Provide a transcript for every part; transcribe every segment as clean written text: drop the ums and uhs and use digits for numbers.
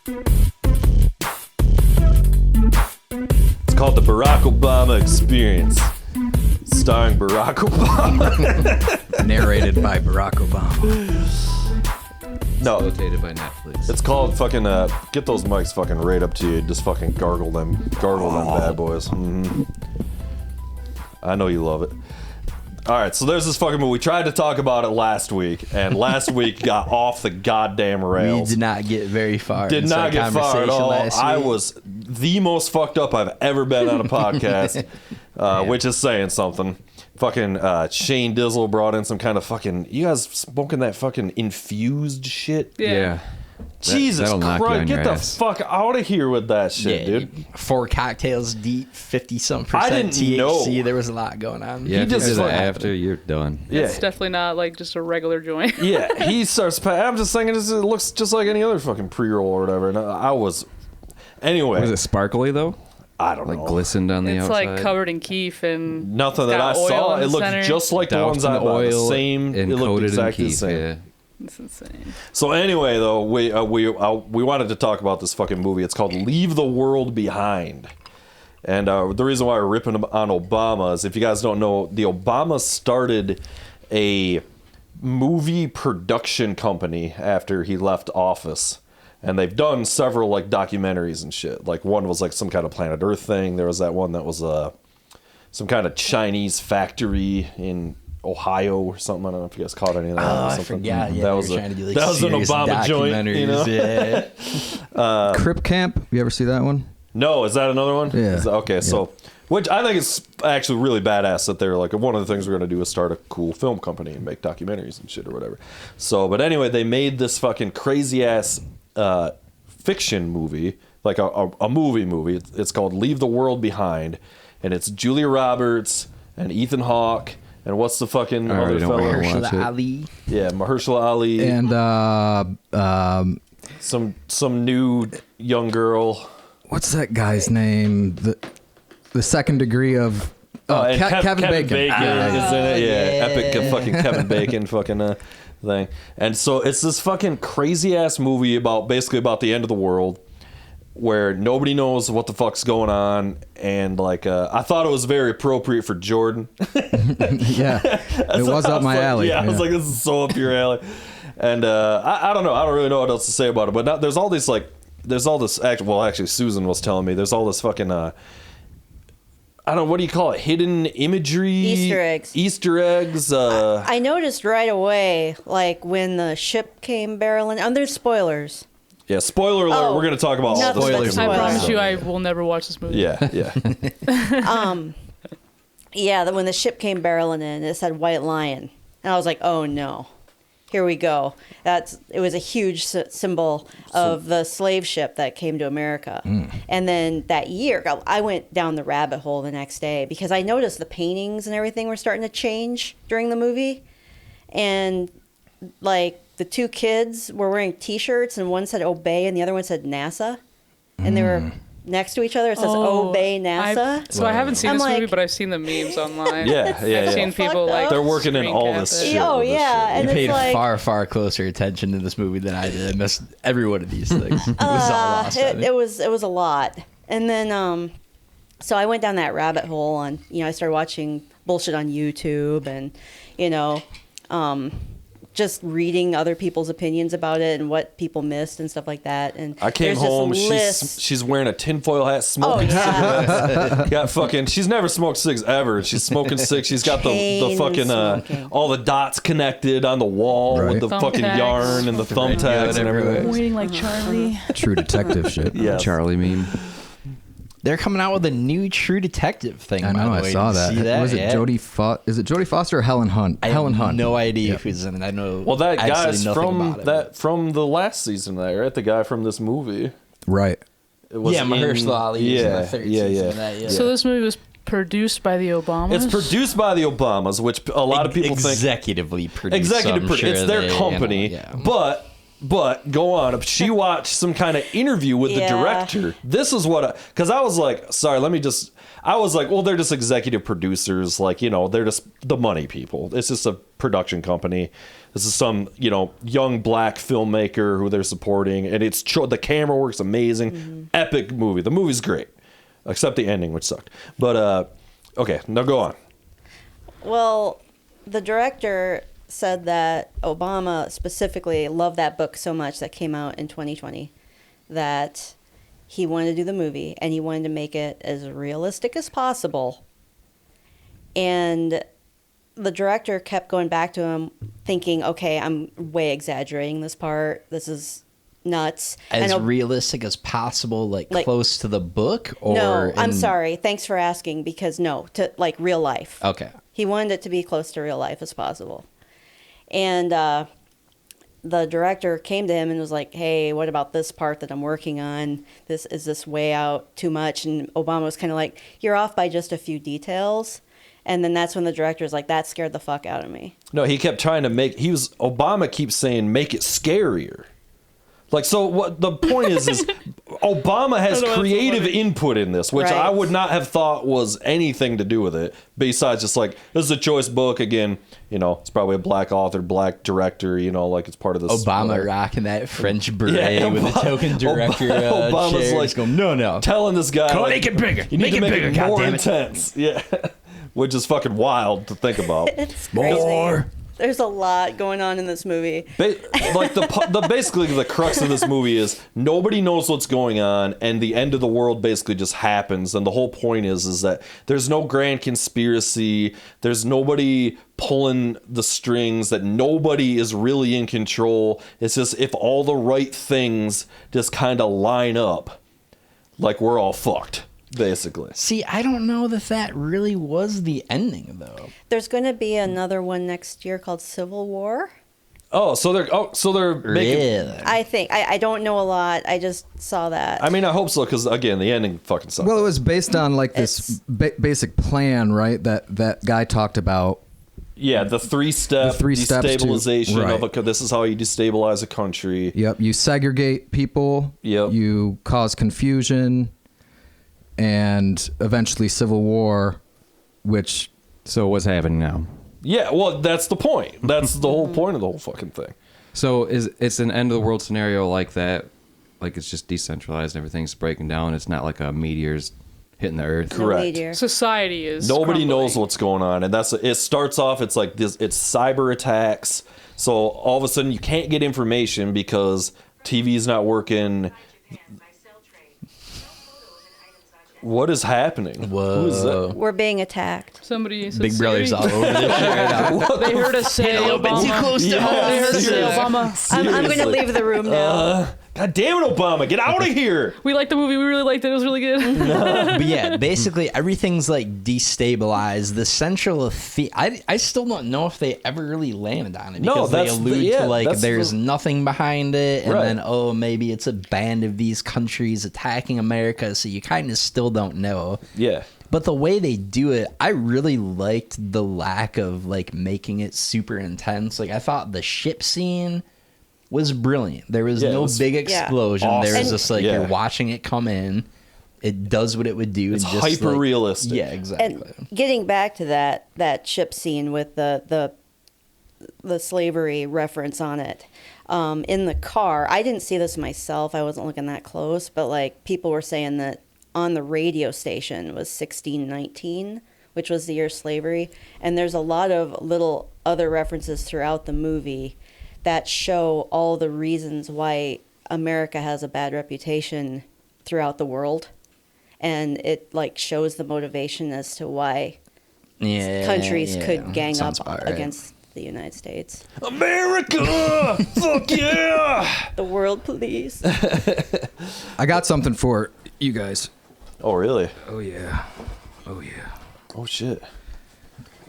It's called the Barack Obama Experience, starring Barack Obama. Narrated by Barack Obama. No, Facilitated by Netflix. it's called fucking get those mics fucking right up to you. Just fucking gargle them bad boys. I know you love it. All right, so there's this fucking movie. We tried to talk about it last week, and last week got off the goddamn rails. We did not get very far. Did not get far at all. I was the most fucked up I've ever been on a podcast, which is saying something. Fucking Shane Dizzle brought in some kind of fucking... You guys smoking that fucking infused shit? Yeah. Jesus That'll knock you Christ, on get your the ass. fuck out of here with that shit, dude. 4 cocktails deep, 50-something% I didn't THC. know. There was a lot going on. Yeah, He if you just do that fucking- after, you're done. Yeah. It's definitely not like just a regular joint. Yeah, he starts... I'm just thinking it looks just like any other fucking pre-roll or whatever. And I was... Anyway. Was it sparkly, though? I don't Like know. glistened on the It's outside? like covered in keef and Nothing it's that I got oil saw. in It the looked center. just like the Doused ones I in bought. The oil same. It and looked coated in exactly the keef, same. yeah. It's insane. So anyway, though, we wanted to talk about this fucking movie. It's called Leave the World Behind. And the reason why we're ripping on Obama is, if you guys don't know, the Obama started a movie production company after he left office. And they've done several like documentaries and shit. Like one was like some kind of Planet Earth thing. There was that one that was some kind of Chinese factory in Ohio or something. I don't know if you guys caught any of that. Oh, or I something. forgot. Yeah, that they was were trying to do, like, that was an serious Obama joint. You know? Yeah. Crip Camp. You ever see that one? No, is that another one? Yeah. Okay, so which I think is actually really badass that they're like, one of the things we're gonna do is start a cool film company and make documentaries and shit or whatever. So, but anyway, they made this fucking crazy ass fiction movie, like a movie. It's called Leave the World Behind, and it's Julia Roberts and Ethan Hawke and what's the fucking I already other don't fellow? wanna watch Mahershala it. Ali. Yeah, Mahershala Ali. And some new young girl. what's that guy's name? The second degree of And Kevin Bacon. is in it. Yeah, yeah. epic fucking Kevin Bacon fucking thing. And so it's this fucking crazy ass movie basically about the end of the world, where nobody knows what the fuck's going on, and like I thought it was very appropriate for Jordan. Yeah, it was up my alley. Yeah, I was like, this is so up your alley. And I don't know. I don't really know what else to say about it. But now, there's all this actually Susan was telling me there's all this fucking I don't know, what do you call it? Hidden imagery? Easter eggs. I noticed right away, like when the ship came barreling. Oh, there's spoilers. Yeah, spoiler alert. Oh, we're going to talk about all nothing this. but fucking I movie. promise So, you, I will never watch this movie. Yeah, yeah. Yeah, when the ship came barreling in, it said White Lion, and I was like, oh no, here we go. It was a huge symbol of the slave ship that came to America. And then that year, I went down the rabbit hole the next day because I noticed the paintings and everything were starting to change during the movie, and like the two kids were wearing T-shirts, and one said Obey, and the other one said NASA, and they were next to each other. It says Obey NASA. So I haven't seen I'm this movie, like- but I've seen the memes online. Yeah, I've seen people Fucked like up. They're working in screen all cap this it. shit. Oh, with this yeah, shit. and You it's paid like- far closer attention to this movie than I did. I missed every one of these things. It was all lost on me. It was a lot. And then so I went down that rabbit hole, and I started watching bullshit on YouTube, and just reading other people's opinions about it and what people missed and stuff like that. And I came there's this home. list. She's wearing a tinfoil hat, Oh smoking yeah, cigarettes. Got fucking. She's never smoked cigs ever. She's smoking cigs. She's got the Chain fucking smoking. all the dots connected on the wall with Right. the fucking Thumbtacks. yarn and the thumbtacks and everything. Waiting like Charlie. True detective shit. Yes. Charlie meme. They're coming out with a new True Detective thing. I know. by the I way. saw Did that. you See that? Was it Yeah. Jodie? Is it Jodie Foster or Helen Hunt? I Helen have Hunt. no idea who's in it. I know. Well, that absolutely guy's nothing from about it, from the last season, there, right? The guy from this movie. Right. It was Yeah, Mahershala Ali is in the third season of that, yeah. So this movie was produced by the Obamas. It's produced by the Obamas, which a lot of people think executively produced. executive. so I'm sure it's their they, company, yeah. but But go on. She watched some kind of interview with the Yeah. director. This is what, because I was like, sorry, I was like, well, they're just executive producers. Like, they're just the money people. It's just a production company. This is some, young black filmmaker who they're supporting. And the camera work's amazing. Epic movie. The movie's great. Except the ending, which sucked. But, okay, now go on. Well, the director said that Obama specifically loved that book so much that came out in 2020 that he wanted to do the movie and he wanted to make it as realistic as possible. And the director kept going back to him thinking, okay, I'm way exaggerating this part. This is nuts. As And realistic as possible, like Like- close to the book, or no, I'm in- sorry. Thanks for asking, because no, to like real life. Okay. He wanted it to be close to real life as possible. And the director came to him and was like, hey, what about this part that I'm working on? Is this way out too much? And Obama was kind of like, you're off by just a few details. And then that's when the director was like, that scared the fuck out of me. No, he kept trying to Obama keeps saying, make it scarier. Like, so what the point is Obama has I know, creative that's so funny. input in this, which Right. I would not have thought was anything to do with it, besides just like, this is a choice book. Again, it's probably a black author, black director, like it's part of this. Obama rocking that French beret Yeah, with a token director Obama's chair. like, Just going, no. telling this guy, like, make it bigger. you need to make it more goddammit. intense. Yeah. Which is fucking wild to think about. It's crazy. There's a lot going on in this movie. Basically the crux of this movie is nobody knows what's going on, and the end of the world basically just happens. And the whole point is that there's no grand conspiracy. There's nobody pulling the strings. That nobody is really in control. It's just if all the right things just kind of line up, like we're all fucked. Basically. See, I don't know that really was the ending, though. There's going to be another one next year called Civil War. So they're making. Really? I think. I don't know a lot. I just saw that. I mean, I hope so, because again, the ending fucking sucks. Well, it was based on like this basic plan, right? That guy talked about. Yeah, the three-step The 3 steps to- destabilization right. of this is how you destabilize a country. Yep, you segregate people. Yep. You cause confusion, and eventually civil war, which So what's happening now? Yeah, well, that's the point. That's the whole point of the whole fucking thing. So it's an end of the world scenario like that? Like it's just decentralized, everything's breaking down. It's not like a meteor's hitting the earth. No Correct. meteor. Society is Nobody crumbling. knows what's going on, and it starts off. It's like this. It's cyber attacks. So all of a sudden, you can't get information because TV's not working. What is happening? Whoa. Who is that? We're being attacked. Somebody said Big Brother's Siri. all over this shit right now. They heard us say A little bit too Obama. close to Yeah. home. They heard us say Seriously. Obama. I'm going to Seriously. leave the room now. God damn it, Obama! Get out of here! We liked the movie. We really liked it. It was really good. But yeah, basically everything's like destabilized. The central I still don't know if they ever really landed on it, No, because they that's allude yeah, to like that's there's the- nothing behind it, and Right. then maybe it's a band of these countries attacking America, so you kind of still don't know. Yeah. But the way they do it, I really liked the lack of like making it super intense. Like I thought the ship scene was brilliant. There was Yeah, it no was big explosion. There was awesome. just like Yeah. you're watching it come in. It does what it would do. It's and just, hyper like- realistic. Yeah, exactly. And getting back to that ship scene with the slavery reference on it, in the car, I didn't see this myself. I wasn't looking that close, but like people were saying that on the radio station was 1619, which was the year of slavery, and there's a lot of little other references throughout the movie that show all the reasons why America has a bad reputation throughout the world, and it like shows the motivation as to why countries could gang Sounds up about right. against the United States. America! Fuck yeah! The world police. I got something for you guys. Oh, really? Oh yeah, oh yeah. Oh, shit.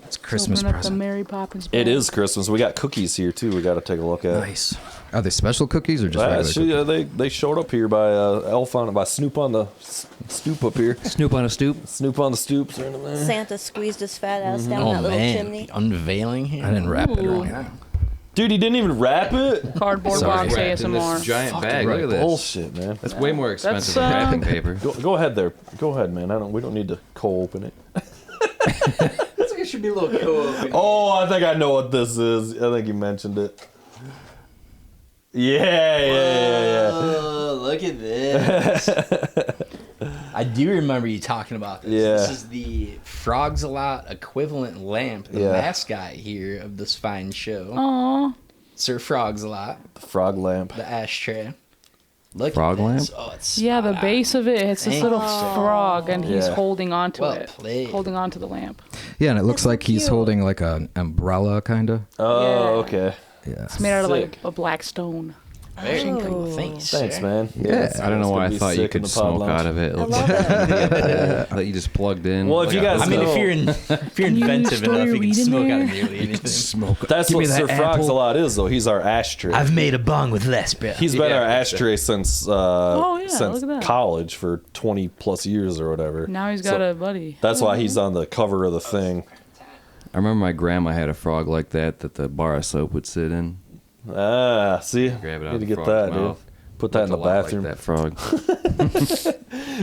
It's a Christmas Open up the present. Mary Poppins. It bag. is Christmas. We got cookies here, too. We got to take a look at. Nice. Are they special cookies or just regular Actually, cookies? they showed up here by by Snoop on the stoop up here. Snoop on a stoop. Snoop on the stoops. Right in there. Santa squeezed his fat ass down Oh that little man, chimney. unveiling here. I didn't wrap it Ooh. right. Dude, he didn't even wrap it. Cardboard Sorry, box wrapped in this ASMR. giant bag. Look at this. Bullshit, man. That's way more expensive That's, than wrapping paper. Go ahead there. Go ahead, man. We don't need to co-open it. That's like it should be a little cool. Oh, I think I know what this is. I think you mentioned it. Yeah. Oh, look at this. I do remember you talking about this. Yeah. This is the Frogs a Lot equivalent lamp, the Yeah. mascot here of this fine show. Aw. Sir Frogs a Lot, The frog lamp. the ashtray. Look Frog at this. lamp? Oh, it's Yeah, the spot base of it, it's this Thank little you. frog, and he's Yeah. holding on to Well it. played. Holding on to the lamp. Yeah, and it looks so like he's cute. holding like an umbrella, kind of. Oh, Yeah. okay. Yeah. It's made out of like Sick. a black stone. Very cool. Thanks, Thanks, sir. man. Yeah. I don't know why I It's gonna thought be you sick in could the pod smoke lounge. out of it. I love that. That you just plugged in. Well, if you guys I mean, know- if you're Can you inventive store enough, your you can weed in smoke out there? of nearly anything. Smoke. That's Give what me Sir that Frogs a apple. lot is, though. He's our ashtray. I've made a bong with less breath. He's been Yeah, our that's ashtray since yeah, since look at that. college for 20 plus years or whatever. Now he's got So a buddy. That's why he's on the cover of the thing. I remember my grandma had a frog like that the bar of soap would sit in. Ah, see, Grab it out need to of the get frog's that, mouth. dude. Put that in the Looked a lot bathroom. Like that frog.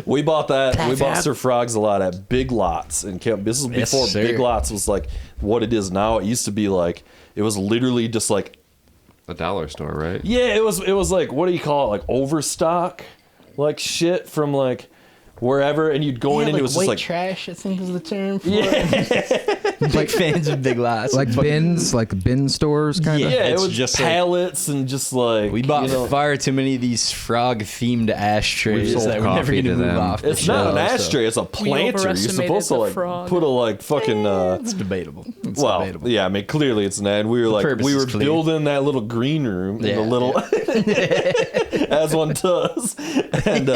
We bought that. We bought Bathroom. Sir Frogs a lot at Big Lots in Camp. This was Yes, before sir. Big Lots was like what it is now. It used to be like it was literally just like A dollar store, right? yeah, it was like what do you call it? Like overstock, like shit from like wherever, and you'd go in and like it was white just like trash, I think is the term for it. Big fans of Big Lots. Like bins, like bin stores, kind of. yeah, it it's was just just like- pallets and just like We bought you know, far too many of these frog-themed ashtrays We sold that we're never coffee going to to move them. off the It's not an shelf, so ashtray. It's a planter. You're overestimated supposed to the like frog. put a like fucking. It's debatable. It's Well, debatable. yeah, I mean, clearly it's not. And we were like, purpose we is were clear. building that little green room in Yeah, the little, as one does, and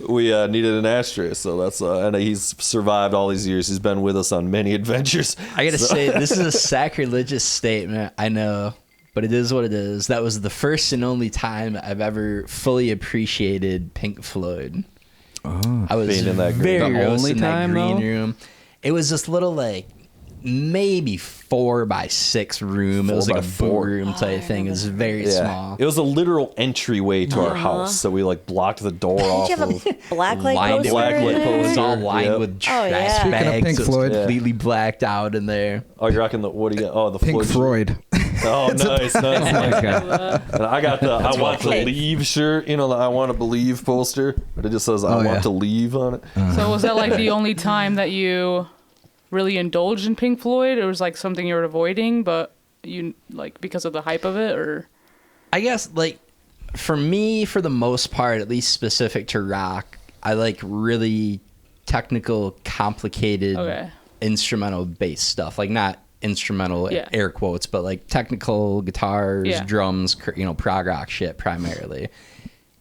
we needed an ashtray. So that's and he's survived all these years. He's been with us on many adventures. I gotta So- say, this is a sacrilegious statement, I know, but it is what it is. That was the first and only time I've ever fully appreciated Pink Floyd. I was Being in that green- very The gross only in that time, green though? room. It was this little like maybe 4x6 room. It was like a 4x4. boot room type thing. It was very Yeah, small. it was a literal entryway to our house. So we like blocked the door off. Did you have of, a black light Lined poster? Black in light there? It was all poster, lined yep. with trash yeah. Speaking of bags. Pink so it was Floyd. completely blacked out in there. oh, you're rocking the what do you got? Oh, the Pink Floyd. Floyd. Oh, nice. Oh my god. And I got the I want to okay. leave shirt. You know, the I want to believe poster, but it just says I Oh, want yeah. to leave on it. So was that like the only time that you really indulged in Pink Floyd? Or was like something you were avoiding, but you like because of the hype of it, or I guess like for me, for the most part, at least specific to rock, I like really technical, complicated Okay. instrumental bass stuff. Like not instrumental Yeah. air quotes, but like technical guitars, Yeah. drums, prog rock shit primarily.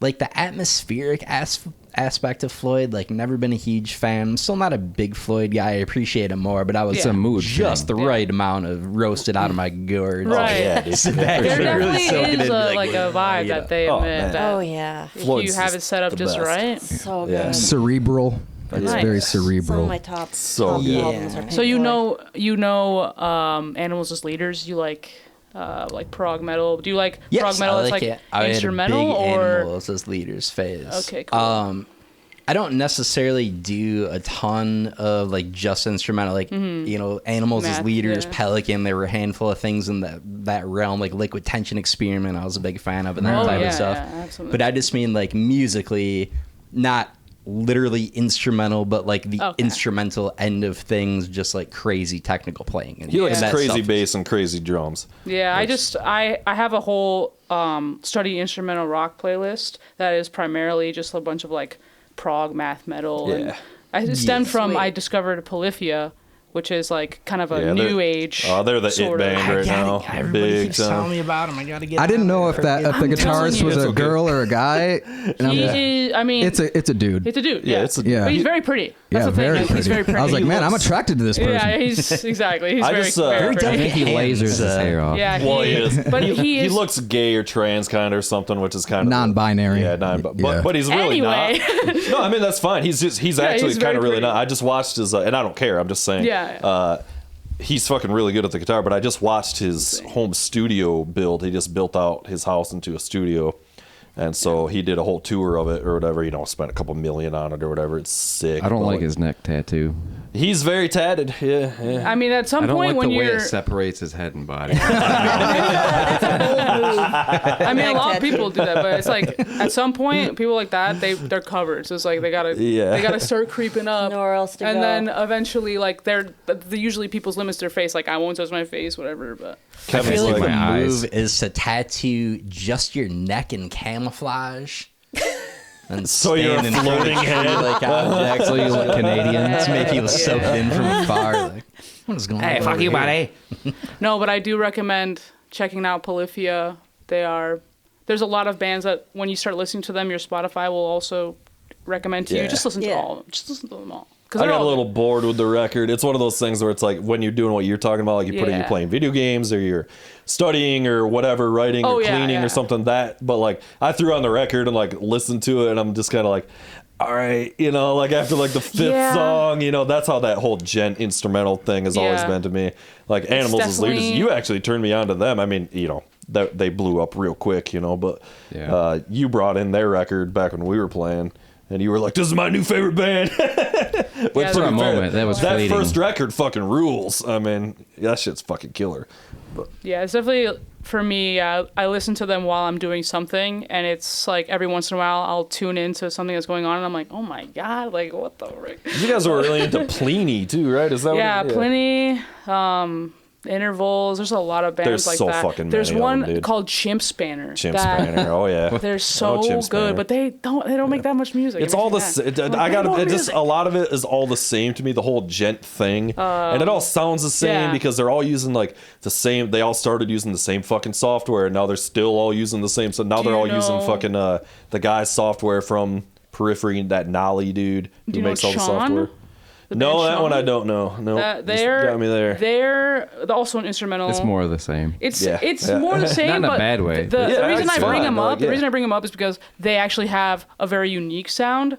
Like the atmospheric aspect of Floyd, like never been a huge fan. I'm still not a big Floyd guy. I appreciate him more, but I was It's a mood just thing. the right amount of roasted out of my gourd. Right. Yeah, dude. Sit back there and really definitely soak it is in, a, be like a vibe you know. that they Oh, admit man. that Oh yeah, if Floyd's you have it set up the just best. right. so Yeah. good. Cerebral. It's Nice. very Some cerebral. of my top So top good. albums are Pink So you Floyd. know Animals as Leaders. You like prog metal. Do you like Yes, prog metal I that's like like it. I instrumental had a big or Animals as Leaders phase. Okay, cool. I don't necessarily do a ton of like just instrumental, like you know, Animals as Math, Leaders, yeah. Pelican. There were a handful of things in that realm, like Liquid Tension Experiment. I was a big fan of, and that Oh, type yeah, of stuff. yeah, absolutely. But I just mean like musically, not literally instrumental, but like the Okay. instrumental end of things, just like crazy technical playing. And He likes and that crazy stuff is- bass and crazy drums. Yeah, I have a whole study instrumental rock playlist that is primarily just a bunch of like prog math metal. And Yeah. it stemmed from Sweet. I discovered Polyphia, which is like kind of a Yeah, new they're- age. Oh, they're the it sort of. band right now. Everybody Big keeps telling time. me about him. I gotta get. I didn't on know it. if the telling guitarist you. was It's a okay. girl or a guy. And I'm He just- is, I mean, it's a dude. it's a dude. Yeah, Yeah, it's a- Yeah. But he's very pretty. That's Yeah, the thing. very like, pretty. He's very pretty. I was like, He man, I'm looks- attracted to this person. Yeah, he's exactly. He's I very, just, very Very pretty. delicate He lasers his hands, hair off. Yeah, Well, he is. But he He is. looks gay or trans kind of or something, which is kind of Non-binary. Yeah, Yeah. but he's really Anyway. not. No, I mean that's fine. He's actually he's kind very of really pretty. not. I just watched his and I don't care. I'm just saying. Yeah. he's fucking really good at the guitar. But I just watched his home studio build. He just built out his house into a studio. And so he did a whole tour of it or whatever, spent a couple million on it or whatever. It's sick. I don't like his neck tattoo. He's very tatted. Yeah. I mean, at some I don't point like when the way you're, it separates his head and body. I mean, a lot of people do that, but it's like at some point, people like that they're covered. So it's like they gotta start creeping up, Nowhere else to and go. then eventually, like they're usually people's limits their face. Like I won't touch my face, whatever. But I feel like the my move eyes. is to tattoo just your neck in camouflage. And So you're a stand in front of floating head. like objects, So you look Canadian. to make you soak in from afar. Like, what is going on? Hey, fuck over you, here? buddy. no, but I do recommend checking out Polyphia. There's a lot of bands that when you start listening to them, your Spotify will also recommend to you. Yeah. Just listen to Yeah. all. Just listen to them all. Because I got a little bored with the record. It's one of those things where it's like when you're doing what you're talking about, like you're Yeah. playing video games or you're studying or whatever, writing Oh, or yeah, cleaning yeah. or something but like I threw on the record and like listened to it and I'm just kind of like, all right, like after like the fifth Yeah. song, that's how that whole gent instrumental thing has always Yeah. been to me. Like Animals as Leaders, definitely- you actually turned me on to them. I mean, they blew up real quick, but Yeah. you brought in their record back when we were playing. And you were like, "This is my new favorite band." Which, Yeah, to for be a fair, moment, that was that fleeting. first record fucking rules. I mean, that shit's fucking killer. Yeah, it's definitely for me. I listen to them while I'm doing something, and it's like every once in a while I'll tune into something that's going on, and I'm like, oh my god, like what the frick? You guys were really into Pliny too, right? Is that Yeah, what Pliny, Intervals. There's a lot of bands There's like so that. fucking There's many of one them, dude. called Chimp Spanner. Chimp that- Spanner? Oh yeah, They're so Chimp good, Spanner. but they don't make that much music. It's It all the. makes me mad. I got more it. Just music. a lot of it is all the same to me. The whole gent thing, and it all sounds the same yeah. because they're all using like the same. They all started using the same fucking software, and now they're still all using the same. So now Do they're you all using know- fucking the guy's software from Periphery, that Nolly dude who Do you know makes all the Sean? software. The No, band that one Sean? I don't know. No, That just they're got me there. They're also an instrumental. It's more of the same. It's Yeah. it's Yeah. more the same, Not in a but bad way. The, Yeah, the reason it's I bring fine, them like, up, the yeah. reason I bring them up is because they actually have a very unique sound.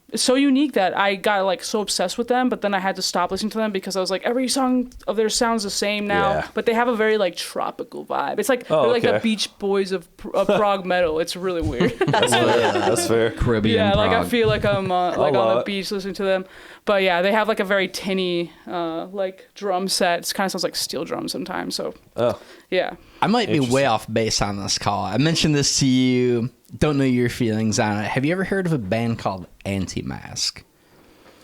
It's so unique that I got like so obsessed with them, but then I had to stop listening to them because I was like, every song of theirs sounds the same now, Yeah. but they have a very like tropical vibe. It's like Oh, they're like the okay. Beach Boys of prog metal. It's really weird. That's fair. That's fair. Caribbean Yeah, like I prog. feel like I'm like on love the it. beach listening to them. But yeah, they have like a very tinny like drum set. It kind of sounds like steel drums sometimes. So Oh, yeah. I might be Interesting. way off base on this call. I mentioned this to you. Don't know your feelings on it. Have you ever heard of a band called Anti-Mask?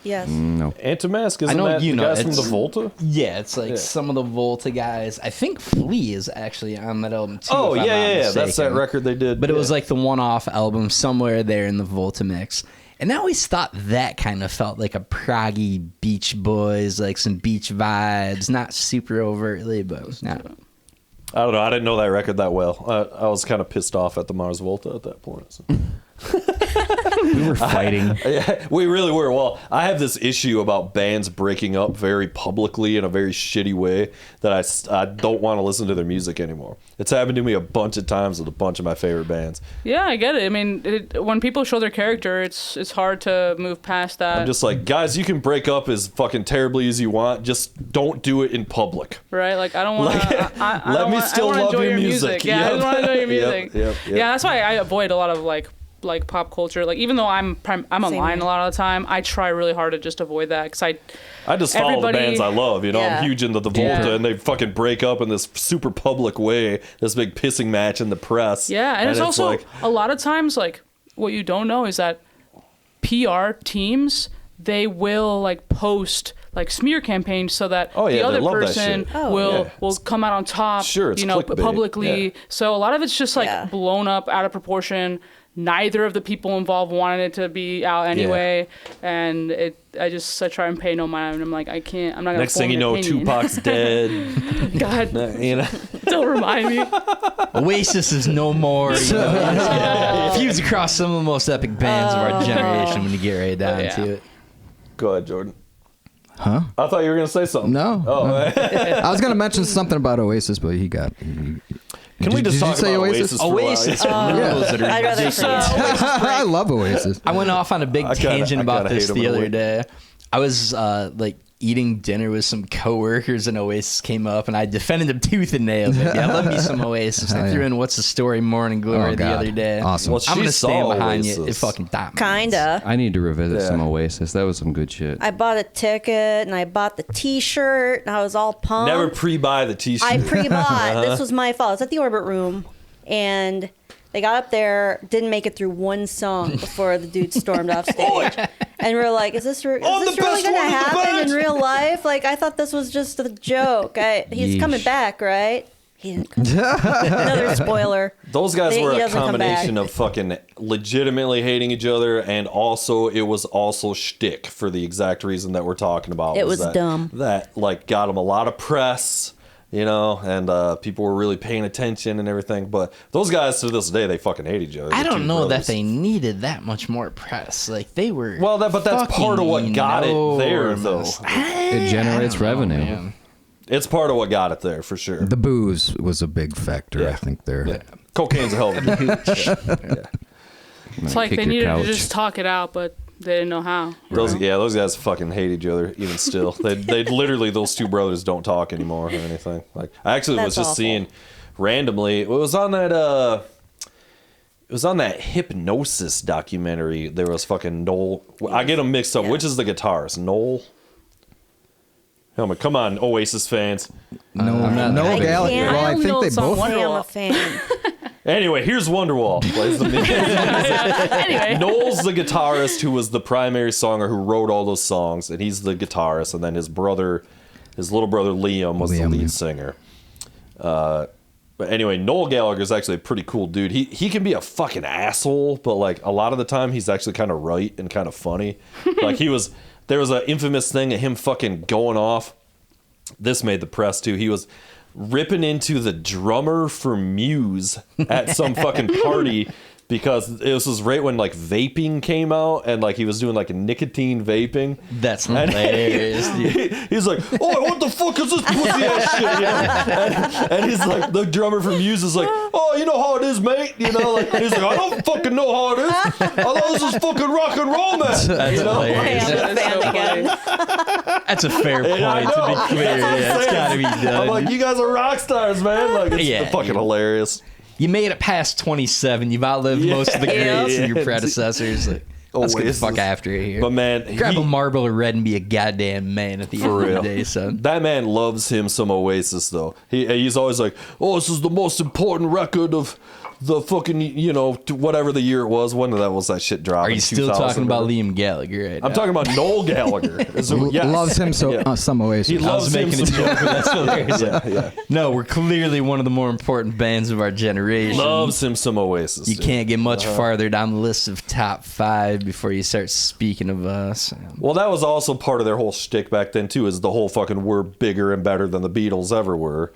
Yes. No. Antimask, isn't know that you the know, guys from the it's- Volta? Yeah, it's like Yeah. some of the Volta guys. I think Flea is actually on that album too. Oh if I'm yeah, not yeah, yeah. That's that mistaken. record they did. But it yeah. was like the one-off album somewhere there in the Volta mix. And I always thought that kind of felt like a proggy Beach Boys, like some beach vibes, not super overtly, but not. I don't know. I didn't know that record that well. I was kind of pissed off at the Mars Volta at that point. So. We were fighting. Yeah, we really were. Well, I have this issue about bands breaking up very publicly in a very shitty way that I don't want to listen to their music anymore. It's happened to me a bunch of times with a bunch of my favorite bands. Yeah, I get it. I mean, when people show their character, it's hard to move past that. I'm just like, guys, you can break up as fucking terribly as you want. Just don't do it in public. right? Like I don't want to. Like, I let don't me wanna- still I wanna love enjoy your your music. Yeah, I just Yep. want to enjoy your Yep, music. yep. Yeah, that's why I avoid a lot of like pop culture. Like even though I'm online here. a lot of the time, I try really hard to just avoid that because I just follow the Everybody- bands I love. Yeah. I'm huge into the Volta, Yeah. and they fucking break up in this super public way. This big pissing match in the press. Yeah, and it's also like, a lot of times like what you don't know is that PR teams they will like post like smear campaigns so that Oh, yeah, the they other love that person shit. Oh. will Yeah. will come out on top. Sure, it's clickbait. publicly. Yeah. So a lot of it's just like Yeah. blown up out of proportion. Neither of the people involved wanted it to be out anyway, and I try and pay no mind. I'm like, I can't. I'm not gonna. next thing form you an know, opinion. Tupac's dead. God, You know, don't remind me. Oasis is no more. You know, feuds across some of the most epic bands of our generation when you get right down Yeah. to it. go ahead, Jordan. Huh? I thought you were gonna say something. No. Oh, no. I was gonna mention something about Oasis, but he got. can we just did you talk say about Oasis? Oasis? For a while? Oasis Yeah. rules that are I'd rather ridiculous. I love Oasis. I went off on a big I kinda- tangent I about kinda this hate 'em the in a other way. day. I was like eating dinner with some coworkers, and Oasis came up, and I defended them tooth and nail. Baby. I love me some Oasis. I threw in "What's the Story" Morning Glory the other day. Awesome. Well, I'm she gonna stand saw behind Oasis. you. It fucking died. Kinda. I need to revisit Yeah. some Oasis. That was some good shit. I bought a ticket and I bought the T-shirt and I was all pumped. Never pre-buy the T-shirt. I pre-bought. This was my fault. It's at the Orbit Room, and they got up there, didn't make it through one song before the dude stormed off stage. And we're like, is this really going to happen in real life? Like, I thought this was just a joke. He's Yeesh. coming back, right? He didn't come back. Another spoiler. Those guys were He a doesn't come combination back. of fucking legitimately hating each other, and also it was also shtick for the exact reason that we're talking about. It was that, dumb. That like got them a lot of press, you know, and people were really paying attention and everything. But those guys to this day, they fucking hate each other. I The don't two know brothers. that they needed that much more press. Like they were. Well, but that's part of what got it there, though. enormous. It generates revenue. Man. It's part of what got it there for sure. The booze was a big factor, Yeah. I think, there. Yeah. Cocaine's a hell of a It's like Kick they your needed couch. to just talk it out, but they didn't know how. those guys fucking hate each other even still. They literally, those two brothers don't talk anymore or anything. Like I actually was That's just awful. seeing randomly, it was on that hypnosis documentary. There was fucking Noel. I get them mixed up. Yeah. Which is the guitarist? Noel? Helmet, come on, Oasis fans. No, I'm not- no I Gallagher. can't- Well, I I only know think they it's on both. one- I am Wonderwall. a fan. Anyway, here's Wonderwall. Plays the Anyway, Noel's the guitarist who was the primary songer who wrote all those songs, and he's the guitarist, and then his little brother Liam was the Liam, lead yeah. singer. But anyway, Noel Gallagher is actually a pretty cool dude. He can be a fucking asshole, but like a lot of the time he's actually kind of right and kind of funny. Like there was an infamous thing of him fucking going off. This made the press too. He was ripping into the drummer for Muse at some fucking party because this was right when like vaping came out, and like he was doing like a nicotine vaping. That's hilarious, dude. He's like, "Oh, what the fuck is this pussy ass shit?" You know? And he's like, the drummer for Muse is like, "Oh, you know how it is, mate." You know, like he's like, "I don't fucking know how it is. I thought this was fucking rock and roll, man." That's You know? hilarious. I am a That's fan so again. That's a fair point, And I to know. be clear. That's what I'm Yeah, it's saying. got to be done. I'm like, you guys are rock stars, man. Like, it's Yeah, fucking yeah. hilarious. You made it past 27. You've outlived most of the Yeah. greats and Yeah. your predecessors. Like, let's get the Oasis. fuck after it here. But man, Grab he- a marble of red and be a goddamn man at the end For of real. the day, son. that man loves him some Oasis, though. He's always like, "Oh, this is the most important record of the fucking, you know, whatever the year it was." When that shit dropped? Are you in still 2000 talking about or- Liam Gallagher right I'm now? talking about Noel Gallagher. Yes. Loves him so Yeah. some Oasis. He I was loves him making a some- joke, but that's hilarious. Yeah. No, we're clearly one of the more important bands of our generation. Loves him some Oasis. You dude. can't get much farther down the list of top 5 before you start speaking of us. Well, that was also part of their whole shtick back then too. Is the whole fucking "we're bigger and better than the Beatles ever were,"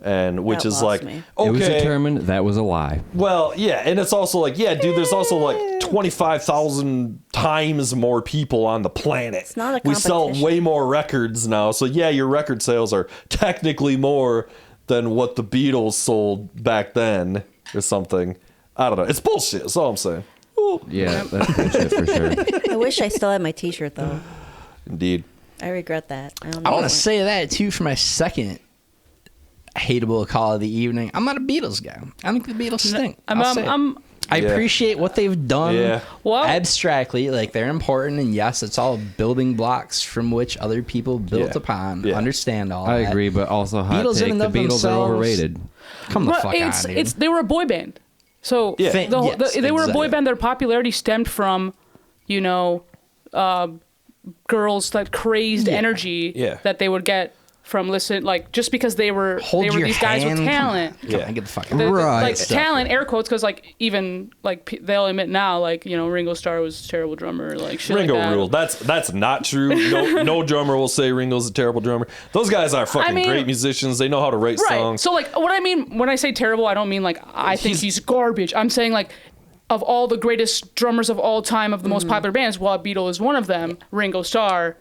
and which That is lost like, me. okay, It was determined that was a lie. well, yeah, and it's also like, yeah, dude, there's also like 25,000 times more people on the planet. It's not a We sell competition. way more records now, so yeah, your record sales are technically more than what the Beatles sold back then, or something. I don't know. It's bullshit. That's all I'm saying. Yeah, that's bullshit for sure. I wish I still had my T-shirt though. Indeed. I regret that. I don't know. I want to say that too for my second hateable call of the evening. I'm not a Beatles guy. I think the Beatles stink. I Yeah. appreciate what they've done Yeah. Well- abstractly. Like they're important, and yes, it's all building blocks from which other people built Yeah. upon. Yeah. Understand all I that. agree, but also hot Beatles in take, and the of Beatles are themselves- overrated. Come the Well, fuck it's on, dude. it's they were a boy band, so Yeah. Thank- the whole, yes, they were a boy exactly. band. Their popularity stemmed from, you know, girls that crazed energy Yeah. that they would get from just because they were Hold your these guys with hand. talent. Come on, Yeah. get the fuck out. Right. Like talent, air quotes, because like even like they'll admit now, like, you know, Ringo Starr was a terrible drummer, like shit Ringo like that. ruled. That's not true. No drummer will say Ringo's a terrible drummer. Those guys are fucking mean- great musicians. They know how to write Right. songs. So like what I mean when I say terrible, I don't mean like I think he's garbage. I'm saying like of all the greatest drummers of all time of the most popular bands, while Beatle is one of them, Ringo Starr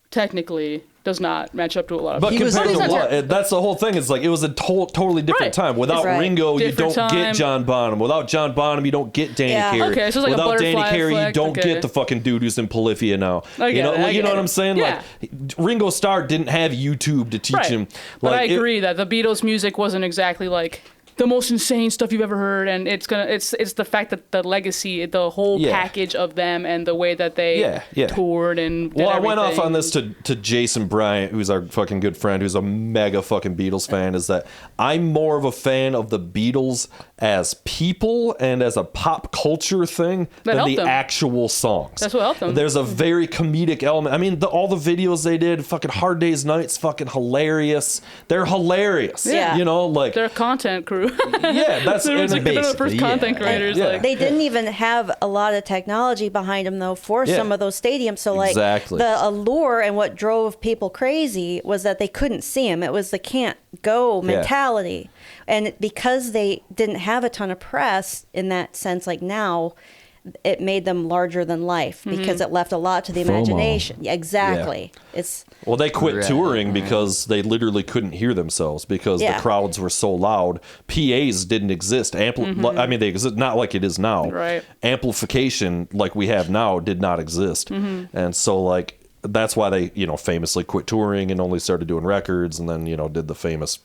technically does not match up to a lot of But people. compared to what? That's the whole thing. It's like it was a totally different Right. time. Without Right. Ringo, you Different don't get time. John Bonham. Without John Bonham, you don't get Danny Yeah. Carey. Okay, so it's like a Without Danny butterfly Carey, you effect. don't Okay. get the fucking dude who's in Polyphia now. I get you know, it, I you know get what it. I'm saying? Yeah. Like Ringo Starr didn't have YouTube to teach Right. him. But Like, I it- agree that the Beatles' music wasn't exactly like the most insane stuff you've ever heard, and it's the fact that the legacy, the whole Yeah. package of them, and the way that they Yeah. toured and did Well, I went off everything. on this to Jason Bryant, who's our fucking good friend, who's a mega fucking Beatles fan, is that I'm more of a fan of the Beatles as people and as a pop culture thing That than helped the them. actual songs. That's what helped them. There's a very comedic element. I mean, all the videos they did, fucking Hard Day's Nights, fucking hilarious. They're hilarious. Yeah. You know, like, Their content crew. yeah, that's They're and like they're the first basically, content yeah. creators. Yeah. Like, They didn't even have a lot of technology behind them though for Yeah. some of those stadiums. So like Exactly. the allure and what drove people crazy was that they couldn't see him. It was the can't go mentality. And because they didn't have a ton of press in that sense, like now, it made them larger than life because it left a lot to the FOMO. imagination. Yeah, exactly. It's well, they quit Right. touring because they literally couldn't hear themselves because Yeah. the crowds were so loud. PAs didn't exist. I mean, they exist not like it is now. Right. Amplification like we have now did not exist, and so like that's why they famously quit touring and only started doing records, and then did the famous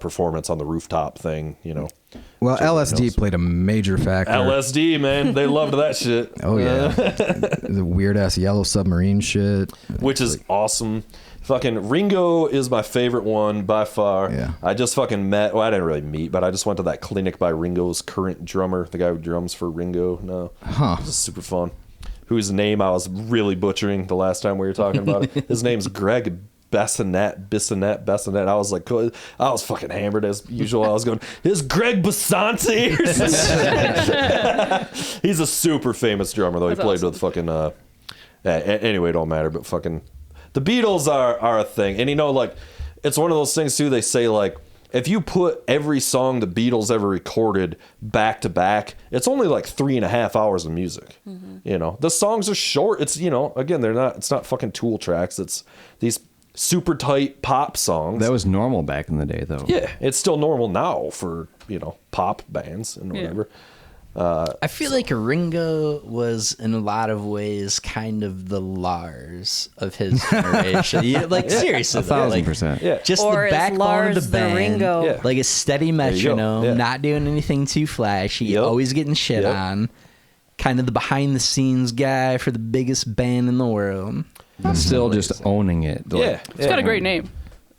performance on the rooftop thing. Well, Everybody LSD knows. played a major factor. LSD, man, they loved that shit. Oh yeah, the weird ass yellow submarine shit. Which is awesome. Fucking Ringo is my favorite one by far. Yeah. I just fucking met, well, I didn't really meet, but I just went to that clinic by Ringo's current drummer, the guy who drums for Ringo now. Huh. It was super fun. Whose name I was really butchering the last time we were talking about it. His name's Greg Bissonette. I was like, cool. I was fucking hammered as usual. I was going, is Greg Bassanti? He's a super famous drummer, though. He That's played awesome. with fucking, anyway, it don't matter, but fucking, the Beatles are a thing. And like, it's one of those things too, they say like, if you put every song the Beatles ever recorded back to back, it's only like 3.5 hours of music. The songs are short. It's, again, it's not fucking Tool tracks. It's these super tight pop songs. That was normal back in the day, though. Yeah, it's still normal now for, pop bands and whatever. I feel like Ringo was in a lot of ways kind of the Lars of his generation. Seriously, though, like, 1,000%. Yeah. just Or the is backbone Lars of the the band, Ringo? Yeah. like a steady you go. metronome, Yeah. not doing anything too flashy, Yep. always getting shit Yep. on. Kind of the behind the scenes guy for the biggest band in the world. Still just owning it. Yeah. it's got a great name.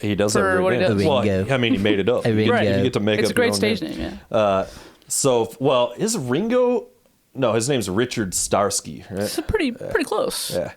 He does For have what a he great does. name. Well, Ringo. I mean, he made it up. Ringo. You get to make It's up a great your own stage name. name, yeah. Is Ringo? No, his name's Richard Starsky, right? It's pretty close. Yeah.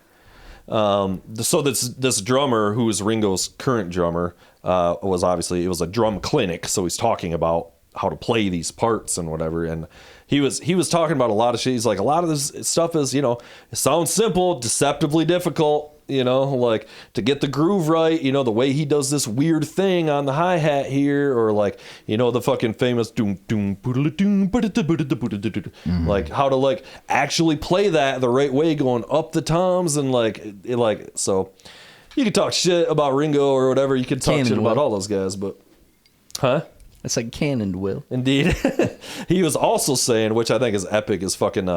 So this drummer, who is Ringo's current drummer, it was a drum clinic. So he's talking about how to play these parts and whatever. And he was talking about a lot of shit. He's like, a lot of this stuff is, it sounds simple, deceptively difficult. Like to get the groove right, the way he does this weird thing on the hi-hat here, or like, the fucking famous doom doom doom, like how to like actually play that the right way, going up the toms and so you can talk shit about Ringo or whatever, you can talk Can shit and about will. all those guys, but It's like Cannon Will. indeed. He was also saying, which I think is epic, is fucking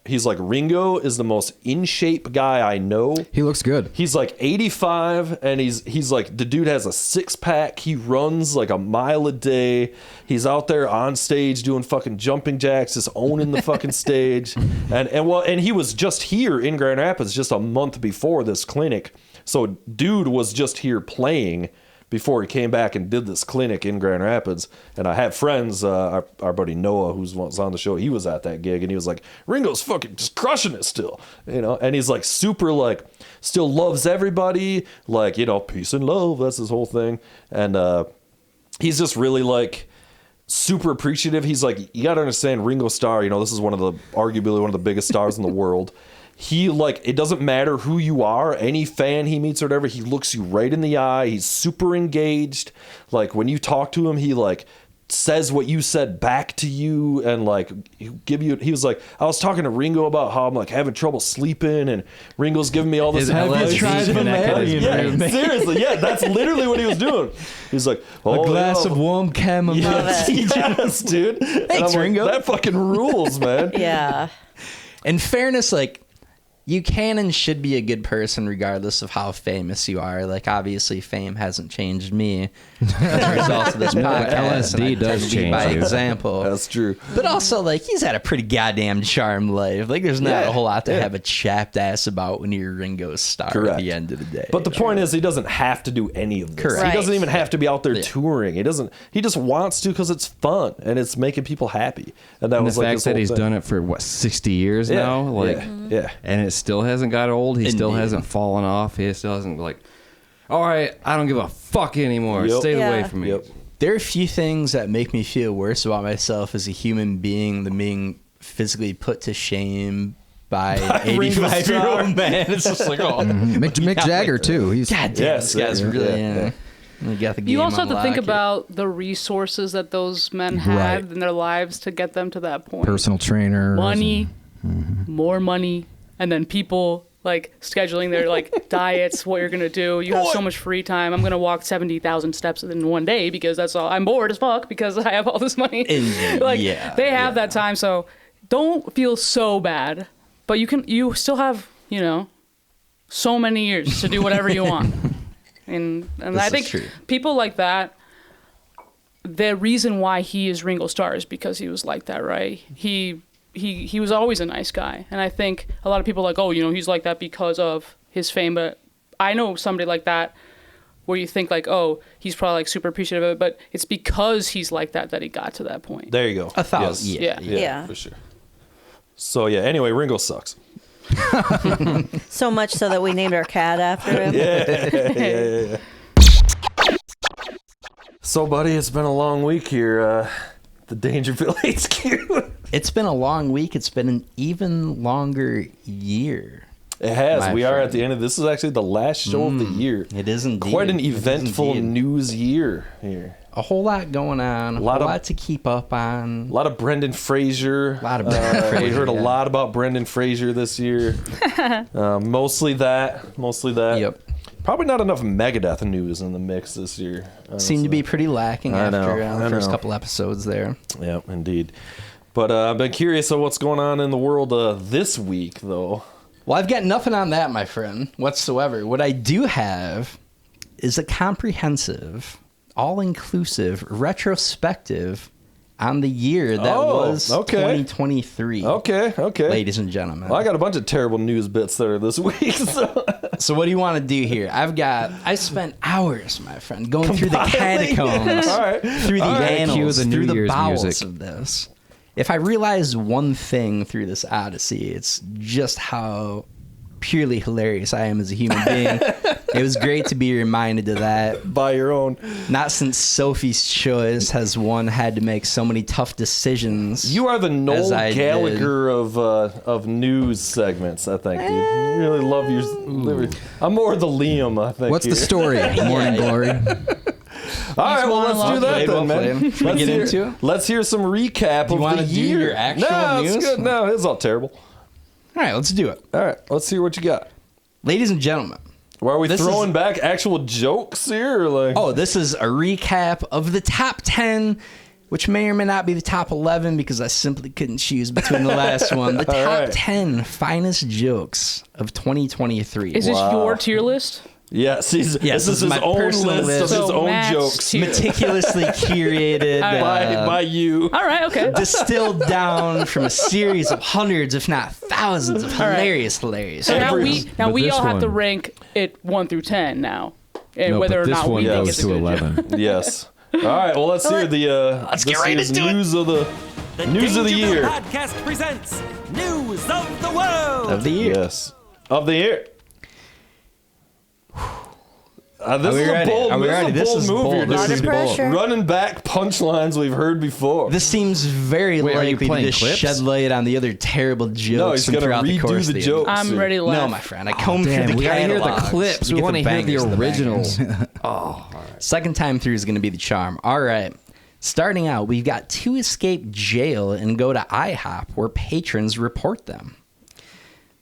he's like, Ringo is the most in shape guy I know. He looks good. He's like 85, and he's like, the dude has a 6-pack. He runs like a mile a day. He's out there on stage doing fucking jumping jacks, just owning the fucking stage. And he was just here in Grand Rapids just a month before this clinic. So dude was just here playing before he came back and did this clinic in Grand Rapids. And I have friends, our buddy Noah, who's once on the show, he was at that gig, and he was like, Ringo's fucking just crushing it still, and he's like super like, still loves everybody, like, peace and love, that's his whole thing. And he's just really like super appreciative. He's like, you gotta understand, Ringo Starr, this is arguably one of the biggest stars in the world. He like, it doesn't matter who you are, any fan he meets or whatever, he looks you right in the eye. He's super engaged. Like when you talk to him, he like says what you said back to you, and like he was like, I was talking to Ringo about how I'm like having trouble sleeping, and Ringo's giving me all this advice. Seriously, yeah, that's literally what he was doing. He's like, a glass of warm chamomile. Yes, dude. Thanks, Ringo. That fucking rules, man. Yeah. In fairness, like, you can and should be a good person regardless of how famous you are. Like, obviously, fame hasn't changed me as a result of this podcast. LSD does change by you. example. That's true. But also, like, he's had a pretty goddamn charmed life. Like, there's not a whole lot to have a chapped ass about when you're Ringo's star at the end of the day. But the point is, he doesn't have to do any of this. Correct. He doesn't even have to be out there touring. He doesn't. He just wants to because it's fun and it's making people happy. And that And was the like fact his that whole he's thing. done it for 60 years now, like, yeah. and it still hasn't got old. He still Indeed. hasn't fallen off. He still hasn't like, all right, I don't give a fuck anymore. Yep. Stay away Yeah. from me. Yep. there are a few things that make me feel worse about myself as a human being than being physically put to shame by an Ringo 85-year-old Starr. man. It's just like, oh, Mick Jagger too. He's God damn, Yes, this guy's yeah, really yeah. You got the game You also have on to think lock. about the resources that those men had Right. in their lives to get them to that point. personal trainer. Money, more money, and then people like scheduling their like diets, what you're gonna do. You have so much free time. I'm gonna walk 70,000 steps in one day because that's all. I'm bored as fuck because I have all this money. Like they have that time, so don't feel so bad. But you still have so many years to do whatever you want. And I think true. people like that, the reason why he is Ringo Starr is because he was like that, right? He was always a nice guy. And I think a lot of people are like, oh, he's like that because of his fame. But I know somebody like that where you think like, oh, he's probably like super appreciative of it. But it's because he's like that he got to that point. There you go. 1,000. Yes. Yeah. Yeah. For sure. So yeah. Anyway, Ringo sucks. So much so that we named our cat after him. Yeah. So, buddy, it's been a long week here. The Dangerville HQ. It's been a long week. It's been an even longer year. It has. My We are friend. at the end of this. Is actually the last show of the year. It is indeed. Quite an It is eventful indeed. news year here. A whole lot going on. A lot to keep up on. A lot of Brendan Fraser. A lot of Brendan Fraser, We heard a yeah. lot about Brendan Fraser this year. Mostly that. Yep. Probably not enough Megadeth news in the mix this year. Seemed to be pretty lacking I after know, the I first know. couple episodes there. Yeah, indeed. But I've been curious of what's going on in the world this week, though. Well, I've got nothing on that, my friend, whatsoever. What I do have is a comprehensive, all-inclusive, retrospective on the year that was 2023. Okay. Ladies and gentlemen. Well, I got a bunch of terrible news bits there this week. So what do you want to do here? I spent hours, my friend, going through the Compiling. catacombs, All right. through the All right. annals, Cue the New through the Year's bowels music. of this. If I realized one thing through this odyssey, it's just how purely hilarious I am as a human being. It was great to be reminded of that. By your own. Not since Sophie's Choice has one had to make so many tough decisions. You are the Noel As I Gallagher of news segments, I think, dude. You really love your... I'm more the Liam, I think. What's the here. story? Morning Glory. All right, well, let's do that then, man. Should we get into it? Let's hear some recap you of wanna the do year. your actual no, news? it's good. No, it's all terrible. All right, let's do it. All right, let's hear what you got. Ladies and gentlemen. Why are we This throwing is- back actual jokes here? Or like, Oh, this is a recap of the top 10, which may or may not be the top 11 because I simply couldn't choose between the last one. The top right. 10 finest jokes of 2023. Is this your tier list? yes, Yes, this is his my own personal list of list. his So own Matt's jokes tier. meticulously curated, by you. All right, okay. distilled down from a series of hundreds, if not thousands, of right. hilarious. So now But we this all have to one- rank it 1 through 10 now, and No, whether but or this not one we think goes it's a to good 11. joke. Yes. All right. Well, let's hear the Let's get right this into it. news of the news of the Dangerville year. Podcast presents News of the World. Of the year. Yes, of the year. This we is ready? a bold, Are we ready? this is a bold move here. This This is is bold. pressure. running back punchlines we've heard before. This seems very Wait, are you likely to playing just clips? shed light on the other terrible jokes no, he's from gonna throughout the redo course the of jokes. I'm here. ready to laugh. No, my friend. I combed through Damn, the we gotta hear the catalogs clips. to We get want to hear bangers, the bangers. original. Second time through is going to be the charm. All right. Starting out, we've got 2 escape jail and go to IHOP where patrons report them.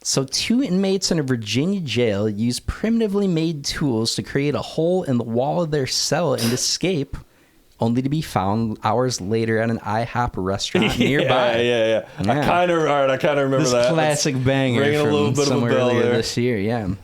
So 2 inmates in a Virginia jail used primitively made tools to create a hole in the wall of their cell and escape, only to be found hours later at an IHOP restaurant nearby. Yeah. I kind of remember This that. classic banger ringing a from little bit of a somewhere bell earlier there. this year, yeah.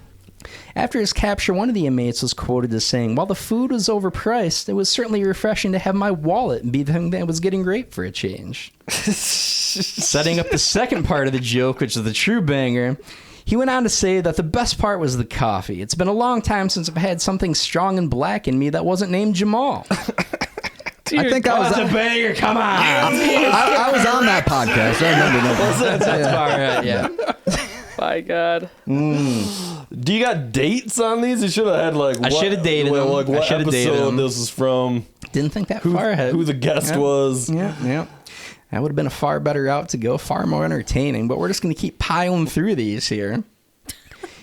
After his capture, one of the inmates was quoted as saying, "While the food was overpriced, it was certainly refreshing to have my wallet be the thing that was getting raped for a change." Setting up the second part of the joke, which is the true banger, he went on to say that the best part was the coffee. "It's been a long time since I've had something strong and black in me that wasn't named Jamal." I think I was. That's a banger, come on. I was on that podcast. I remember that. That's far right, yeah. My God. Do you got dates on these? You should have had like. I should have dated them. Like I what should have dated episode them. this is from? Didn't think that far ahead. Who the guest Yeah. was? Yeah. That would have been a far better route to go, far more entertaining, but we're just going to keep piling through these here.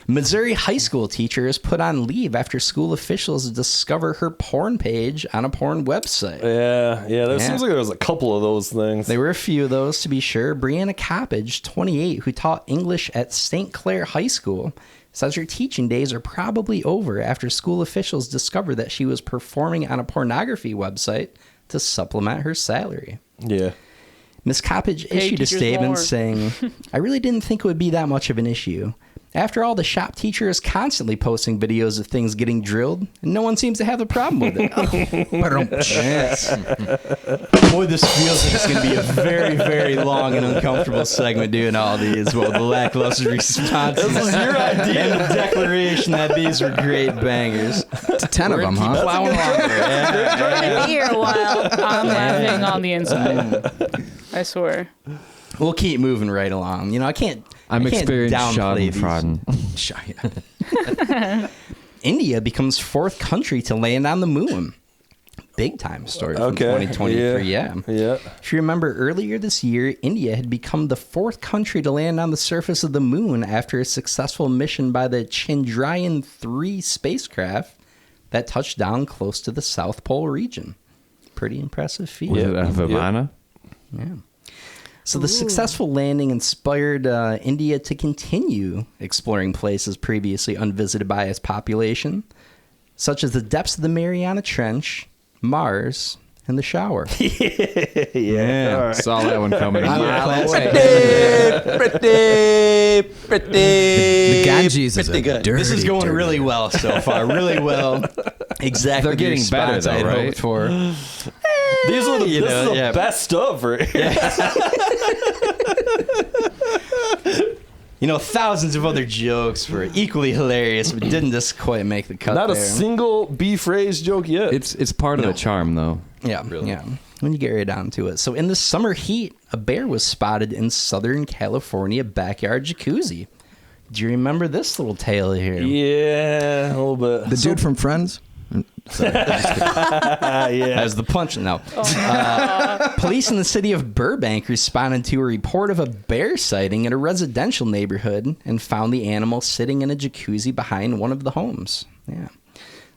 Missouri high school teacher is put on leave after school officials discover her porn page on a porn website. Yeah. There Yeah. seems like there was a couple of those things. There were a few of those, to be sure. Brianna Coppage, 28, who taught English at St. Clair High School, says her teaching days are probably over after school officials discovered that she was performing on a pornography website to supplement her salary. Yeah. Miss Coppage Pay issued a teachers statement more. saying, "I really didn't think it would be that much of an issue. After all, the shop teacher is constantly posting videos of things getting drilled, and no one seems to have a problem with it." Yes. Boy, this feels like it's going to be a very, very long and uncomfortable segment doing all these. Well, the lackluster responses. This was your idea. And the declaration that these were great bangers. 10 of them, huh? Plowing along there. Been here a while. I'm laughing on the inside. I swear. We'll keep moving right along. You know, I can't experienced downplay schadenfreude. India becomes 4th country to land on the moon. Big time story from 2023, yeah. If you remember, earlier this year, India had become the 4th country to land on the surface of the moon after a successful mission by the Chandrayaan-3 spacecraft that touched down close to the South Pole region. Pretty impressive feat. Was it a Vimana? Yeah. So the successful landing inspired India to continue exploring places previously unvisited by its population, such as the depths of the Mariana Trench, Mars, and the shower. Yeah. All right. Saw that one coming. The Ganges is a Good. dirty, This is going dirty- really well so far. Really well. Exactly. They're getting the better, response though, I'd right? hoped for. These are You know, the yeah. best stuff, right? You know, thousands of other jokes were equally hilarious, but didn't just quite make the cut. Not a there. single B phrase joke yet. It's part of the charm, though. Yeah, yeah. When you get right down to it. So in the summer heat, a bear was spotted in Southern California backyard jacuzzi. Do you remember this little tale here? Yeah, a little bit. The dude from Friends? As the punch. No. Police in the city of Burbank responded to a report of a bear sighting in a residential neighborhood and found the animal sitting in a jacuzzi behind one of the homes. Yeah.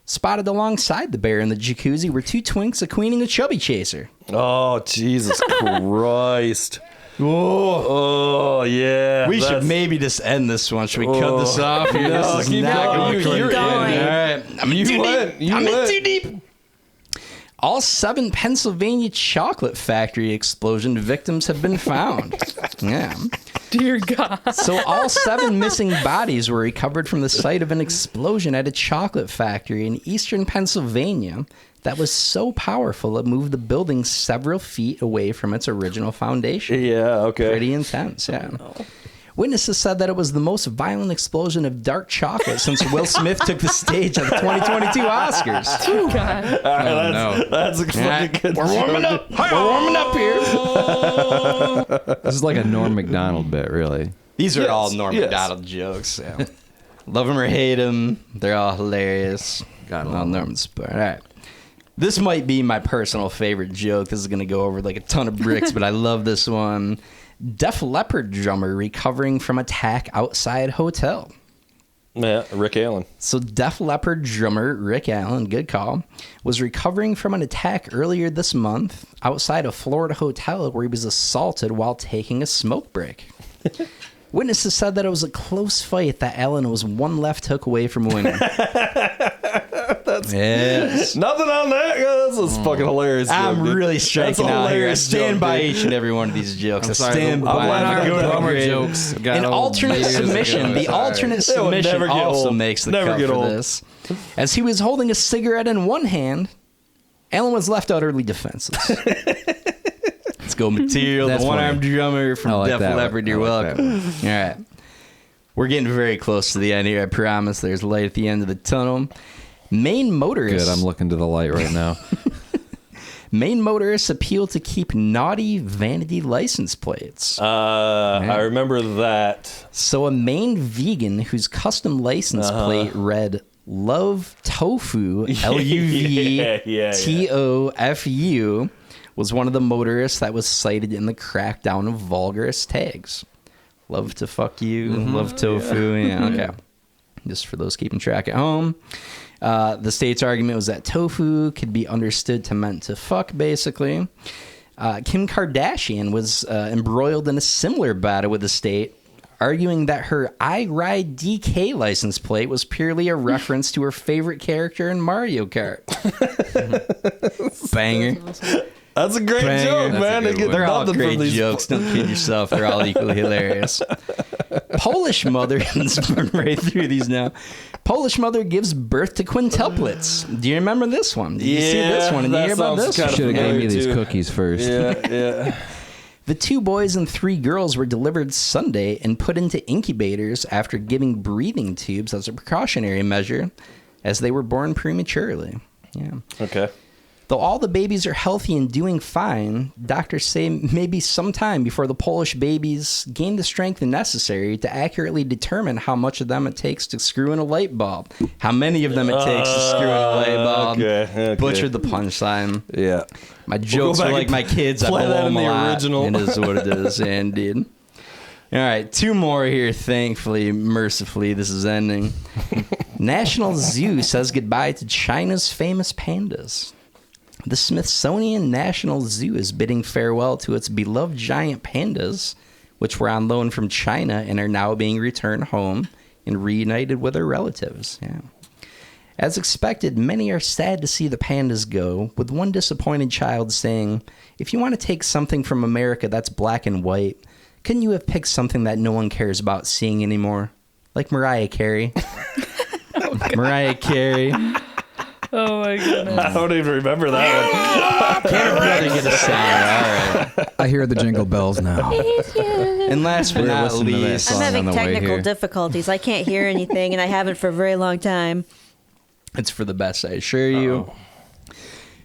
Spotted alongside the bear in the jacuzzi were 2 twinks, a queen, and a chubby chaser. Oh, Jesus Christ. Oh, yeah. We should that's- maybe just end this one. Should we cut this off here? No, this is keep not going. going to You're All in. right. I'm in too went. deep. You I'm went. in too deep. All 7 Pennsylvania chocolate factory explosion victims have been found. Yeah. Dear God. So all 7 missing bodies were recovered from the site of an explosion at a chocolate factory in eastern Pennsylvania that was so powerful it moved the building several feet away from its original foundation. Yeah, okay. Pretty intense, yeah. Witnesses said that it was the most violent explosion of dark chocolate since Will Smith took the stage at the 2022 Oscars. Oh, God. All right, no. that's a fucking good We're warming joke. up. We're warming up here. This is like a Norm Macdonald bit, really. These are Yes, all Norm yes. Macdonald jokes. Yeah. Love them or hate them, they're all hilarious. Gotta All love 'em. Norman's part. All right. This might be my personal favorite joke. This is going to go over like a ton of bricks, but I love this one. Def Leppard drummer recovering from attack outside hotel. Yeah, Rick Allen. So Def Leppard drummer Rick Allen, good call, was recovering from an attack earlier this month outside a Florida hotel where he was assaulted while taking a smoke break. Witnesses said that it was a close fight, that Allen was one left hook away from winning. Yes. Nothing on that. This is fucking hilarious. I'm joke, dude. really That's striking a out here. I hilarious stand joke, by dude. each and every one of these jokes. I sorry, stand the- by I'm them. not Drummer good. jokes. Got An old alternate years ago. submission. The Sorry. alternate They will submission never get also old. makes the Never cut get for old. this. As he was holding a cigarette in one hand, Allen was left utterly defenseless. Let's go, Material, That's the one-armed drummer I from like Def that one. Leppard. You're I like welcome. All right. We're getting very close to the end here, I promise. There's light at the end of the tunnel. Maine motorists. Good. I'm looking to the light right now. Maine motorists appeal to keep naughty vanity license plates. I remember that. So a Maine vegan whose custom license plate read "Love Tofu" LUVTOFU was one of the motorists that was cited in the crackdown of vulgarous tags. Love to fuck you, love tofu. Yeah, okay. Just for those keeping track at home. The state's argument was that tofu could be understood to meant to fuck, basically. Kim Kardashian was embroiled in a similar battle with the state, arguing that her I Ride DK license plate was purely a reference to her favorite character in Mario Kart. Banger. That's a great Banger. joke, That's man. a They good get one. They're all nothing great from these jokes. Don't kid yourself. They're all equally hilarious. Polish mother, let's run right through these now. Polish mother gives birth to quintuplets. Do you remember this one? Did you see this one? Did you that hear about sounds this one? kinda Should have gave me familiar, these too. cookies first. Yeah. The 2 boys and 3 girls were delivered Sunday and put into incubators after giving breathing tubes as a precautionary measure, as they were born prematurely. Yeah. Okay. Though all the babies are healthy and doing fine, doctors say maybe sometime before the Polish babies gain the strength necessary to accurately determine how much of them it takes to screw in a light bulb. How many of them it takes to screw in a light bulb. Okay. Butchered the punchline. Yeah. My jokes are back like and my kids. I play blow that them in a the lot. original. It is what it is, indeed. All right, 2 more here, thankfully, mercifully, this is ending. National Zoo says goodbye to China's famous pandas. The Smithsonian National Zoo is bidding farewell to its beloved giant pandas, which were on loan from China and are now being returned home and reunited with their relatives. Yeah. As expected, many are sad to see the pandas go, with one disappointed child saying, "If you want to take something from America that's black and white, couldn't you have picked something that no one cares about seeing anymore? Like Mariah Carey." Mariah Carey. Oh my goodness. I don't even remember that one. Can't really get a sound. All right. I hear the jingle bells now. And last but We're not listening to that least, song I'm having on the way technical here. difficulties. I can't hear anything, and I haven't for a very long time. it's for the best, I assure you.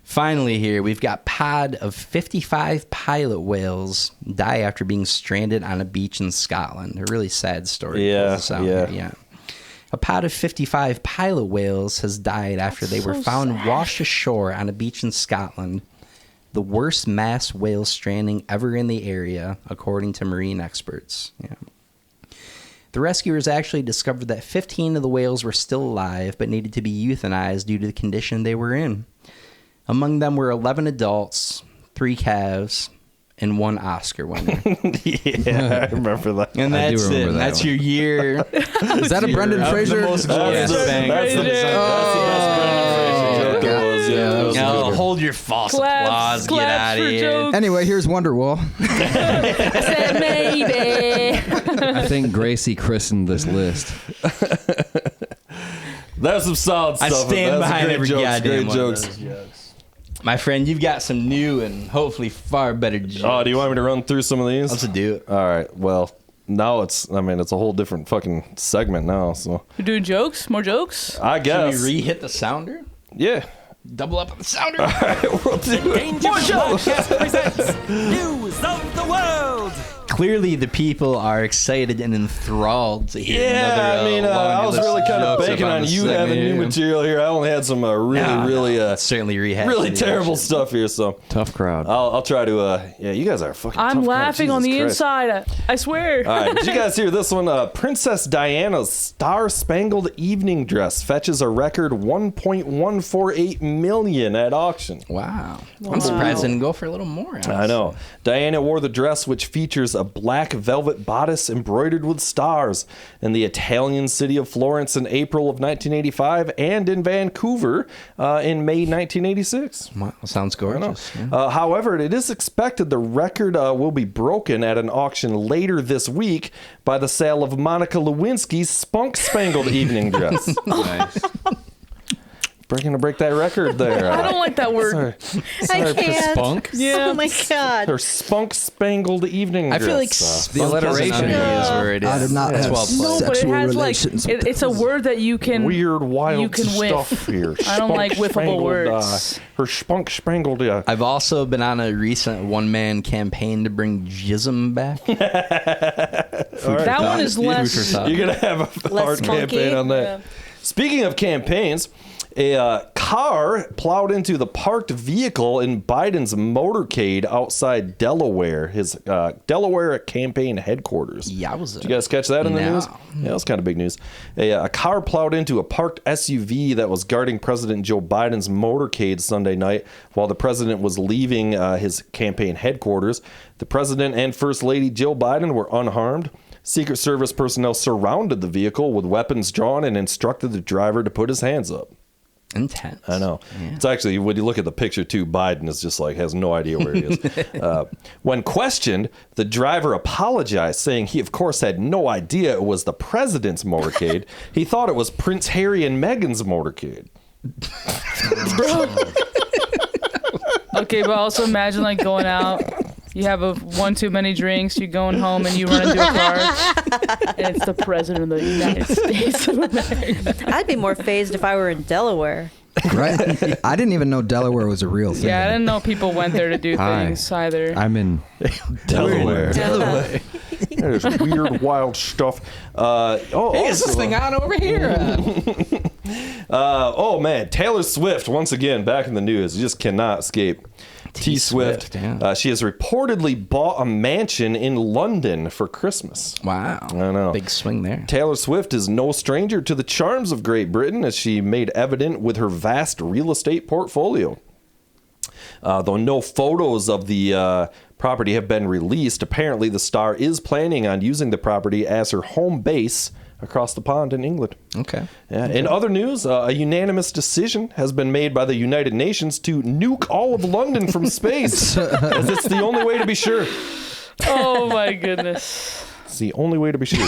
Finally, here we've got pod of 55 pilot whales die after being stranded on a beach in Scotland. A really sad story. Yeah, Close us out yeah. here, yeah. A pod of 55 pilot whales has died after they were so found sad. washed ashore on a beach in Scotland. The worst mass whale stranding ever in the area, according to marine experts. Yeah. The rescuers actually discovered that 15 of the whales were still alive, but needed to be euthanized due to the condition they were in. Among them were 11 adults, 3 calves, and 1 Oscar winner. Yeah, I remember that. And I do that's remember it. that That's one. your year. Is that a Brendan Fraser? That's glorious the bang. best Brendan Fraser joke there was. Yeah, that was a Now, good one. hold your false Claps, applause. Get claps out of for here. jokes. Anyway, here's Wonderwall. I said maybe. I think Gracie christened this list. That's some solid I stuff. stand That's behind great every jokes, goddamn great one of jokes. those jokes. My friend, you've got some new and hopefully far better jokes. Oh, do you want me to run through some of these? Let's do it. All right. Well, now it's a whole different fucking segment now. So You're doing jokes? More jokes? I Should guess. we re-hit the sounder? Yeah. Double up on the sounder? We'll do it. Dangerville Podcast presents News of the World. World. Clearly, the people are excited and enthralled to hear another. I was really kind of banking on you having new material here. I only had some really certainly rehash. really terrible stuff here. So Tough crowd. I'll try to. You guys are fucking. I'm tough laughing crowd. on the Jesus Christ. inside. I swear. All right, did you guys hear this one? Princess Diana's star-spangled evening dress fetches a record $1.148 million at auction. Wow. I'm surprised it didn't go for a little more. I know. Diana wore the dress, which features a black velvet bodice embroidered with stars, in the Italian city of Florence in April of 1985 and in Vancouver in May 1986. Wow, sounds gorgeous. Yeah. However, it is expected the record will be broken at an auction later this week by the sale of Monica Lewinsky's spunk-spangled evening dress. Nice. We're going to break that record there. I don't like that word. I can't. Spunk? Yeah. Oh my god. Her spunk-spangled evening I dress. feel like The alliteration is where it is. I did not That's have well played. No, but it sexual has like relations with it's a word that you can Weird, wild you can whiff. stuff here. I don't like whiffable Spunk-spangled, words. her spunk-spangled, I've also been on a recent one-man campaign to bring jism back. That one is less. You're going to have a Less hard spunky. campaign on that. Yeah. Speaking of campaigns, a car plowed into the parked vehicle in Biden's motorcade outside Delaware, his Delaware campaign headquarters. Yowza. Did you guys catch that in the No. news? Yeah, that was kind of big news. A car plowed into a parked SUV that was guarding President Joe Biden's motorcade Sunday night while the president was leaving his campaign headquarters. The president and First Lady Jill Biden were unharmed. Secret Service personnel surrounded the vehicle with weapons drawn and instructed the driver to put his hands up. Intense. I know. Yeah. It's actually, when you look at the picture too, Biden is just like, has no idea where he is. When questioned, the driver apologized, saying he, of course, had no idea it was the president's motorcade. He thought it was Prince Harry and Meghan's motorcade. Okay, but also imagine like going out. You have one too many drinks. You're going home and you run into a car, and it's the president of the United States of America. I'd be more phased if I were in Delaware. Right? I didn't even know Delaware was a real thing. Yeah, I didn't know people went there to do Hi. things either. I'm in Delaware. Delaware. There's weird, wild stuff. Hey, is this thing on over here? Oh, man. Taylor Swift, once again, back in the news. You just cannot escape. T Swift. yeah. She has reportedly bought a mansion in London for Christmas. Wow. I know. Big swing there. Taylor Swift is no stranger to the charms of Great Britain, as she made evident with her vast real estate portfolio. Though no photos of the property have been released, apparently the star is planning on using the property as her home base across the pond in England. Okay. Yeah. In other news, a unanimous decision has been made by the United Nations to nuke all of London from space, as it's the only way to be sure. Oh my goodness. It's the only way to be sure.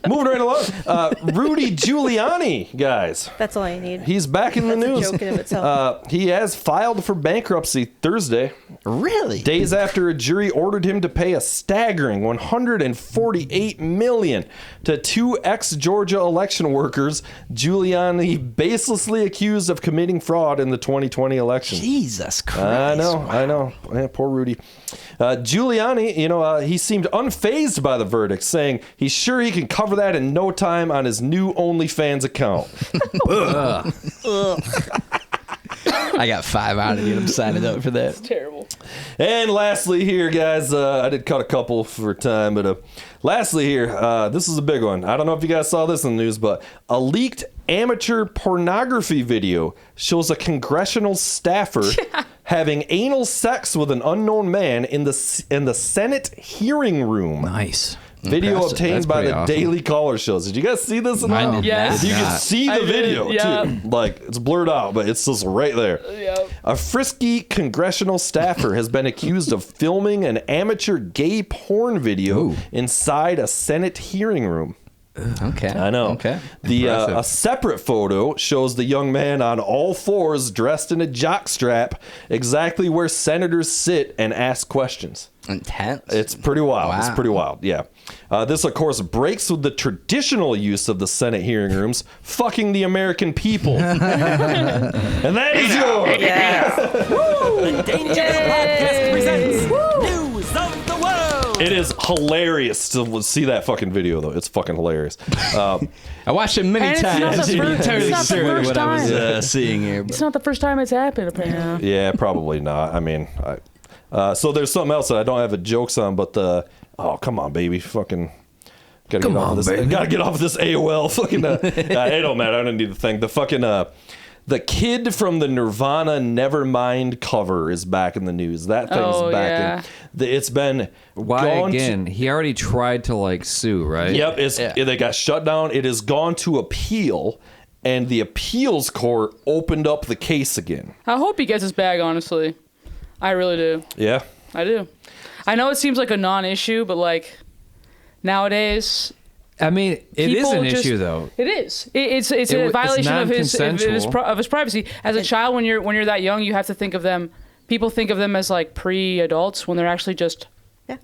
Moving right along. Rudy Giuliani, guys. That's all I need. He's back in the That's a news. joke in of itself. He has filed for bankruptcy Thursday, Really? days after a jury ordered him to pay a staggering $148 million to two ex-Georgia election workers Giuliani baselessly accused of committing fraud in the 2020 election. Jesus Christ. I know. Yeah, poor Rudy. Giuliani, he seemed unfazed by the verdict, saying he's sure he can cover that in no time on his new OnlyFans account. I got 5 out of you. I'm signing up for that. Terrible. And lastly here, guys, I did cut a couple for time, but lastly here, this is a big one. I don't know if you guys saw this in the news, but a leaked amateur pornography video shows a congressional staffer having anal sex with an unknown man in the Senate hearing room. Nice. Video Impressive. obtained That's by pretty the awesome. Daily Caller shows. Did you guys see this? I did Yes. You can not. see I the did, video yeah. too. Like, it's blurred out, but it's just right there. Yep. A frisky congressional staffer has been accused of filming an amateur gay porn video Ooh. inside a Senate hearing room. Okay. I know. Okay. The Impressive. a separate photo shows the young man on all fours, dressed in a jockstrap, exactly where senators sit and ask questions. Intense. It's pretty wild. It's Wow. pretty wild. Yeah. This, of course, breaks with the traditional use of the Senate hearing rooms, fucking the American people. And that is yours. Yeah. The Dangerville Podcast presents It is hilarious to see that fucking video, though. It's fucking hilarious. I watched it many And it's not times. the first- it's not the first what I was time. seeing here. It's not the first time it's happened, apparently. Yeah, probably not. I mean, so there's something else that I don't have a jokes on, but oh, come on, baby. Fucking. Gotta get off of this AOL. Fucking. It don't matter. I don't need the thing. The fucking. The kid from the Nirvana Nevermind cover is back in the news. That thing's back in. It's been. Why again? He already tried to like sue, right? Yep. They got shut down. It has gone to appeal, and the appeals court opened up the case again. I hope he gets his bag, honestly. I really do. Yeah. I do. I know it seems like a non-issue, but like nowadays. I mean, it is an just- issue, though. It is. It's a violation of his privacy. As a child, when you're that young, you have to think of them. People think of them as like pre-adults when they're actually just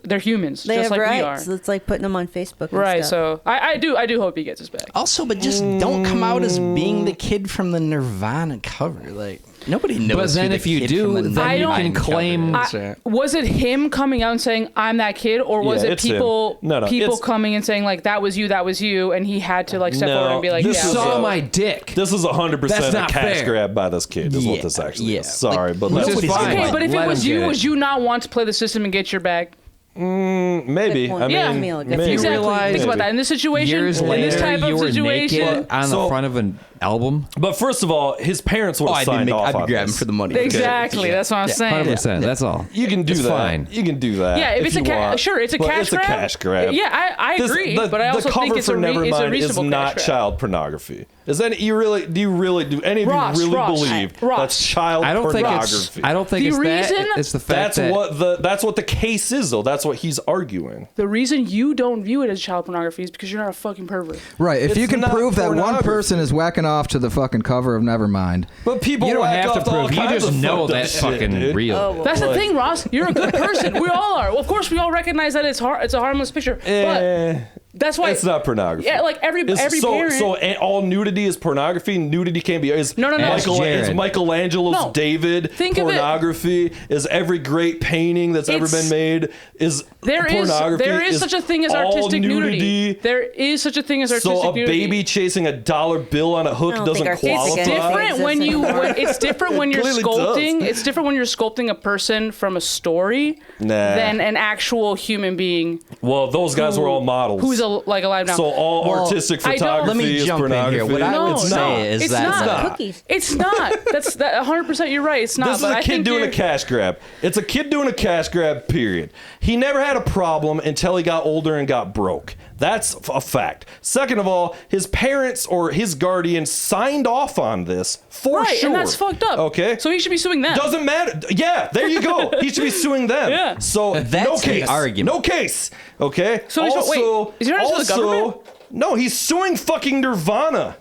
they're humans, They just have like rights. we are. It's like putting them on Facebook. And Right. stuff. So I do hope he gets his bag. Also, but just don't come out as being the kid from the Nirvana cover. Like nobody knows. But then who the if you kid do, from the then you Nirvana can cover claim- is, right? Was it him coming out and saying I'm that kid, or was Yeah, it it's him. people No, people it's- coming and saying like that was you, and he had to like step No, forward and be like, this yeah, is Saw a- my dick. This is 100% That's a not cash fair. grab by this kid. Is what this actually is. Sorry, Like, but which is let's- nobody's fine. okay, but if Let it was him you, get it. would you not want to play the system and get your bag? maybe. Good point. I mean, Yeah. Camila, good maybe. point. Exactly. realize Think about that. In this situation, Years in this later, type you of were situation, naked on So- the front of an album. But first of all, his parents would Oh, have signed off I'd be on grabbing this. for the money. exactly. That's what I'm saying. 100%. That's all. You can do It's that. fine. You can do that. Yeah, if it's you a want. sure, it's a But cash it's grab. a cash grab. Yeah, I agree, but I also the cover think it's for a Nevermind reasonable is not cash grab. child pornography. Is that do any of Ross, you really Ross, believe Ross. that's child I don't think pornography? it's. I don't think The it's reason- that. It's the fact That's what the case is, though. That's what he's arguing. The reason you don't view it as child pornography is because you're not a fucking pervert. Right. If It's you can not prove that one pornography. person is whacking off to the fucking cover of Nevermind. But people You don't whack have to off all prove. You kinds just of know fucked up that's shit, fucking dude. real. Oh, well. That's the thing, Ross. You're a good person. We all are. Well, of course, we all recognize that it's a harmless picture. But that's why It's not pornography. Yeah, like every parent. So all nudity is pornography. Nudity can't be. Is No. Is Jared. Michelangelo's No. David Think of it- pornography? Is every great painting that's ever It's- been made is pornography? there is such a thing as all artistic nudity. nudity. There is such a thing as artistic So a nudity. baby chasing a dollar bill on a hook I don't doesn't think artistic qualify. anything different when exists you anymore. it's different when you're Clearly sculpting does. it's different when you're sculpting a person from a story Nah. than an actual human being Well, those guys were all models. who's like alive now. So all Well, artistic I don't- photography Let me is jump in pornography. here. What I No, would it's say not. is It's that not. Cookies. It's not. That's 100%. You're right. It's not. This is but a I kid think doing a you're- cash grab. It's a kid doing a cash grab, period. He never had a problem until he got older and got broke. That's a fact. Second of all, his parents or his guardian signed off on this for right, sure. and that's fucked up. Okay? So he should be suing them. Doesn't matter. Yeah, there you go. He should be suing them. Yeah. So That's no the case. argument. No case. Okay. So he's- also, wait, is he running to the government? No, he's suing fucking Nirvana.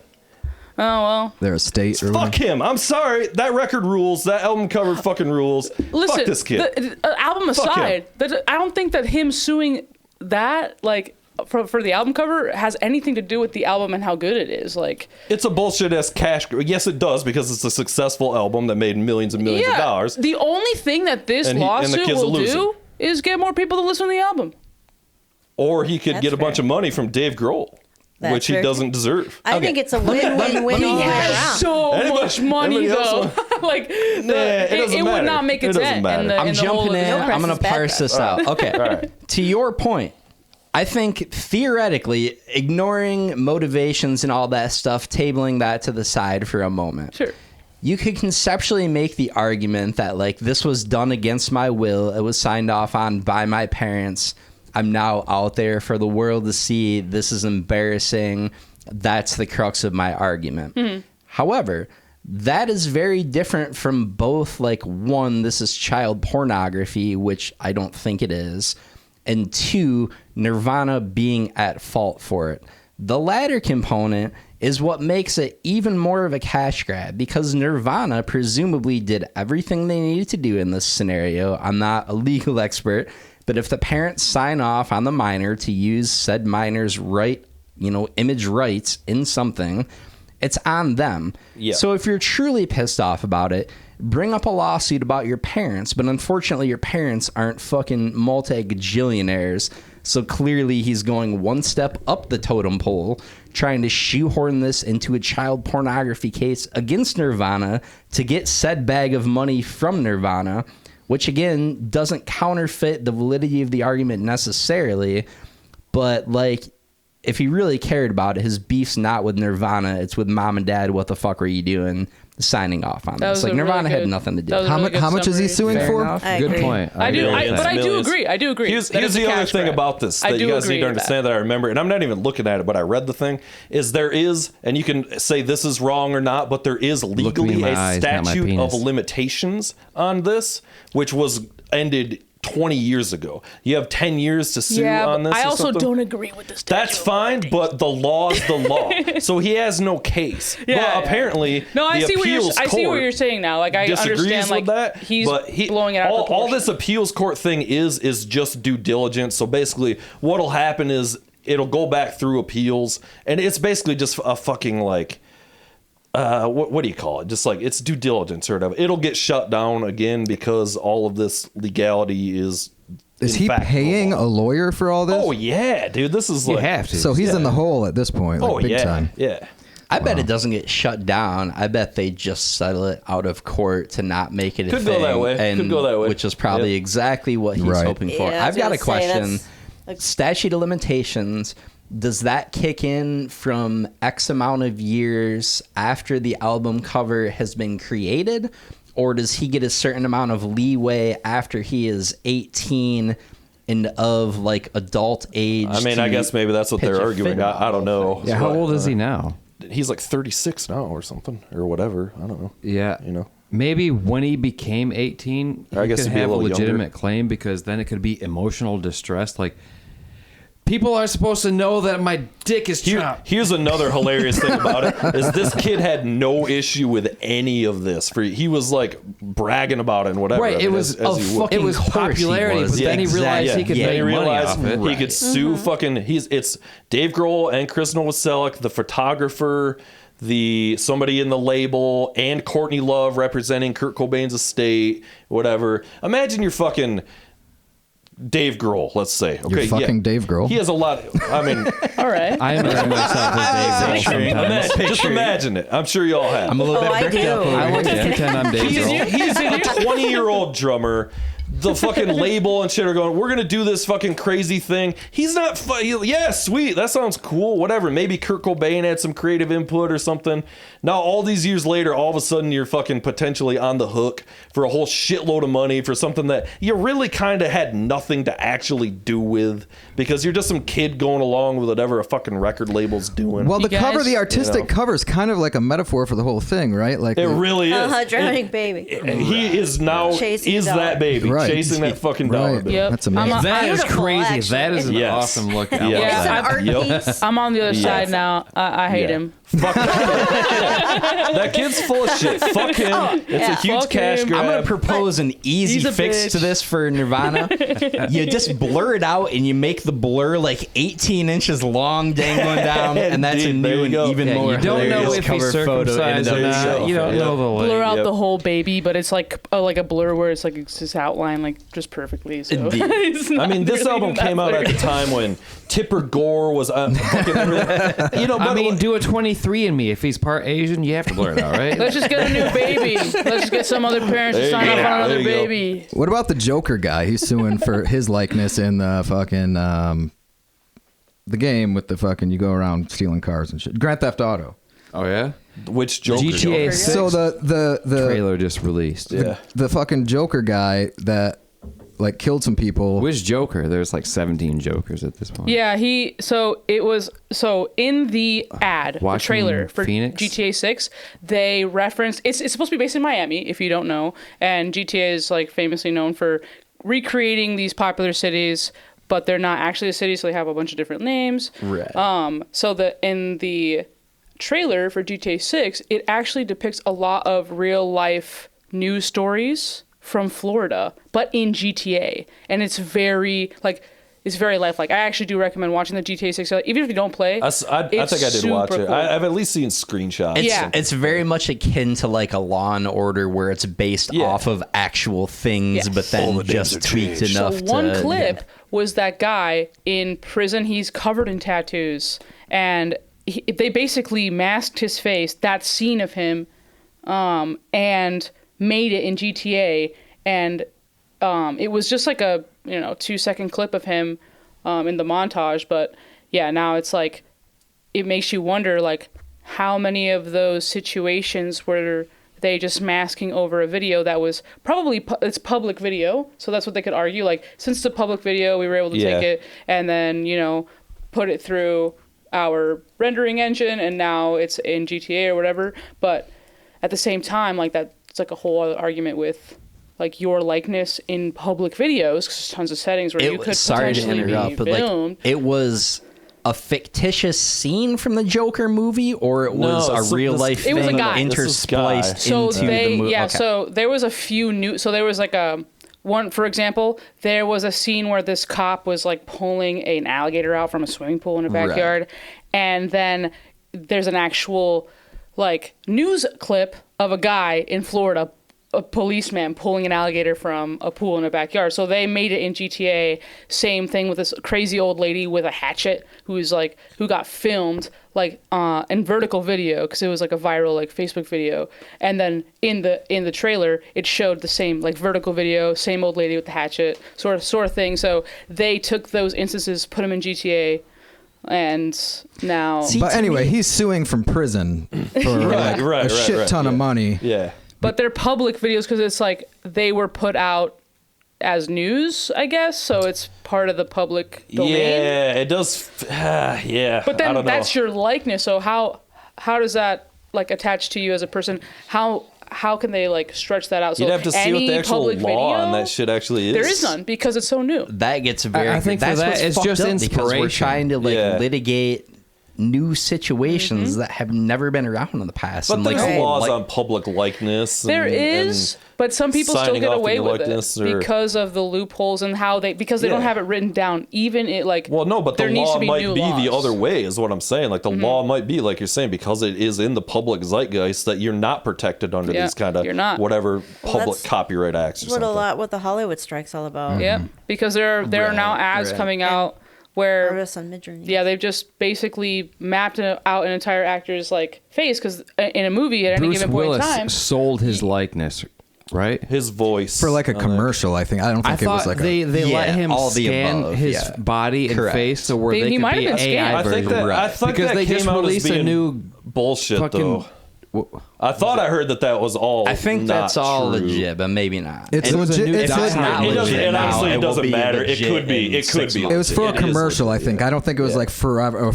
Oh well. They're a state. Or Fuck him. I'm sorry. That record rules. That album cover fucking rules. Listen, Fuck this kid. the album aside, I don't think that him suing that like for the album cover has anything to do with the album and how good it is. Like, It's a bullshit ass cash. Yes, it does because it's a successful album that made millions and millions of dollars. The only thing that this And the lawsuit kids will are losing. do is get more people to listen to the album. Or he could That's get a fair. bunch of money from Dave Grohl, That's which he fair. doesn't deserve. I think it's a win-win-win me all the way guess. around. So Anybody- much money anybody though. else Like it doesn't it would matter. not make a It doesn't dent matter. in the I'm in the whole jumping of in. the press I'm going is to bad parse press. this out. Okay. right. To your point, I think theoretically, ignoring motivations and all that stuff, tabling that to the side for a moment. Sure. You could conceptually make the argument that, like, this was done against my will. It was signed off on by my parents. I'm now out there for the world to see. This is embarrassing. That's the crux of my argument. However, that is very different from both, like, one, this is child pornography, which I don't think it is, and two, Nirvana being at fault for it. The latter component is what makes it even more of a cash grab because Nirvana presumably did everything they needed to do in this scenario. I'm not a legal expert, but if the parents sign off on the minor to use said minor's image rights in something, It's on them. Yeah. So if you're truly pissed off about it, bring up a lawsuit about your parents. But unfortunately, your parents aren't fucking multi-gajillionaires. So clearly he's going one step up the totem pole, trying to shoehorn this into a child pornography case against Nirvana to get said bag of money from Nirvana, which again doesn't counterfeit the validity of the argument necessarily. But like, if he really cared about it, his beef's not with Nirvana, it's with mom and dad. What the fuck were you doing? Signing off on this. Like, Nirvana had nothing to do. How much is he suing Fair for? enough. I Good agree. point. I do agree. I do agree. Here's That is a the other cash thing grab. about this I that do you guys agree need to with understand that I remember, and I'm not even looking at it, but I read the thing, is there is, and you can say this is wrong or not, but there is me in legally my a eyes, not my statute of penis. limitations on this, which was ended 20 years ago. You have 10 years to sue Yeah, on but this. I or also something. don't agree with this. That's fine, but the law's the law. So he has no case. Yeah, well, yeah. apparently, No, I the see what you're. appeals I see what court you're saying now. Like I disagrees understand. Like with that. he's but blowing it out. of all proportion. this appeals court thing is just due diligence. So basically, what'll happen is it'll go back through appeals, and it's basically just a fucking like. What do you call it? Just like it's due diligence or whatever. It'll get shut down again because all of this legality is. Is in he fact, paying the law. a lawyer for all this? Oh yeah, dude. This is You like. have to. So he's in the hole at this point, like Oh big yeah, time. yeah. I bet it doesn't get shut down. I bet they just settle it out of court to not make it a Could thing. go that way. And, Could go that way. Which is probably Yep. exactly what he's Right. hoping for. Yeah, I I've was got a gonna say, question. that's- Statute of limitations, does that kick in from X amount of years after the album cover has been created? Or does he get a certain amount of leeway after he is 18 and of like adult age? I mean, I to guess maybe that's what pitch they're a arguing. fit I don't know. Yeah, how But, old is he now? He's like 36 now or something or whatever. I don't know. Yeah, You know. maybe when he became 18, he I guess could he'd be a have a little legitimate younger. claim because then it could be emotional distress. Like, people are supposed to know that my dick is chopped. Here's another hilarious thing about it is this kid had no issue with any of this. He was like bragging about it and whatever. Right, I it mean, was as a he would. fucking It was course he popularity, was. but then he realized he could Then make he money realized off it. he could sue fucking. It's Dave Grohl and Chris Novoselic, the photographer, somebody in the label, and Courtney Love representing Kurt Cobain's estate, whatever. Imagine you're fucking Dave Grohl, let's say. Okay, fucking Dave Grohl? He has a lot. I mean, I imagine myself as Dave Grohl sometimes. just imagine it. I'm sure you all have. I'm a little Oh, bit I bricked do. up over I here. like to pretend I'm Dave Grohl. He's a 20-year-old drummer. The fucking label and shit are going, we're going to do this fucking crazy thing. He's not, yeah, sweet. That sounds cool. Whatever. Maybe Kurt Cobain had some creative input or something. Now, all these years later, all of a sudden, you're fucking potentially on the hook for a whole shitload of money for something that you really kind of had nothing to actually do with because you're just some kid going along with whatever a fucking record label's doing. Well, the You cover, guys- the artistic cover is kind of like a metaphor for the whole thing, right? Like it really is. Drowning baby. He is now, Chasing is dollar. that baby. Right. Chasing that fucking dollar Right. bill. Yep. That's amazing. I'm That is Beautiful, crazy. actually. That is an Yes. awesome look. Yeah. I love It's that. an art Yep. piece. I'm on the other Yes. side now. I hate Yeah. him. Fuck that kid's full of shit. Fuck him. It's a huge Fuck cash him. grab. I'm gonna propose an easy He's a fix bitch. to this for Nirvana. You just blur it out and you make the blur like 18 inches long, dangling down, and that's a Indeed, there new you and go. even Yeah, more you don't know hilarious if he's cover photo. in circumcised and or of not. itself. You don't know the Blur link. out Yep. the whole baby, but it's like a blur where it's like it's just outlined like just perfectly. So Indeed. it's I not mean, this really album that came out at blurry. the time when Tipper Gore was fucking everything. You know, I but mean, do a 23andMe. If he's part Asian, you have to blur it out, right? Let's just get a new baby. Let's just get some other parents to There sign you up go. on another There you go. baby. What about the Joker guy? He's suing for his likeness in the fucking the game with the fucking you go around stealing cars and shit. Grand Theft Auto. Oh yeah. which Joker? GTA Joker? 6 So the trailer just released. Yeah. the fucking Joker guy that like killed some people. Which Joker? There's like 17 Jokers at this point. Yeah, in the ad, the Joaquin trailer for Phoenix? GTA 6, they referenced it's supposed to be based in Miami, if you don't know, and GTA is like famously known for recreating these popular cities, but they're not actually a city, so they have a bunch of different names. Right. So in the trailer for GTA 6, it actually depicts a lot of real life news stories from Florida, but in GTA, and it's very like is very lifelike. I actually do recommend watching the GTA 6 trailer, even if you don't play. I think I did watch it. Cool. I've at least seen screenshots. It's very much akin to like a Law and Order where it's based off of actual things, but then just tweaked enough. So one clip was that guy in prison. He's covered in tattoos, and they basically masked his face. That scene of him, and made it in GTA, and it was just like a 2-second clip of him in the montage. But yeah, now it's like it makes you wonder like how many of those situations were they just masking over a video that was probably it's public video, so that's what they could argue. Like, since it's a public video, we were able to take it and then put it through our rendering engine, and now it's in GTA or whatever. But at the same time, like, that's like a whole other argument with like your likeness in public videos, because there's tons of settings where you could potentially be filmed. Like, it was a fictitious scene from the Joker movie, or it was a real life thing interspliced into the movie? Yeah, so there was a few new. So there was like one, for example, there was a scene where this cop was like pulling an alligator out from a swimming pool in a backyard, and then there's an actual like news clip of a guy in Florida, a policeman pulling an alligator from a pool in a backyard. So they made it in GTA. Same thing with this crazy old lady with a hatchet who got filmed like in vertical video, because it was like a viral like Facebook video. And then in the trailer, it showed the same like vertical video, same old lady with the hatchet, sort of thing. So they took those instances, put them in GTA. And now, but anyway, he's suing from prison for a shit ton of money. Yeah. But they're public videos because it's like they were put out as news, I guess. So it's part of the public domain. Yeah, it does. Yeah. But then that's your likeness. So how does that like attach to you as a person? How can they like stretch that out? So you'd have to see what the actual law on that shit actually is. There is none, because it's so new. That gets very. I think for that it's just inspiration. Because we're trying to like litigate new situations that have never been around in the past. But and there's like, laws on public likeness. There is, but some people still get away with it because of the loopholes and how because they don't have it written down. Even it like but the law might be laws. the other way, is what I'm saying. Like the law might be like you're saying, because it is in the public zeitgeist, that you're not protected under these kind of whatever public copyright acts or something. What the Hollywood strike's all about. Yeah, because there are now ads coming out where artists on Midjourney. Yeah, they've just basically mapped out an entire actor's like face, because in a movie at any given point in time, sold his likeness, right? His voice for like a commercial. I think I don't think it was like they let him scan his body and face, so where they could be AI version. I think because they just released a new bullshit though. I thought I heard that was all. I think that's all legit, but maybe not. It's legit. It's not legit. It honestly doesn't matter. It could be. It could be. It was for a commercial, I think. I don't think it was like forever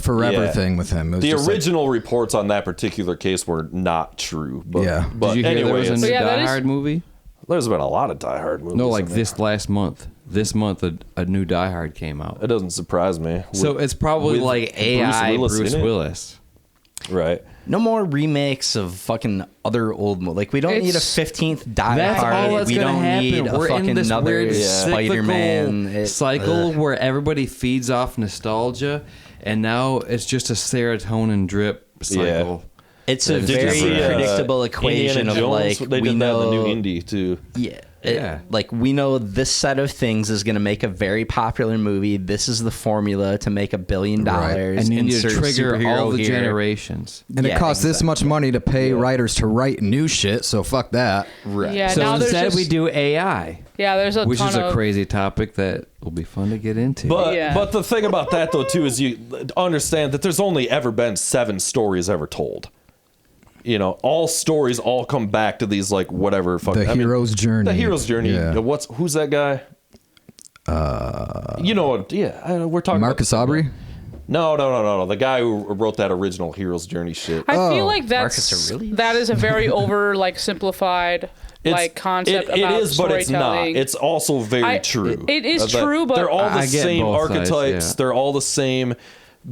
thing with him. The original reports on that particular case were not true. But, Did you hear there was a new Die Hard movie? There's been a lot of Die Hard movies. No, like this last month. This month, a new Die Hard came out. It doesn't surprise me. So it's probably like AI Bruce Willis. Right. No more remakes of fucking other old movies. Like, we don't need a 15th Die Hard. We don't need a fucking another Spider-Man cycle where everybody feeds off nostalgia, and now it's just a serotonin drip cycle. Yeah. It's a very predictable equation of like, they did that in the new Indie too. Yeah. Like, we know this set of things is going to make a very popular movie. This is the formula to make $1 billion. And you need to trigger all the generations. And it costs this much money to pay writers to write new shit, so fuck that. Right. Yeah, so instead we do AI. Yeah, there's which is a crazy topic that will be fun to get into. But the thing about that though too is you understand that there's only ever been 7 stories ever told. You know, all stories all come back to these like whatever fucking hero's journey. The hero's journey. Yeah. Who's that guy? You know what? Yeah, we're talking Marcus Aubrey. No. The guy who wrote that original hero's journey shit. I feel like that is a very over like simplified like concept about it is, but it's not. storytelling. It's also very true. It is true, but they're all the same both archetypes. sides, yeah. They're all the same.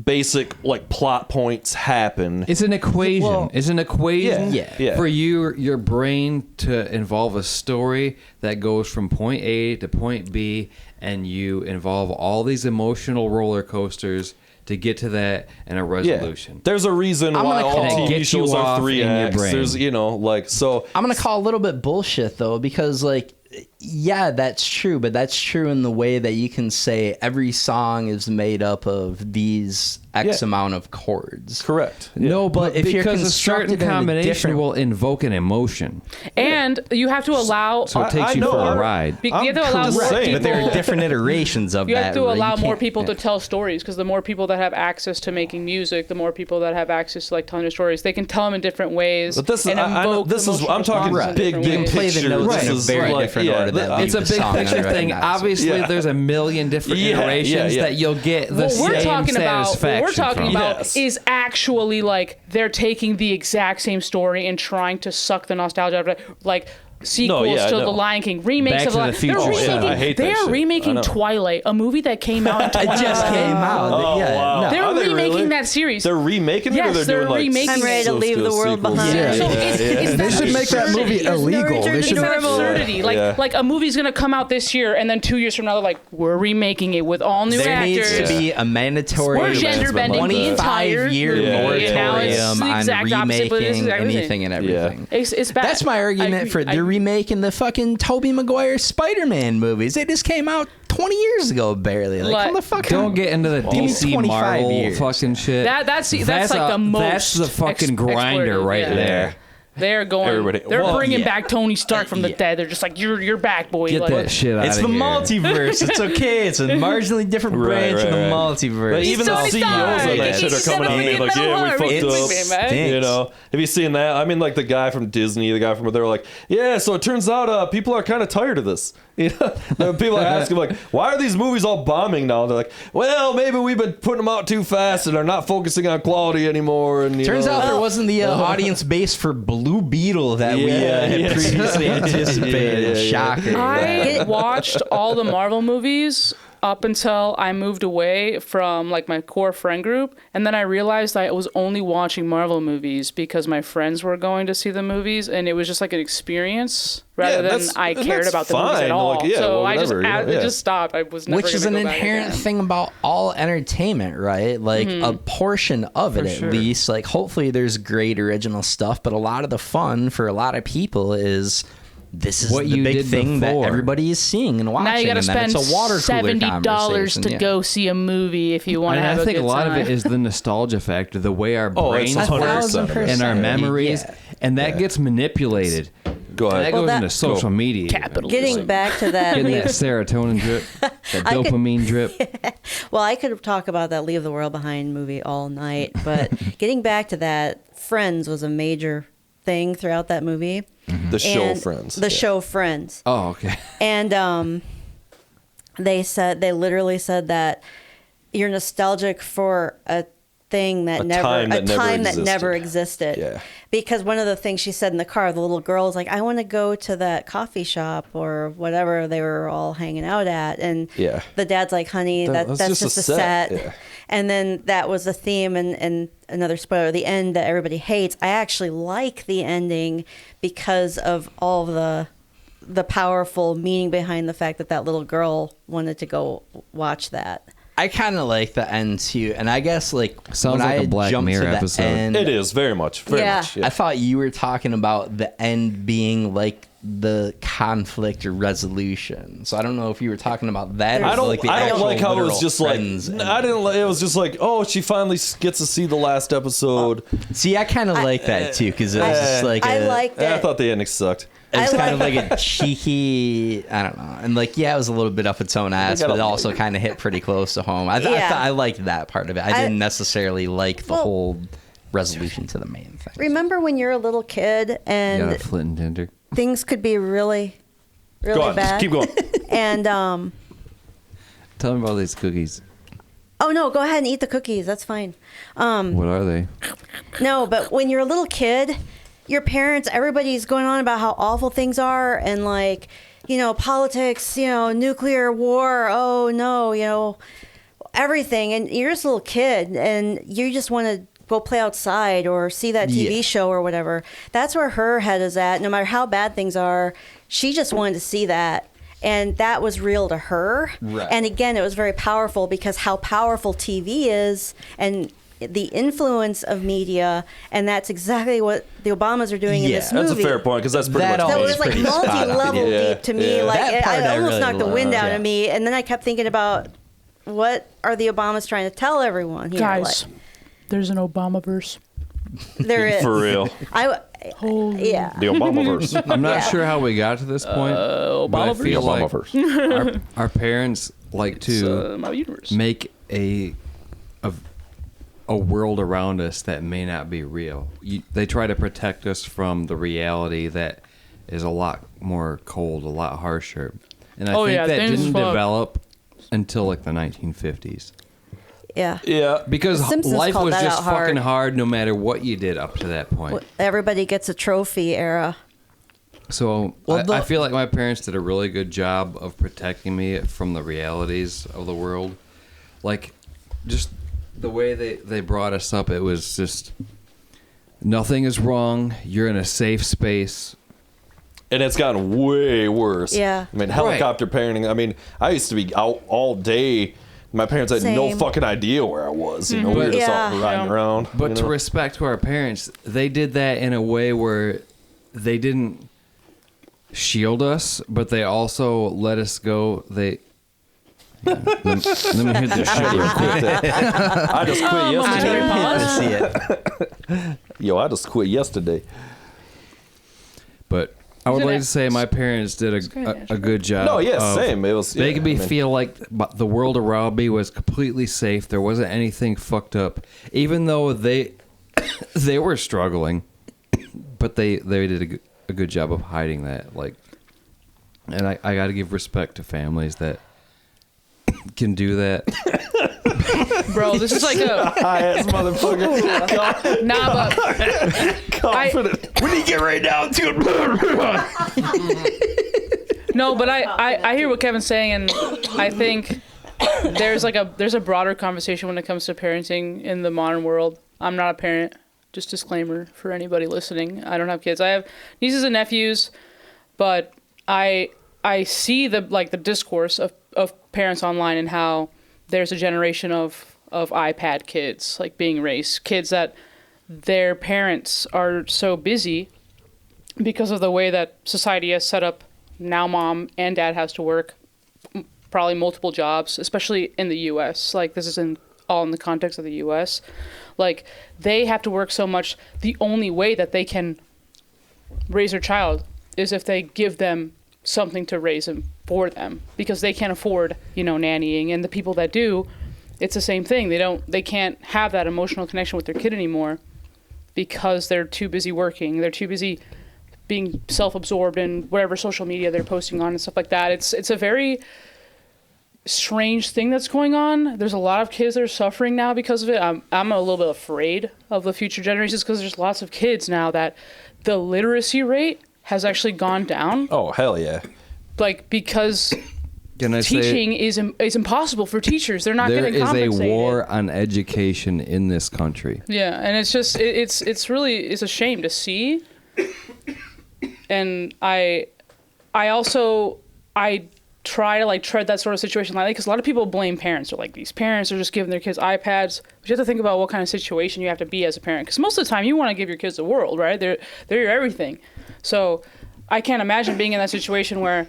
basic like plot points happen. It's an equation. It's an equation Yeah. for your brain to involve a story that goes from point A to point B, and you involve all these emotional roller coasters to get to that and a resolution. There's a reason why all And it TV gets you shows are off in your 3 acts. brain. There's, like, so. I'm gonna call a little bit bullshit though, because like, yeah, that's true, but that's true in the way that you can say every song is made up of these X amount of chords. Correct. No, but if you're because a certain constructed in a combination different- will invoke an emotion, And you have to allow. so it takes you know, for a I'm- ride. You have to allow just more saying. people. But there are different iterations of You that. have to right? allow You more can't- people to tell stories, because the more people that have access to making music, the more people that have access to like telling their stories. They can tell them in different ways. But this is, and invoke I'm talking emotional big, responses in big different play ways. the picture. notes This in a is very like, different order that It's a leave the big song picture thing. unrecognizable. Obviously, Yeah. there's a million different iterations that you'll get the What same we're talking about, satisfaction from. Yes. is actually like they're taking the exact same story and trying to suck the nostalgia out of it, like sequels yeah, to I The know. Lion King, remakes Back of to Lion the They're Future. remaking, Yeah, I hate that they are shit. I remaking know. Twilight, a movie that came out in 2010. It just came out. Oh, yeah, wow. no. They're Are they remaking really? that series. They're remaking it, or Yes, they're they're doing like remaking I'm ready to so leave the still world sequels? behind. Yeah. So it's They that should make that absurdity. movie illegal. They It's should. that absurdity. Like, Yeah. like a movie's gonna come out this year, and then 2 years from now, they're like, we're remaking it with all new There actors. needs to be a mandatory We're gender bending the entire 25-year Yeah, moratorium the on exact opposite, but it's remaking exactly the same. anything and everything. It's bad. That's my argument I agree. for they're remaking the fucking Tobey Maguire Spider-Man movies. They just came out 20 years ago, barely. Like, come the fuck Don't on. get into the Give me DC 25 Marvel years. fucking shit. That's like the most. That's the fucking grinder exploitative, right yeah. there. They're going. Everybody- They're well, bringing yeah. back Tony Stark from the dead. They're just like, you're back, boy. Get like, that shit out It's of the here. multiverse. It's okay. It's a marginally different Right, branch of the right. multiverse. But even the Tony CEOs Stark. of that shit He's are coming out and being like, yeah, we fucked It's up. stinks. You know, have you seen that? I mean, like the guy from Disney, the guy from they're like, yeah. So it turns out people are kind of tired of this. You know, people are asking like, why are these movies all bombing now? They're like, well, maybe we've been putting them out too fast and are not focusing on quality anymore. And Turns out there wasn't the audience base for Blue Beetle that we had previously anticipated. Yeah. Shocker. I watched all the Marvel movies up until I moved away from like my core friend group, and then I realized I was only watching Marvel movies because my friends were going to see the movies, and it was just like an experience rather than I cared about the movies at all. Like, yeah, so well, I just whatever, it just stopped. I was never Which is an gonna go back inherent again. thing about all entertainment, right? Like a portion of it, at least. Like, hopefully, there's great original stuff, but a lot of the fun for a lot of people is this is What the you big did thing that before. everybody is seeing and watching. Now you got to and then spend it's a water cooler $70 conversation, to yeah. go see a movie if you want to And have I think a a good lot time. of it is the nostalgia factor, the way our Oh, it's brains 100%. work and our memories, Yeah. and that gets manipulated. Go That ahead. goes that- into social media. Capitalism. Getting back to that, Getting that serotonin drip, that I could- dopamine drip. well, I could talk about that Leave the World Behind movie all night, but getting back to that, Friends was a major thing throughout that movie. The show And Friends. The show Friends. Oh, okay. And they literally said that you're nostalgic for a thing that time that never existed. Yeah. Because one of the things she said in the car, the little girl was like, I want to go to that coffee shop or whatever they were all hanging out at. And Yeah. the dad's like, honey, that's just a set. Yeah. And then that was the theme, and another spoiler, the end that everybody hates. I actually like the ending because of all the powerful meaning behind the fact that that little girl wanted to go watch that. I kind of like the end too, and I guess like Sounds when like I a Black jumped Mirror to the episode. end, It is very much. Very Yeah. much. I thought you were talking about the end being like the conflict or resolution. So I don't know if you were talking about that. Or I don't. like the I don't actual like how it was literal just like. friends and- I didn't. It was just like, oh, she finally gets to see the last episode. See, I kind of like that too because it was just like I a- liked I it. thought the ending sucked. It's I kind of like- like a cheeky, I don't know, and like it was a little bit up its own ass, gotta but it also kind of hit pretty close to home. I Yeah. thought I liked that part of it. I didn't necessarily like the whole resolution to the main thing. Remember when you're a little kid You got and a flint and tinder. things could be really, really Go on. bad? Keep going. And Tell me about these cookies. oh no, go ahead and eat the cookies. That's fine. What are they? No, but when you're a little kid, your parents, everybody's going on about how awful things are and like, politics, nuclear war. Oh no, everything, and you're just a little kid, and you just want to go play outside or see that TV show or whatever. That's where her head is at. No matter how bad things are, she just wanted to see that. And that was real to her. Right. And again, it was very powerful because how powerful TV is and the influence of media. And that's exactly what the Obamas are doing in this movie. That's a fair point because that's pretty That much That all was like pretty spot on. multi-level deep to me. Like That part I I almost really knocked the wind loved, out of me. And then I kept thinking about what are the Obamas trying to tell everyone here? Guys, Like, there's an Obama-verse. there is. for real. Yeah. The Obamaverse. I'm not Yeah. sure how we got to this point, but I feel like Obamaverse. our parents like to My universe. make a world around us that may not be real. They try to protect us from the reality that is a lot more cold, a lot harsher. And I think that things didn't fuck. develop until like the 1950s. Yeah. Yeah. Because The Simpsons life called was that just out hard. fucking hard no matter what you did up to that point. Everybody gets a trophy era. So Well, I feel like my parents did a really good job of protecting me from the realities of the world. Like, just the way they brought us up, it was just, nothing is wrong. You're in a safe space. And it's gotten way worse. Yeah. I mean, helicopter parenting. I mean, I used to be out all day. My parents had no Same. fucking idea where I was. You know, we were just Yeah. all riding around. But you to know? respect to our parents, they did that in a way where they didn't shield us, but they also let us go. Let me hit this shit real quick. I just quit yesterday. I see it. Yo, I just quit yesterday. But I would He's an like to say my parents did a good job. No, yeah, of same. It was. making me I mean, feel like the world around me was completely safe. There wasn't anything fucked up, even though they were struggling. But they did a good job of hiding that. Like, and I got to give respect to families that can do that. Bro, this is like a high ass motherfucker. nah, but Confident. When do you get right down to it? no, but I hear what Kevin's saying, and I think there's a broader conversation when it comes to parenting in the modern world. I'm not a parent. Just disclaimer for anybody listening. I don't have kids. I have nieces and nephews, but I see the discourse of parents online and how there's a generation of iPad kids like being raised, kids that their parents are so busy because of the way that society has set up. Now mom and dad has to work probably multiple jobs, especially in the US. Like, this is all in the context of the US. Like, they have to work so much. The only way that they can raise their child is if they give them something to raise them for them, because they can't afford, nannying. And the people that do, it's the same thing. They can't have that emotional connection with their kid anymore because they're too busy working. They're too busy being self-absorbed in whatever social media they're posting on and stuff like that. It's a very strange thing that's going on. There's a lot of kids that are suffering now because of it. I'm a little bit afraid of the future generations because there's lots of kids now that the literacy rate has actually gone down. Oh, hell yeah. Like, because Can I teaching say is impossible for teachers. They're not there getting is a compensated. war on education in this country? Yeah, and it's just it's really a shame to see. And I try to tread that sort of situation lightly, because a lot of people blame parents. They're like, these parents are just giving their kids iPads. But you have to think about what kind of situation you have to be as a parent, because most of the time you want to give your kids the world, right? They're your everything. So I can't imagine being in that situation where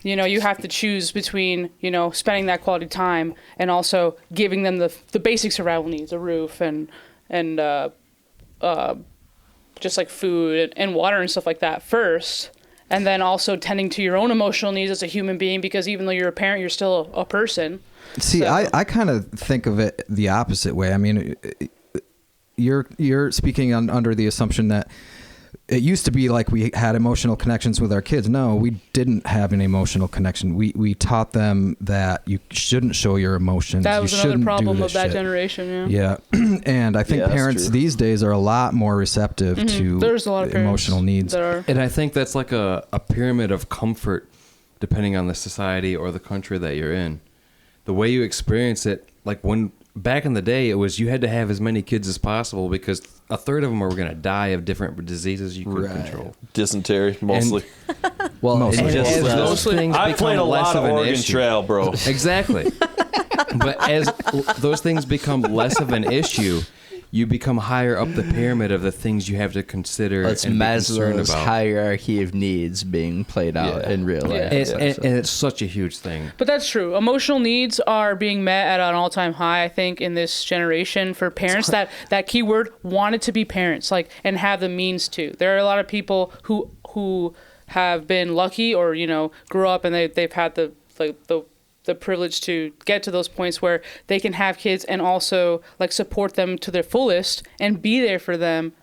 you have to choose between spending that quality time and also giving them the basic survival needs, a roof and just like food and water and stuff like that first. And then also tending to your own emotional needs as a human being, because even though you're a parent, you're still a person. See, So- I kind of think of it the opposite way. I mean, you're speaking under the assumption that it used to be like we had emotional connections with our kids. No, we didn't have an emotional connection. We taught them that you shouldn't show your emotions. That was you another shouldn't problem do of this that shit. generation, yeah. Yeah, and I think Yeah, that's parents true. these days are a lot more receptive to There's a lot of parents emotional needs. that are. And I think that's like a pyramid of comfort, depending on the society or the country that you're in. the way you experience it, like when back in the day, it was you had to have as many kids as possible because a third of them were going to die of different diseases you couldn't control. Dysentery, mostly. Well, And as those things I become played a less lot of an Oregon issue- Trail, bro. Exactly. But as those things become less of an issue, you become higher up the pyramid of the things you have to consider It's and be concerned Maslow's about. hierarchy of needs being played out in real life. And it's such a huge thing. But that's true. Emotional needs are being met at an all-time high, I think, in this generation for parents. That keyword, wanted to be parents, like, and have the means to. There are a lot of people who have been lucky, or grew up and they've had the privilege to get to those points where they can have kids and also like support them to their fullest and be there for them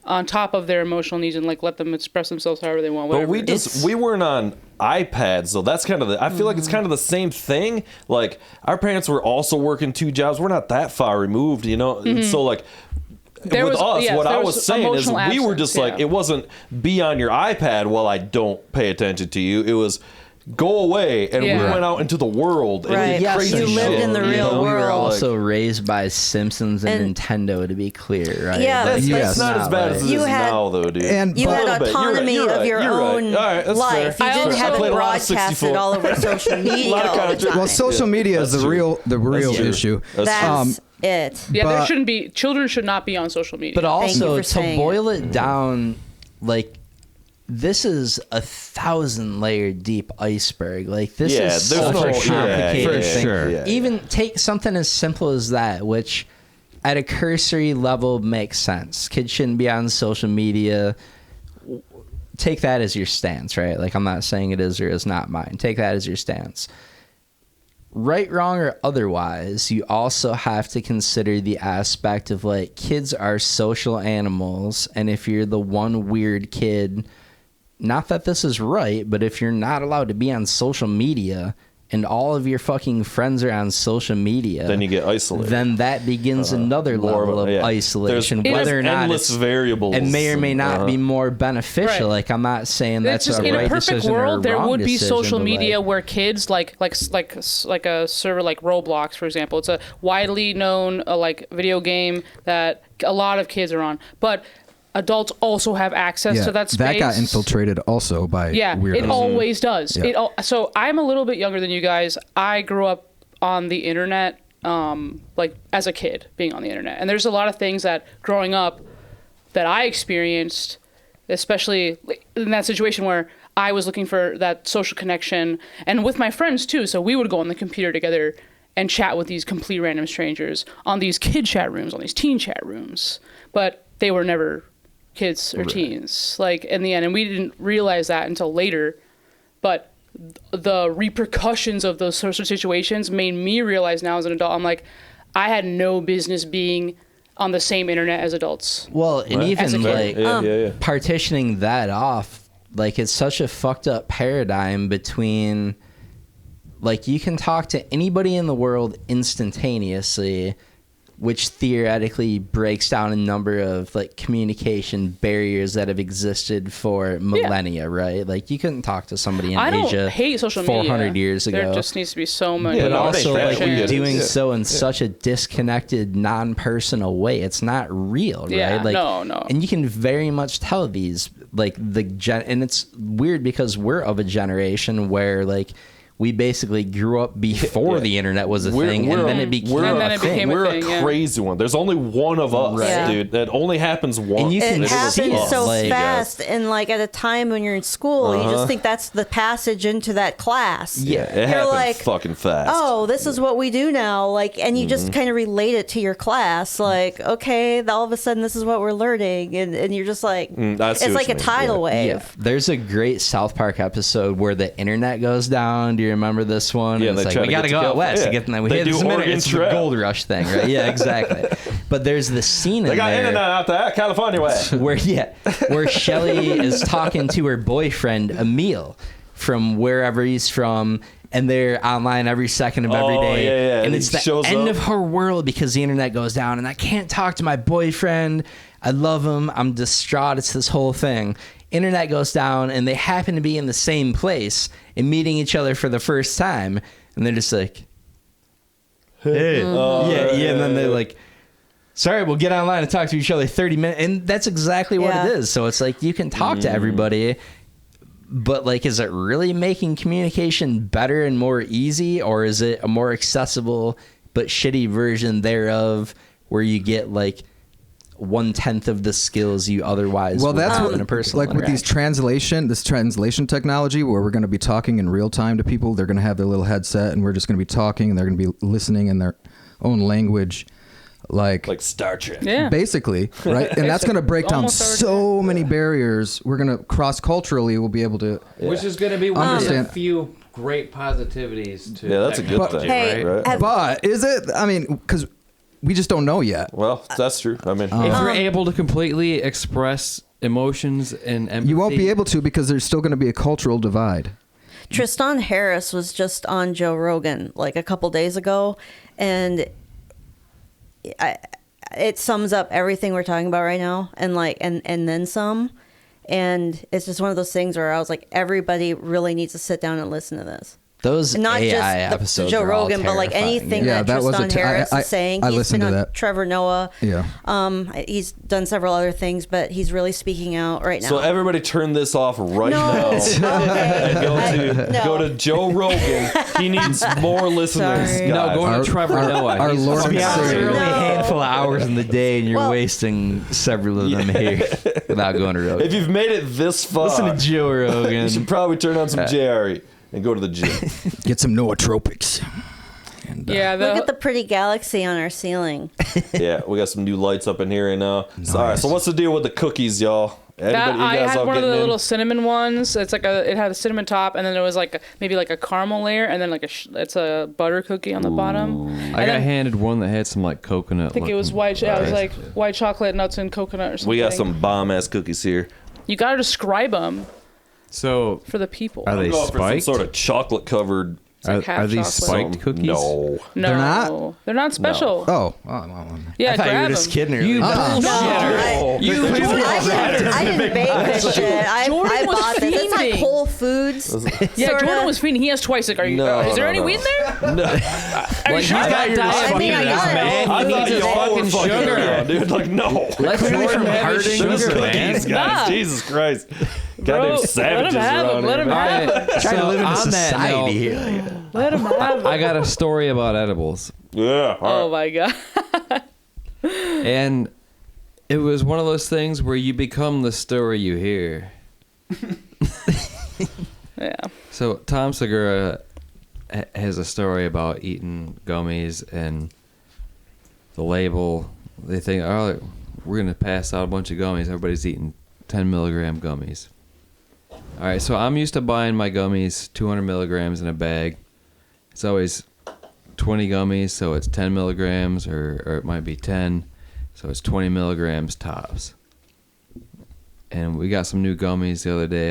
on top of their emotional needs and like let them express themselves however they want. But Whatever. we weren't on iPads, so that's kind of I feel like it's kind of the same thing. Like our parents were also working 2 jobs. We're not that far removed, And so like There with was- us, yes, what there I was was saying is emotional we were absence, just like yeah. it wasn't be on your iPad while I don't pay attention to you. It was go away, and we Yeah. went out into the world and Right. did Yes, crazy you lived shit, in the But real we were world. also raised by Simpsons and Nintendo, to be clear, right? Yeah, That's, Yes. that's not as bad as it You is had- now, though, dude. And You but- had little bit. You're right, autonomy you're of right, your you're right. own All right, that's life. fair. You didn't also have played it a lot of broadcasted 64. all over social media of all the contradictions. time. well, social media is That's the true. real true. issue. That's it. Yeah, there But- shouldn't be. Children should not be on social media. But Thank you also, for to saying boil it. it down, like, this is a 1,000-layer deep iceberg. Like, this Yeah, is there's such no- a yeah, complicated yeah, thing. sure. yeah. Even take something as simple as that, which at a cursory level makes sense. Kids shouldn't be on social media. Take that as your stance, right? Like, I'm not saying it is or is not mine. Take that as your stance. Right, wrong, or otherwise, you also have to consider the aspect of, like, kids are social animals, and if you're the one weird kid, not that this is right, but if you're not allowed to be on social media and all of your fucking friends are on social media, Then you get isolated. then that begins another more level of yeah. isolation, There's whether or not endless it's variables. and may or may not be more beneficial. Right. Like, I'm not saying that's It's just a in right a perfect decision or a world, there wrong would be decision, social but, media like, where kids like a server like Roblox, for example. It's a widely known like video game that a lot of kids are on, but adults also have access to that space. That got infiltrated also by Yeah, weirdos. it always does. Yeah. So I'm a little bit younger than you guys. I grew up on the internet, like as a kid being on the internet, and there's a lot of things that growing up that I experienced, especially in that situation where I was looking for that social connection, and with my friends too. So we would go on the computer together and chat with these complete random strangers on these kid chat rooms, on these teen chat rooms, but they were never kids or teens, like in the end, and we didn't realize that until later. But the repercussions of those sorts of situations made me realize now as an adult, I'm like, I had no business being on the same internet as adults. well, and Right. As a even kid. like yeah. partitioning that off, like, it's such a fucked up paradigm between, like, you can talk to anybody in the world instantaneously, which theoretically breaks down a number of like communication barriers that have existed for millennia, right? Like, you couldn't talk to somebody in I don't Asia hate social media. 400 years ago. There just needs to be so much. Yeah, But no, it also, ain't that. like, We you're get it. doing Yeah. so in such a disconnected, non-personal way. It's not real, right? Yeah, Like, no. And you can very much tell these, like, and it's weird because we're of a generation where, like, we basically grew up before the internet was a thing, and then it became And then a it thing. became a We're thing, a yeah. crazy one. There's only one of us, Right. dude. That only happens once. And you can It see happens it, so like- fast, and like at a time when you're in school, you just think that's the passage into that class. Yeah. It You're happens like, fucking fast. oh, this is what we do now. Like, and you just kind of relate it to your class. Like, okay, all of a sudden this is what we're learning, and you're just like, I see it's what like you a mean, tidal wave. Yeah, there's a great South Park episode where the internet goes down. Do you remember this one? Yeah, And they it's try like, we to gotta get go to out Cal- west yeah. to get them. They do Oregon It's the Trail. gold rush thing, right? Yeah, exactly. But there's this scene They in got there internet out there, California way. where Shelly is talking to her boyfriend Emil from wherever he's from, and they're online every second of every Oh, day. yeah, yeah. And He it's the shows end up. of her world because the internet goes down, and I can't talk to my boyfriend. I love him. I'm distraught. It's this whole thing. Internet goes down, and they happen to be in the same place and meeting each other for the first time, and they're just like, Hey. Yeah, and then they're like, sorry, we'll get online and talk to each other 30 minutes. And that's exactly what it is. So it's like you can talk to everybody, but like, is it really making communication better and more easy, or is it a more accessible but shitty version thereof where you get like 1/10 of the skills you otherwise would have in a personal like with these translation technology where we're going to be talking in real time to people. They're going to have their little headset and we're just going to be talking and they're going to be listening in their own language. Like Star Trek. Yeah. Basically, right? And that's going to break down so many barriers. We're going to cross-culturally, we'll be able to... Which is going to be one of Understand. the few great positivities to Yeah, that's a good technology, thing. Right? But is it? I mean, because we just don't know yet. Well, that's true. I mean, If you're able to completely express emotions and empathy, You won't be able to because there's still going to be a cultural divide. Tristan Harris was just on Joe Rogan like a couple days ago, and it sums up everything we're talking about right now, and like and then some. And it's just one of those things where I was like, everybody really needs to sit down and listen to this. Those And not AI just episodes Joe are all Rogan, but like terrifying. anything Yeah, that that was Tristan Harris is saying. I He's listened been to on that. Trevor Noah. Yeah. He's done several other things, but he's really speaking out right now. so everybody turn this off right now. And go to Joe Rogan. He needs more listeners. Sorry. No, guys. going to Trevor Noah. Our He's Lord fucking and Yeah, it's Savior. really a No. handful of hours in the day, and you're Well- wasting several of them here without going to Rogan. If you've made it this far, Listen to Joe you Rogan. should probably turn on some JRE and go to the gym. Get some nootropics. And, Yeah, Look at the pretty galaxy on our ceiling. Yeah, we got some new lights up in here right now. So, all right, so what's the deal with the cookies, y'all? Anybody, I had all one of the getting in? little cinnamon ones. It had a cinnamon top, and then there was like maybe like a caramel layer, and then like it's a butter cookie on the bottom. I got then- handed one that had some like coconut. I think it was white. Yeah, it was like white chocolate, nuts, and coconut or something. We got some bomb ass cookies here. You gotta describe them So for the people. are they I'm going for some spiked? sort of chocolate covered. It's like half are these chocolate. spiked cookies? No. No, They're not? They're not special. Oh. Yeah, I thought you were grab just them. kidding earlier. You I didn't bake this shit. I was bought this. It's like fiending. Whole Foods. Yeah, sorta. Jordan was feeding. He has twice. Like, is there any weed in there? No. Are you Like, sure? he's got your I mean, I got it. I thought needs his y'all were fucking fucking sugar. around, dude. Like, no. Let's Jordan have his Sugar sugar, cookies, man. guys. Nah. Jesus Christ. Bro, Goddamn let savages him have around them. Let here, him man. have them. Trying to live in a on that society note, here. Let him have them. I got a story about edibles, Yeah. Oh All right. my god. and it was one of those things where you become the story you hear. Yeah. So Tom Segura has a story about eating gummies, and the label, they think, oh, we're going to pass out a bunch of gummies. Everybody's eating 10 milligram gummies. All right, so I'm used to buying my gummies 200 milligrams in a bag. It's always 20 gummies, so it's 10 milligrams, or it might be 10, so it's 20 milligrams tops. And we got some new gummies the other day.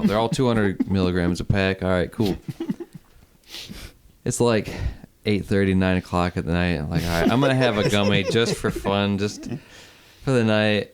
They're all 200 milligrams a pack. All right, cool. It's like 8:30, 9 o'clock at the night. I'm like, all right, I'm going to have a gummy just for fun, just for the night.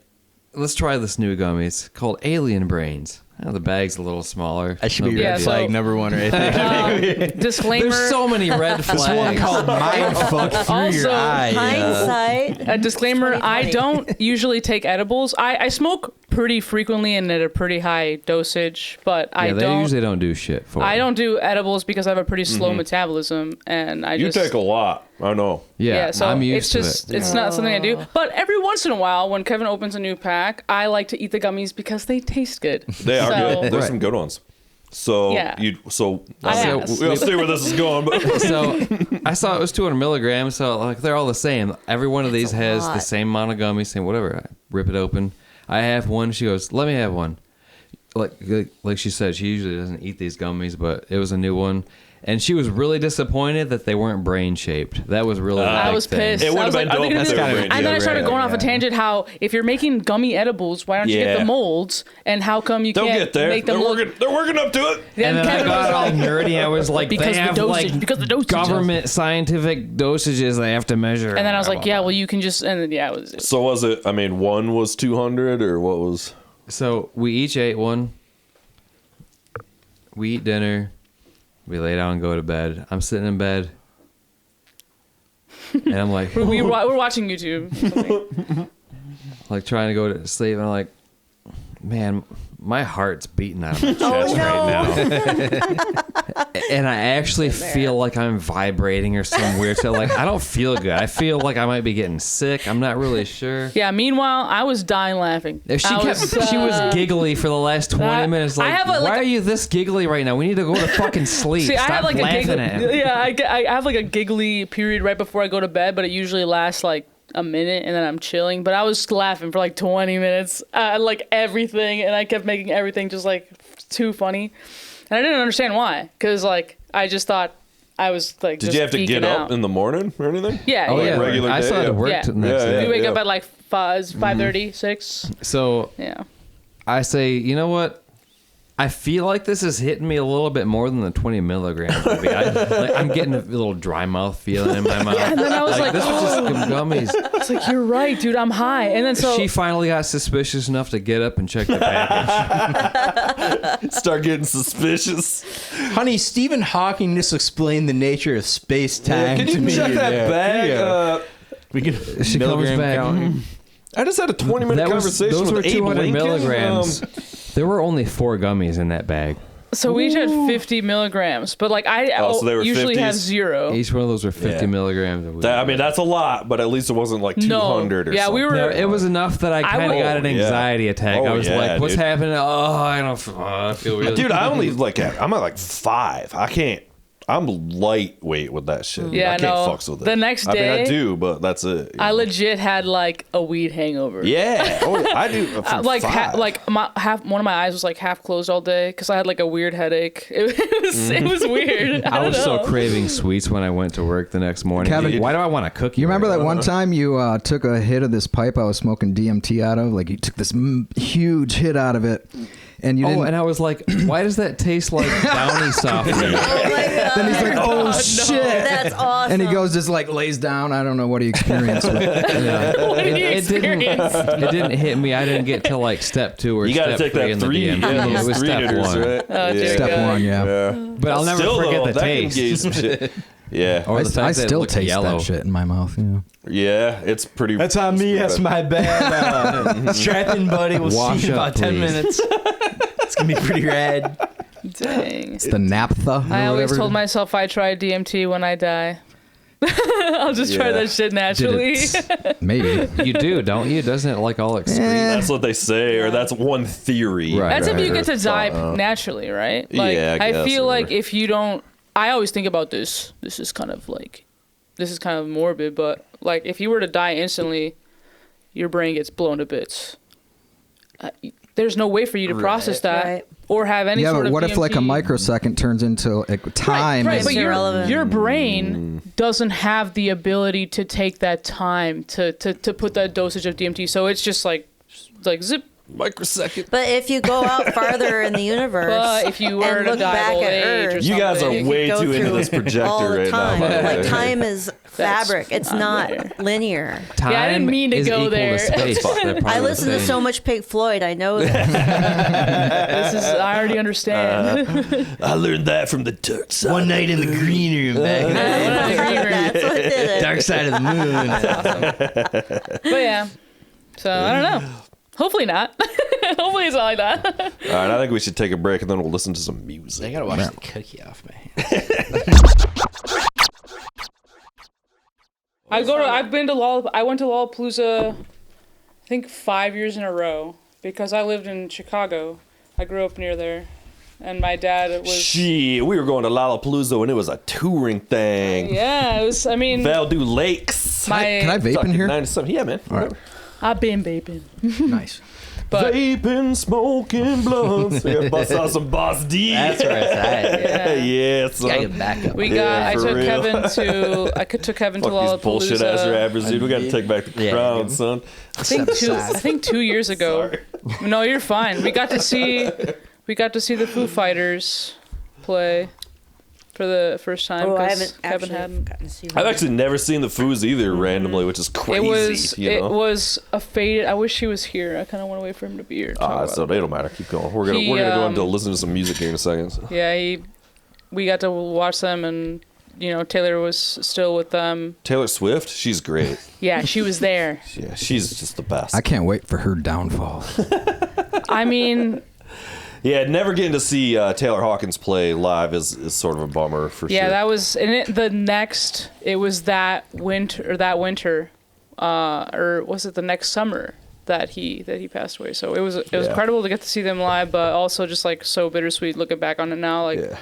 Let's try this new gummy. It's called Alien Brains. Oh, the bag's a little smaller. That should be No Yeah, red big so- flag number one right there. Disclaimer. There's so many red flags. This one called mind fuck through Also, your eye. Hindsight. A disclaimer, I 2020. don't usually take edibles. I smoke pretty frequently and at a pretty high dosage, but I Yeah, they don't. usually don't do shit for I me. don't do edibles because I have a pretty slow metabolism, and I You just take a lot. I know. Yeah, so I'm it's used just to it. it's not something I do. But every once in a while, when Kevin opens a new pack, I like to eat the gummies because they taste good. They are So- good. There's some good ones. So Yeah. we'll see where this is going. But So I saw it was 200 milligrams, so like they're all the same. Every one of these a has lot. the same amount of gummies, same whatever. I rip it open. I have one. She goes, "Let me have one." Like she said, she usually doesn't eat these gummies, but it was a new one. And she was really disappointed that they weren't brain shaped. That was really the I big was thing. pissed. It I would've was been like, are they dope gonna if do they were that? brain And then I dead, started right? going off a tangent how if you're making gummy edibles, why don't you get Yeah. the molds? And how come you they'll can't get there. make them They're look? working up to it. And then I Kevin got was all like, nerdy. I was like, Because they the have dosage- like because the dosage. government scientific dosages they have to measure. And then I was like, yeah, well, you can just, and then, yeah, it was. So was it? I mean, one was 200, or what was? So we each ate one. We eat dinner. We lay down and go to bed. I'm sitting in bed. and I'm like, we're watching YouTube. like trying to go to sleep, and I'm like, man, my heart's beating out of my chest right now. And I actually feel like I'm vibrating or some weird shit. Like, I don't feel good. I feel like I might be getting sick. I'm not really sure. Yeah, meanwhile, I was dying laughing. If she was giggly for the last 20 minutes. Like, why are you this giggly right now? We need to go to fucking sleep. See, Stop I have like laughing at him. Yeah, I have like a giggly period right before I go to bed, but it usually lasts like a minute and then I'm chilling. But I was laughing for like 20 minutes, like everything, and I kept making everything just like too funny. And I didn't understand why, because like I just thought I was like. Did you have to get up in the morning or anything? Yeah. Oh, yeah. yeah. Regular I day, still had to yeah. work Yeah. the next day. We wake up at like 5:30, 6. So Yeah. I say, you know what? I feel like this is hitting me a little bit more than the 20 milligrams. I'm getting a little dry mouth feeling in my mouth. Yeah, and then I was like, this was just some gummies. It's like, you're right, dude. I'm high. And then so She finally got suspicious enough to get up and check the package. Start getting suspicious. Honey, Stephen Hawking just explained the nature of space-time Can to you me. check that bag? We can She comes back. I just had a 20-minute conversation those were with Abe 200 Lincoln. milligrams. There were only 4 gummies in that bag. So we each had 50 milligrams, but like I so they were usually 50s? have 0. Each one of those were 50 milligrams. Of weed. I mean, that's a lot, but at least it wasn't like 200 or yeah, something. we were. No, it was enough that I kind of got an anxiety attack. Oh, I was yeah, like, "What's dude. happening? Oh, I feel really." Dude, I only I'm at like 5. I can't. I'm lightweight with that shit. Yeah, I can't no. fucks with it. The next I mean, I day, do, but that's it. I legit had like a weed hangover. Yeah. Oh, I do. From Like 5. one of my eyes was like half closed all day because I had like a weird headache. It was weird. I was don't so know. craving sweets when I went to work the next morning. Kevin, why do I want a cookie? You remember right that now? one time you took a hit of this pipe I was smoking DMT out of? Like you took this huge hit out of it, and you didn't. Oh, and I was like, why does that taste like Downy soft drink? Oh my god. Then he's like, "Oh shit!" That's awesome. And he goes, just like lays down. I don't know what he experienced. But, What did you It didn't, experience? it didn't hit me. I didn't get to like step 2 or You got to step take 3 that in 3. the DMT. Yeah, It those was 3 step hitters, 1. right? Oh, dear Step God. 1, yeah. But I'll never Still, forget though, the that taste. Can give some shit. Yeah. Or the fact I that it still looked taste yellow. that shit in my mouth. Yeah. Yeah, it's pretty. That's on me. That's my bad. Strapping buddy. We'll Wash see you in up, about 10 please. minutes. It's going to be pretty rad. Dang. It's the naphtha. I or always whatever. told myself I try DMT when I die. I'll just try Yeah. that shit naturally. Maybe. You do, don't you? Doesn't it like all excrete? That's what they say, or that's one theory. Right. That's if you Or get to die thought. naturally, right? Like, Yeah, I guess, feel or like whatever. if you don't, I always think about this. This is kind of morbid, but like if you were to die instantly, your brain gets blown to bits. There's no way for you to process that Right. or have any Yeah, sort but of what if like a DMT. microsecond turns into like time? Right, is- but It's irrelevant. your brain doesn't have the ability to take that time to put that dosage of DMT. So it's just like zip. Microsecond. But if you go out farther in the universe, But if you were and to look die back of old at age or Earth, You guys are something, you way could go too into through this projector all the right time. now. by the Like way. time is fabric. It's not not there. linear. Time Yeah, I didn't mean to is go equal there. to space. They're part I of the listen to same. so much Pink Floyd. I know that. I already understand. I learned that from the dark side. One night in the green room back in the That's what did it. dark side of the moon. But yeah. So I don't know. Hopefully not. Hopefully it's not like that. All right, I think we should take a break and then we'll listen to some music. I gotta wash the cookie off my hand. I went to Lollapalooza I think 5 years in a row because I lived in Chicago. I grew up near there. And my dad was Shit, we were going to Lollapalooza and it was a touring thing. yeah, it was I mean Valdu Lakes. my Can I vape in here? 97. Yeah, man. right. I've been vaping. Nice. But Vaping, smoking blunts. We gotta bust out some Boss D. That's where it's at. Yeah, son. Gotta get back up. we Yeah, got I for took real. Kevin to Fuck these bullshit ass Lollapalooza. rappers, dude. We gotta take back the Yeah, crown, dude. son. I think 2 years ago. No, you're fine. We got to see the Foo Fighters play for the first time Oh, I because haven't Kevin actually hadn't. gotten to see I've that. actually never seen the Foos either, randomly, which is crazy. It you know? was a faded. I wish he was here. I kind of want to wait for him to be here. to talk about So it. they don't matter. Keep going. We're gonna He, go into listen to some music here in a second. So. Yeah, we got to watch them, and Taylor was still with them. Taylor Swift, she's great. Yeah, she was there. Yeah, she's just the best. I can't wait for her downfall. I mean, yeah, never getting to see Taylor Hawkins play live is sort of a bummer for sure. yeah, that was it was that winter, or was it the next summer that he passed away? So it was incredible to get to see them live, but also just like so bittersweet looking back on it now. Like, Yeah.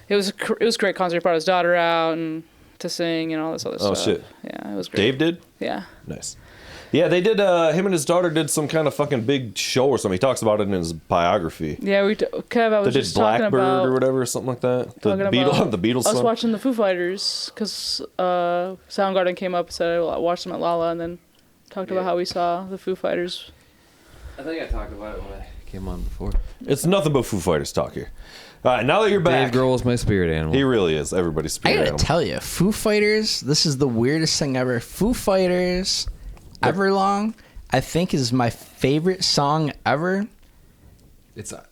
it was a great concert. He brought his daughter out and to sing and all this other stuff. Oh shit. Yeah, it was great. Dave did? Yeah. Nice. Yeah, they did. Him and his daughter did some kind of fucking big show or something. He talks about it in his biography. Yeah, Kev, I was They did just talking Blackbird about or whatever, or something like that. The talking about- Beatles I was song. watching the Foo Fighters because Soundgarden came up and said I watched them at Lala, and then talked about how we saw the Foo Fighters. I think I talked about it when I came on before. It's nothing but Foo Fighters talk here. All right, now that you're back, Dave Grohl is my spirit animal. he really is everybody's I spirit gotta animal. tell you, Foo Fighters, this is the weirdest thing ever. Foo Fighters, Everlong, I think is my favorite song ever.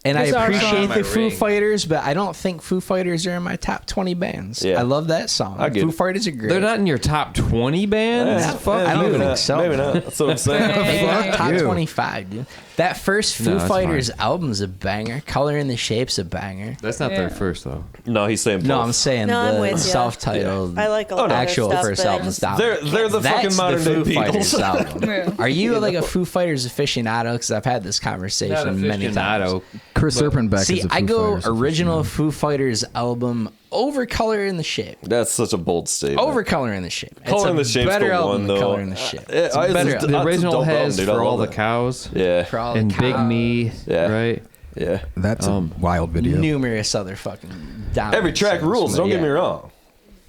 And I It's our appreciate song. the Foo Fighters, but I don't think Foo Fighters are in my top 20 bands. Yeah. I love that song. I get Foo it. Fighters are great. They're not in your top 20 bands? Yeah, Fuck I don't maybe think not. so. Maybe not. That's what I'm saying. Hey. top you. 25, dude. That first Foo No, that's Fighters fine. album's a banger. Color in the Shape's a banger. That's not Yeah. their first, though. No, he's saying No, both. I'm saying No, I'm the with ya. self-titled I like a lot of their actual stuff, first but I album. just- Stop. They're the That's fucking modern the day Foo Fighters Beatles. album. Yeah. Are you like a Foo Fighters aficionado? Because I've had this conversation many times. Chris Erpenbeck See, is a Foo I go Fighters original aficionado. Foo Fighters album over Color in the Shape. That's such a bold statement. Over Color in the Shape. It's Color in a the Shape's better the album one, than though. Color in the Shape. Yeah, It's a better it's- album. The That's a original dope has album, dude. I For All love the that. Cows Yeah. For all the and Big cows. Me, Yeah. right? Yeah. That's a wild video. Numerous other fucking down. Every track rules. Don't get me wrong.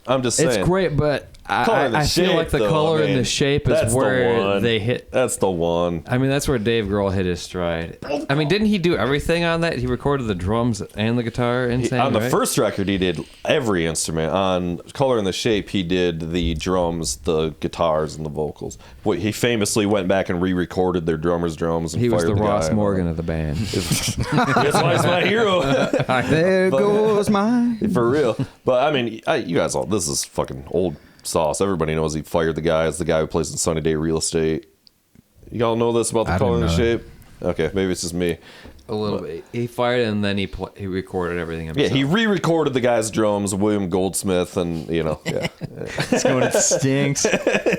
I'm just saying. It's great, but Color in the I feel Shape, like the though, color I and mean, the shape that's is the where one. they hit. That's the one. I mean, that's where Dave Grohl hit his stride. I mean, didn't he do everything on that? He recorded the drums and the guitar. Insane, On the right? first record, he did every instrument. On Color in the Shape, he did the drums, the guitars, and the vocals. He famously went back and re-recorded their drummer's drums. And He was fired the guy Ross and all Morgan that. of the band. That's why he's my hero. There goes my. For real. But I mean, you guys all, this is fucking old sauce. Everybody knows he fired the guy. It's the guy who plays in Sunny Day Real Estate. You all know this about the I Color in didn't the know Shape? Okay, maybe it's just me. A little bit. He fired it and then he recorded everything Yeah, himself. he re-recorded the guy's drums, William Goldsmith, and yeah. It's going to stinks.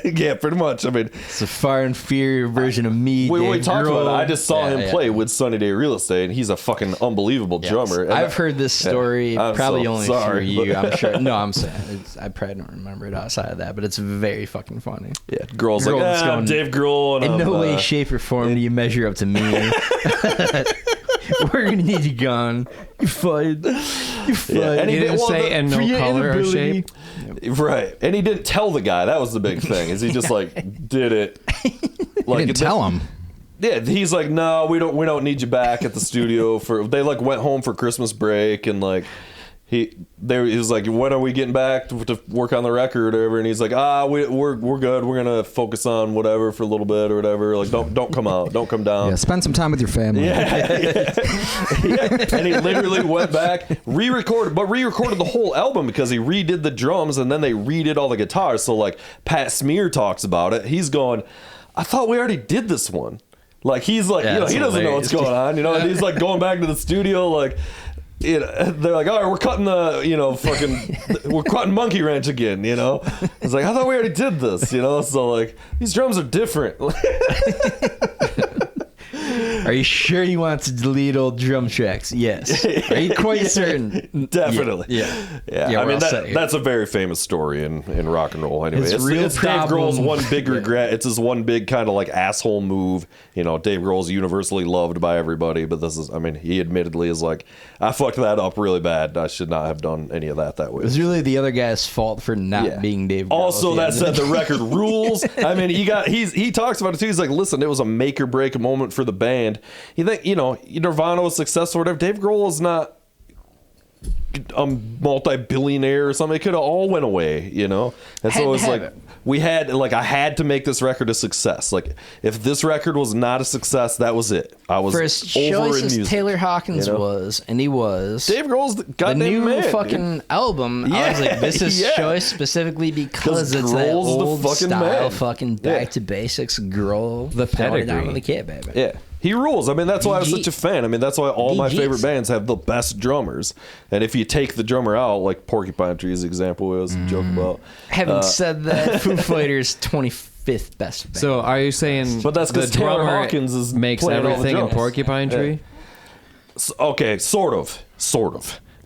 Yeah, pretty much. I mean, It's a far inferior version of me. we Dave talked about it. Grohl. I just saw Yeah, him yeah. play with Sunny Day Real Estate, and he's a fucking unbelievable Yes. drummer. And I've heard this story I'm probably so only sorry, through you. but- I'm sure. No, I'm saying I probably don't remember it outside of that, but it's very fucking funny. Yeah, Grohl's like, Grohl's I'm going- Dave Grohl. And In I'm, no way, shape, or form do you measure up to me. We're gonna need you gone. You fired. You fired. Yeah, and he He didn't well, say the- and for no your color or inability. shape. Right, and he didn't tell the guy. That was the big thing. Is he just like did it? Like He didn't tell him. Yeah, he's like, no, we don't need you back at the studio for. They like went home for Christmas break and like. He was like, when are we getting back to work on the record or whatever? And he's like, we're good. We're gonna focus on whatever for a little bit or whatever. Like, don't come out, don't come down. Yeah, spend some time with your family. Yeah. And he literally went back, re-recorded the whole album because he redid the drums and then they redid all the guitars. So like Pat Smear talks about it. He's going, I thought we already did this one. Like he's like, Yeah, he doesn't know what's going on, and he's like going back to the studio like. They're like, all right, we're cutting we're cutting Monkey Wrench again, It's like, I thought we already did this, So like, these drums are different. Are you sure you want to delete old drum tracks? Yes. Are you quite certain? Definitely. Yeah. Yeah, I we're mean all set here. that's a very famous story in rock and roll. Anyway, His real it's Dave Grohl's problem- one big regret. It's his one big kind of like asshole move. Dave Grohl's universally loved by everybody, but he admittedly is like, I fucked that up really bad. I should not have done any of that way. It was really the other guy's fault for not Yeah. being Dave Grohl. Also, that at the end said, of the record rules. I mean, he talks about it too. He's like, listen, it was a make or break moment for the band. You think, Nirvana was successful or whatever. Dave Grohl is not. a multi-billionaire or something. It could have all went away, you know. And so it was like I had to make this record a success. Like if this record was not a success, that was it. I was For as over choice in as music. Taylor Hawkins you know? was, and he was. Dave Grohl's the the goddamn new man, fucking dude. album, I was like, this is Yeah. choice specifically because it's that Grohl's the old fucking style, man. fucking back to basics, girl. The throwing it down pedigree. with the kid, baby. Yeah. He rules. I mean, that's why I was DG. such a fan. I mean, that's why all my DGs. favorite bands have the best drummers. And if you take the drummer out, like Porcupine Tree is the example I was joking about. Having said that, Foo Fighters 25th best band. So are you saying But that's 'cause the Taylor drummer Hawkins is makes playing all the everything in drums. Porcupine Tree? Okay, sort of.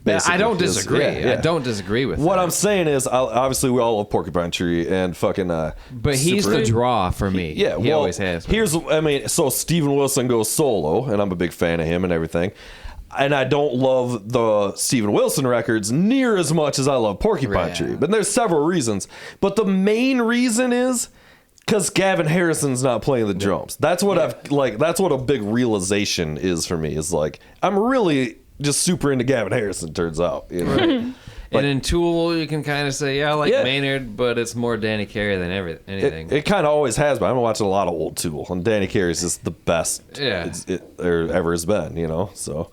Yeah, I basically, don't is- disagree. yeah, yeah. I don't disagree with What that. I'm saying is, obviously, we all love Porcupine Tree and fucking. But he's Super the 8. draw for me. Yeah, he well, always has. been. So Steven Wilson goes solo, and I'm a big fan of him and everything. And I don't love the Steven Wilson records near as much as I love Porcupine Right. Tree. But there's several reasons. But the main reason is because Gavin Harrison's not playing the drums. That's what that's what a big realization is for me. Is like I'm really just super into Gavin Harrison. Turns out, you know? And in Tool, you can kind of say, yeah, I like Yeah. Maynard, but it's more Danny Carey than anything. It kind of always has been. I've been watching a lot of old Tool, and Danny Carey's just the best Yeah. there ever has been, you know? So.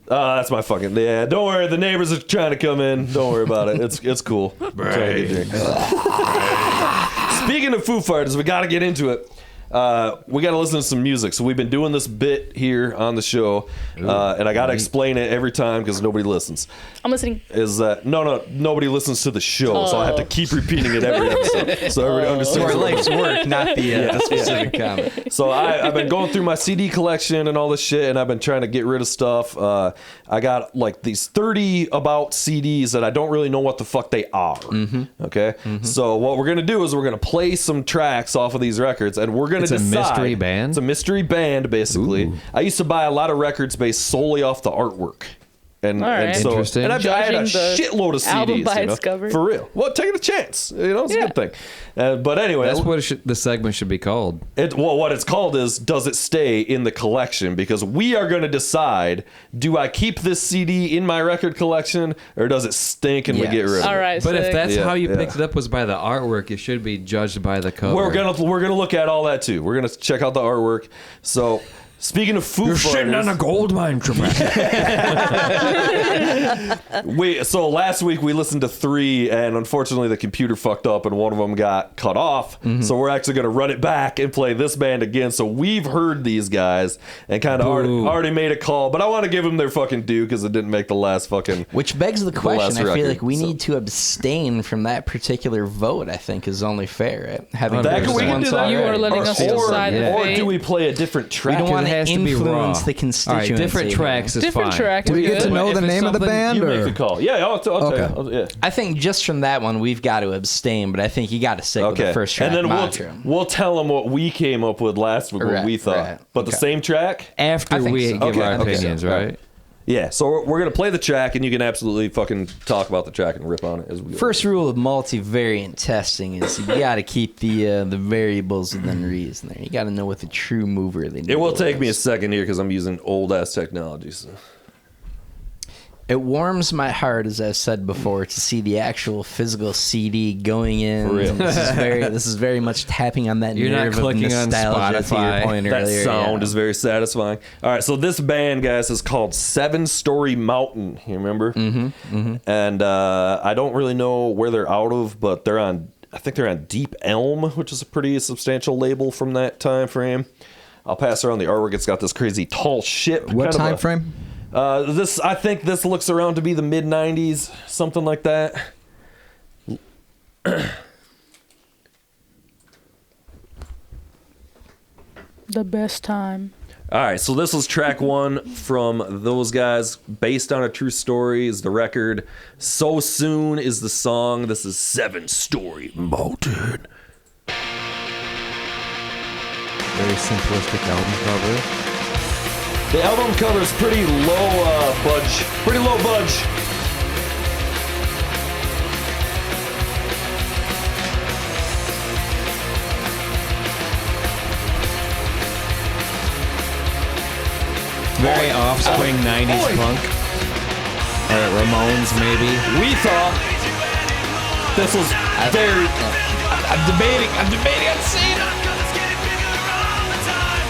That's my fucking... Yeah, don't worry. The neighbors are trying to come in. Don't worry about it. It's cool. I'm trying to get drinks. Speaking of Foo Fighters, we got to get into it. We got to listen to some music. So we've been doing this bit here on the show, and I got to explain it every time because nobody listens. I'm listening. Is that nobody listens to the show, so I have to keep repeating it every episode so everybody understands. Or what life's work, not the specific comment. So I've been going through my CD collection and all this shit, and I've been trying to get rid of stuff. I got like these 30 about CDs that I don't really know what the fuck they are. Okay, so what we're gonna do is we're gonna play some tracks off of these records, and we're gonna It's a decide. mystery band? It's a mystery band, basically. Ooh. I used to buy a lot of records based solely off the artwork. And, All right. and so, Interesting. and I had a Judging the shitload of CDs. album by you know, its cover. For real. Well, taking a chance. You know, it's a Yeah. good thing. But anyway, That's what the segment should be called. what it's called is, does it stay in the collection? Because we are going to decide, do I keep this CD in my record collection, or does it stink and we Yes. get rid of All it? right. But if sick. that's Yeah, how you yeah. picked it up was by the artwork, it should be judged by the cover. We're gonna look at all that too. We're gonna check out the artwork. So speaking of Foo Fighters, gold mine, so last week we listened to 3, and unfortunately the computer fucked up and one of them got cut off. So we're actually gonna run it back and play this band again. So we've heard these guys and kind of already made a call, but I want to give them their fucking due because it didn't make the last fucking. Which begs the question. last I feel record, like we so. need to abstain from that particular vote. I think is only fair. Right? Having That heard we can once do that. already. You are letting us decide the or fate. do we play a different We track? don't want it to has to be influence raw. the All constituency. right, different tracks is Different fine. track. Do we get to Good. know the If it's name of the something band? You make Or? the call. Yeah, I'll tell Okay. you. Yeah. I think just from that one, we've got to abstain. But I think you got to stick with Okay. the first track. And then mantra. we'll tell them what we came up with last week, what Right, we thought. right. But the Okay. same track? After I think we so. give our Okay, opinions, so, right? Yeah, so we're going to play the track, and you can absolutely fucking talk about the track and rip on it as we go. First rule of multivariant testing is you got to keep the variables within reason. There, you got to know what the true mover they. It will take me a second here because I'm using old-ass technology. So. It warms my heart, as I've said before, to see the actual physical CD going in. For real. This is very much tapping on that You're not nerve clicking of on nostalgia to your Spotify. point That earlier. sound yeah. is very satisfying. All right, so this band, guys, is called 7 Story Mountain. You remember? Mm-hmm. And I don't really know where they're out of, but I think they're on Deep Elm, which is a pretty substantial label from that time frame. I'll pass around the artwork. It's got this crazy tall ship. What kind of time frame? I think this looks around to be the mid 90s, something like that. The best time. All right, so this was track 1 from those guys, based on a true story is the record. So Soon is the song. This is 7 Story Mountain. Very simplistic album cover. The album cover is pretty low budge. Pretty low budge. Very Offspring 90s punk. Or Ramones, maybe. We thought this was very. I'm debating on seeing it.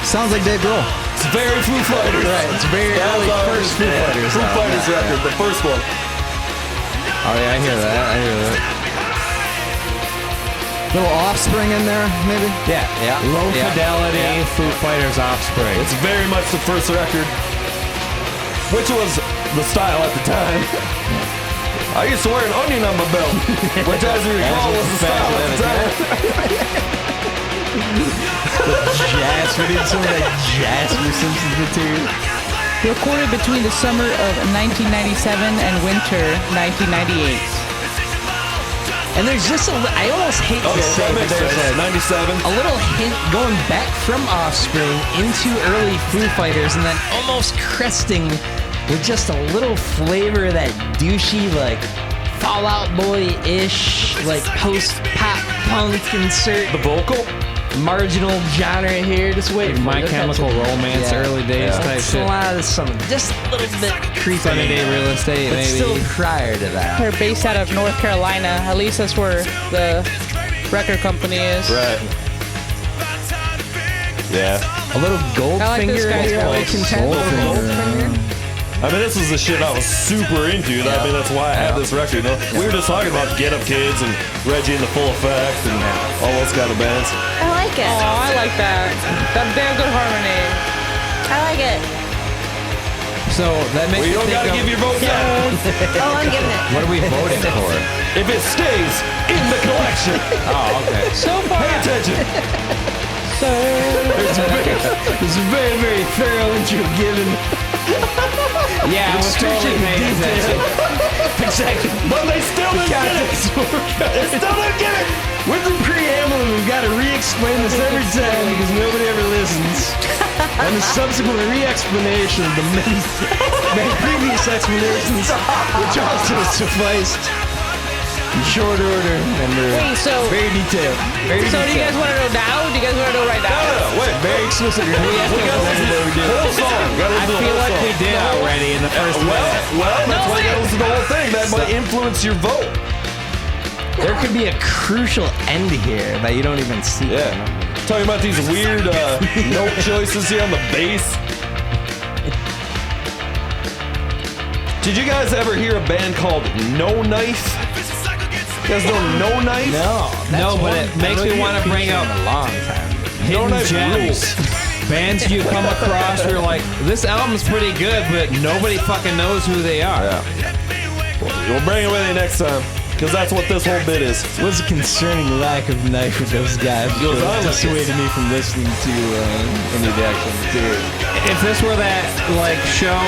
Sounds like Dave Grohl. It's very Foo Fighters. Right, it's very early first Foo Fighters. Foo Fighters record, the first one. Oh yeah, I hear that. Little Offspring in there, maybe. Yeah. Low fidelity Foo Fighters Offspring. It's very much the first record, which was the style at the time. I used to wear an onion on my belt, which, as you recall, was the style at the time. Jazz. We did some of that jazz for Simpsons material. Recorded between the summer of 1997 and winter 1998. And there's just I almost hate to say, but there's 97. a little hint going back from Offspring into early Foo Fighters and then almost cresting with just a little flavor of that douchey, like, Fall Out Boy-ish, like, post-pop punk insert. The vocal? Marginal genre here, just wait for My it. Chemical Romance, early days type It's a shit. lot of some, just a little bit creepy. Sunny Day Real Estate, But maybe. still prior to that. They're based out of North Carolina. At least that's where the record company is. Right. Yeah. A little I like this Goldfinger guy's here, like voice. Goldfinger. I mean, this is the shit I was super into. I mean, that's why I had this record. You know? We were just talking about Get Up Kids and Reggie and the Full Effect and all those kind of bands. I like it. Oh, I like that. They have good harmony. I like it. So that makes Well, you me don't think gotta of give your vote yet. Oh, I'm giving it. what are we voting for? If it stays in the collection, Oh, okay. So far, pay attention. It's a very, very thorough intro given. Yeah, I was totally paying attention. Exactly. But they still didn't get it. They still didn't get it. With the preamble, we've got to re-explain this every time because nobody ever listens. And the subsequent re-explanation of the many previous explanations, which also sufficed in short order and wait, so very detailed. Very do you guys want to know now? Do you guys want to know right now? Wait, very explicit. we gotta listen to the whole song. Gotta I listen to the feel whole like song. we did already in the first minute. Well, that's why you gotta listen to the whole thing. That might influence your vote. There could be a crucial end here that you don't even see. Yeah. Talking about these weird note choices here on the bass. Did you guys ever hear a band called No Knife? You guys know No Knife? No, but it makes me want to bring up a long time. hidden Knife gems. Bands you come across where you're like, this album's pretty good, but nobody fucking knows who they are. We'll bring it with you next time, because that's what this whole bit is. What's a concerning lack of knife with those guys? Goes on like dissuaded me from listening to any of the actual material. If this were that like show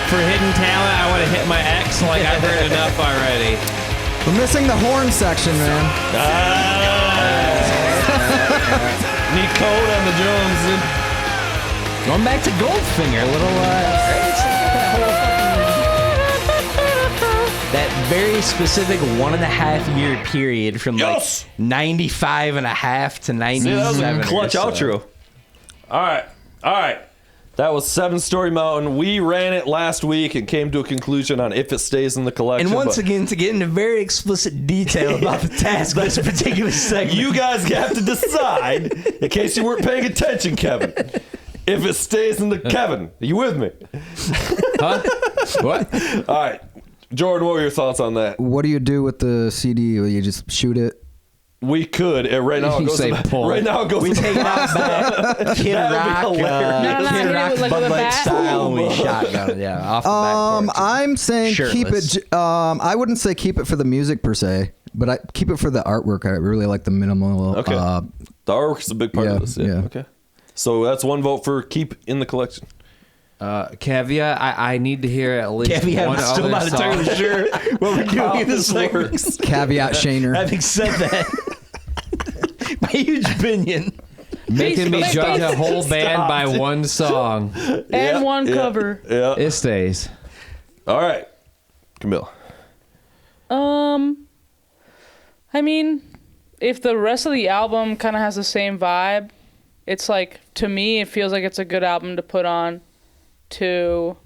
for hidden talent, I would have hit my ex. Like I've heard enough already. We're missing the horn section, man. Need code on the drums. Going back to Goldfinger, a little that very specific 1.5 year period from Yes! like 95 and a half to 97. See, that was a clutch or so. outro. All right. That was 7 Story Mountain. We ran it last week and came to a conclusion on if it stays in the collection. And once but again, to get into very explicit detail about the task of this particular segment. you guys have to decide, in case you weren't paying attention, Kevin, if it stays in the Kevin. Are you with me? Huh? What? All right. Jordan, what were your thoughts on that? What do you do with the CD? Will you just shoot it? We could. Right now it You goes say to the, pull. right now it goes We to take it out back, Kid That would be Rock, hilarious. Kid hit it Rock, with, like, Bud with a Light bat? style, and we shotgun it, yeah, off the back porch. I'm saying Shirtless. keep it. I wouldn't say keep it for the music per se, but I keep it for the artwork. I really like the minimal. Okay. The artwork's a big part of this. yeah. Okay. So that's one vote for keep in the collection. Kevy, I need to hear at least Kevy, one I'm still other not song. entirely sure what we're doing in this this segment. works. Caveat Shaner. Having said that, my huge opinion. Making me Basically- judge a whole band by one song. And one cover. Yeah. It stays. All right. Camila. I mean, if the rest of the album kind of has the same vibe, it's like, to me, it feels like it's a good album to put on to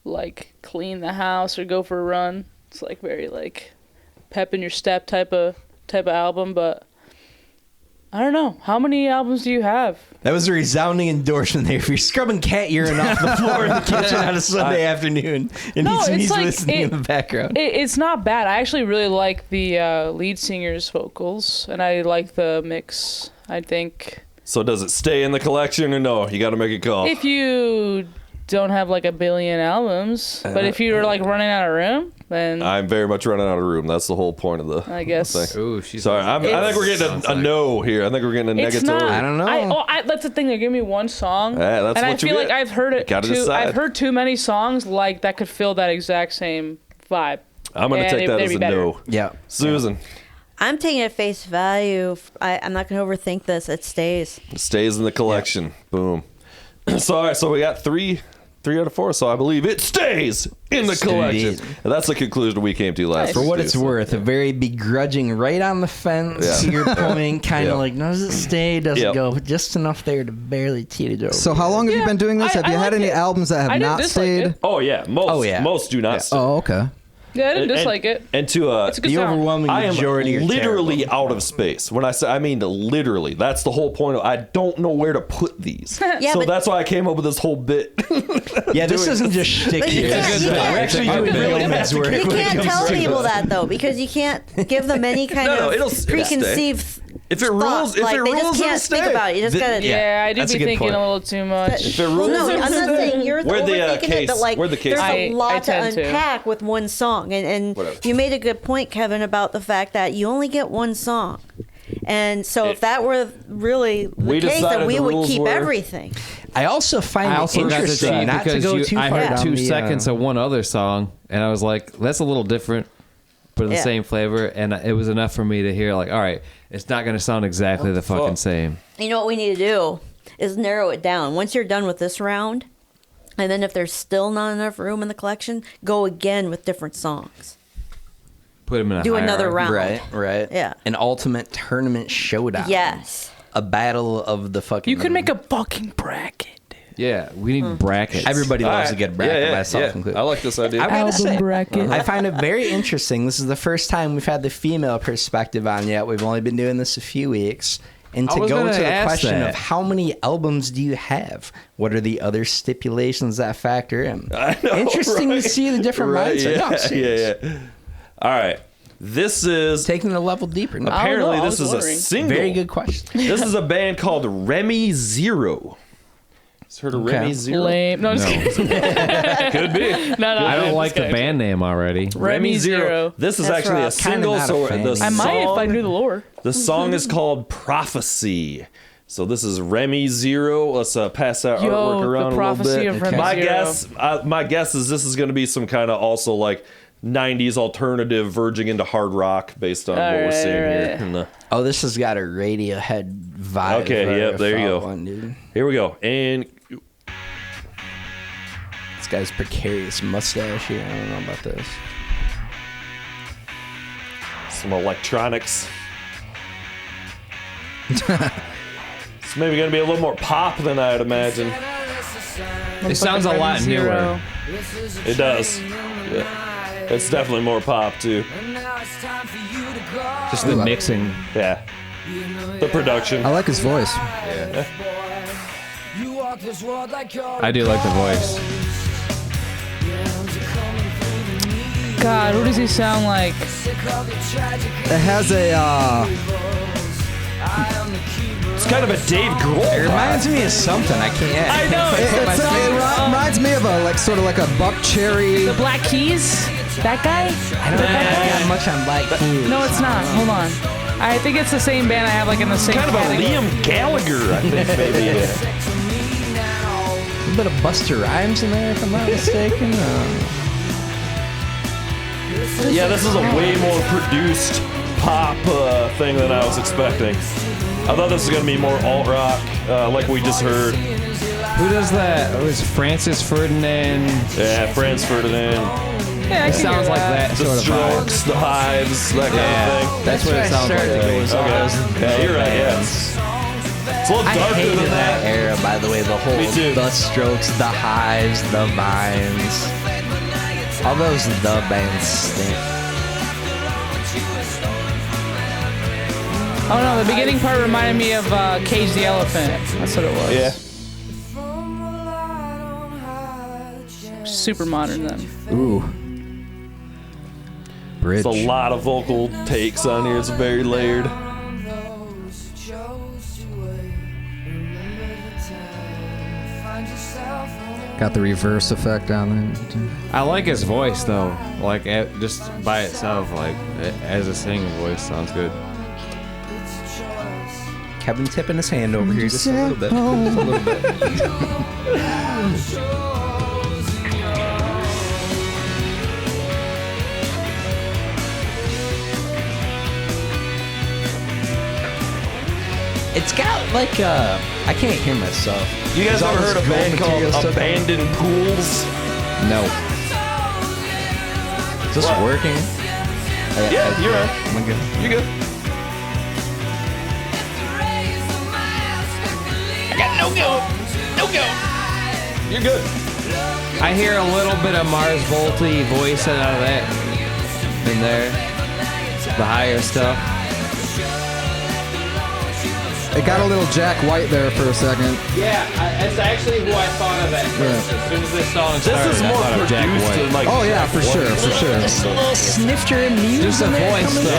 like clean the house or go for a run. It's like very like pep in your step type of album, but I don't know. How many albums do you have? That was a resounding endorsement there. If you're scrubbing cat urine off the floor in the kitchen on a Sunday afternoon and he's like, listening in the background. It's not bad. I actually really like the lead singer's vocals, and I like the mix, I think. So does it stay in the collection or no? You got to make a call. If you don't have like a billion albums, but if you're like running out of room, then I'm very much running out of room. That's the whole point of the I guess. thing. Ooh, she's Sorry, I think we're getting a no here. I think we're getting a It's negatory. not. I don't know. That's the thing. They give me one song, Yeah, that's and I what you feel get. like I've heard it. Gotta decide. I've heard too many songs like that could fill that exact same vibe. I'm going to and take that they'd as be a better. no. Yeah. Susan, I'm taking it at face value. I'm not going to overthink this. It stays. it stays in the collection. Boom. So, all right, so we got three out of 4, so I believe it stays in the collection. Indeed. And that's the conclusion we came to last Nice. week. For what too, it's so. worth, a very begrudging right on the fence Yeah. to your point, kind of Yeah. like, does it stay, does Yep. it go, just enough there to barely teeter it over. So how long have you Yeah, been doing this? Have I you had like any it. albums that have I didn't not dislike stayed? it. Oh, yeah. Most do not stay. Oh, okay. Yeah, I didn't And- dislike it. And to It's a good the sound. overwhelming I am majority are literally terrible. out of space. When I say, I mean literally. That's the whole point. I don't know where to put these. Yeah, so but- that's why I came up with this whole bit. Yeah, this isn't just shtick But you here. can't- you We're can't- actually It's a doing good real bit. men's work. You when it can't comes tell to people this. that though, because you can't give them any kind No, of it'll stay. preconceived If it thought. rules, if like, it they rules, just it'll can't think stay. about it. You just gotta. Yeah, I do That's be a good thinking point. a little too much. If it Well, rules, no, it'll I'm not stay. saying you're Where'd the, overthinking case- it, but like, where'd the case- there's I a lot to tend to. unpack with one song, and Whatever. you made a good point, Kevin, about the fact that you only get one song, and so if that were really the We case, decided then we the would rules keep were- everything. I also find I it also got to interesting cheat not to because go too I far heard down 2 the, seconds of one other song, and I was like, that's a little different, but the Yeah. same flavor, and it was enough for me to hear, like, all right, it's not going to sound exactly the fucking same. You know what we need to do is narrow it down. Once you're done with this round, and then if there's still not enough room in the collection, go again with different songs. Put them in a Do another hierarchy. round. Right. Yeah. An ultimate tournament showdown. Yes. A battle of the fucking. You could make a fucking bracket. Yeah, we need brackets. Everybody loves a good bracket, myself yeah. included. I like this idea. I gotta Album say, bracket. I find it very interesting. This is the first time we've had the female perspective on yet. We've only been doing this a few weeks. And I to was go gonna to the ask question that. of how many albums do you have? What are the other stipulations that factor in? I know, Interesting right? to see the different Right, mindset. No, yeah, serious. yeah. All right. This is Taking it a level deeper. No, apparently I this was is a wondering. single. very good question. This is a band called Remy Zero. Has heard of Okay. Remy Zero? Lame. No, just kidding. Could be. No, I don't just like the kidding. band name already. Remy Zero. This is That's actually a rough. Kinda single. not a So fan the either. I might if I song- knew the lore. The song is called Prophecy. So this is Remy Zero. Let's pass that Yo, artwork the around a little prophecy bit. of Remy my Zero. my guess is this is going to be some kind of also like 90s alternative verging into hard rock based on what we're Alright, seeing here. alright. in the- Oh, this has got a Radiohead vibe. Okay, if I yep, ever there you felt go. One, dude. Here we go. And This guy's precarious mustache here. I don't know about this. some electronics. It's maybe going to be a little more pop than I'd imagine. It sounds a lot newer. It does. Yeah. It's definitely more pop too. Just the mixing. Yeah. The production. I like his voice. I do like the voice. God, who does he sound like? It has a It's kind of a Dave Grohl. It reminds me of something. I can't. I know. it reminds me of a like sort of like a Buck Cherry. The Black Keys? That guy? I don't think I got much on Black Keys. No, it's not. Hold on. I think it's the same band I have like in the same Kind of a category. Liam Gallagher, I think maybe. A bit of Buster Rhymes in there, if I'm not mistaken. Yeah, this is a way more produced pop thing than I was expecting. I thought this was going to be more alt rock, like we just heard. Who does that? Oh, it's Francis Ferdinand. Yeah, Franz Ferdinand, Yeah, I It can sounds hear like that the sort of vibe. Strokes, the Hives, that kind of thing. That's what it sounds like. Okay. Yeah, you're right. Yeah, it's a little I darker hated than that that. era, by the way. The whole Me too. The Strokes, the Hives, the Vines. All those the bands stink. Oh no, the beginning part reminded me of Cage the Elephant. That's what it was. Yeah. Super modern then. Ooh. Bridge. It's a lot of vocal takes on here. It's very layered. Got the reverse effect on it. I like his voice though. Like just by itself, like as a singing voice, sounds good. Kevin tipping his hand over here just a little bit. Just a little bit. It's got like I can't hear myself. You guys Is all ever heard this a band material called still coming? Abandoned Pools? No. Is this What? working? Yeah, you're right. Am I good? You're good. I got no go. No go. You're good. I hear a little bit of Mars Volta voice out of that in there. The higher stuff. It got a little Jack White there for a second. Yeah, that's actually who I thought of at first. As soon as this song started, This is more I thought of Jack produced White. than like. Oh yeah, Jack for sure, White. for sure. Just a little snifter and muse Just a in there voice, coming though. in.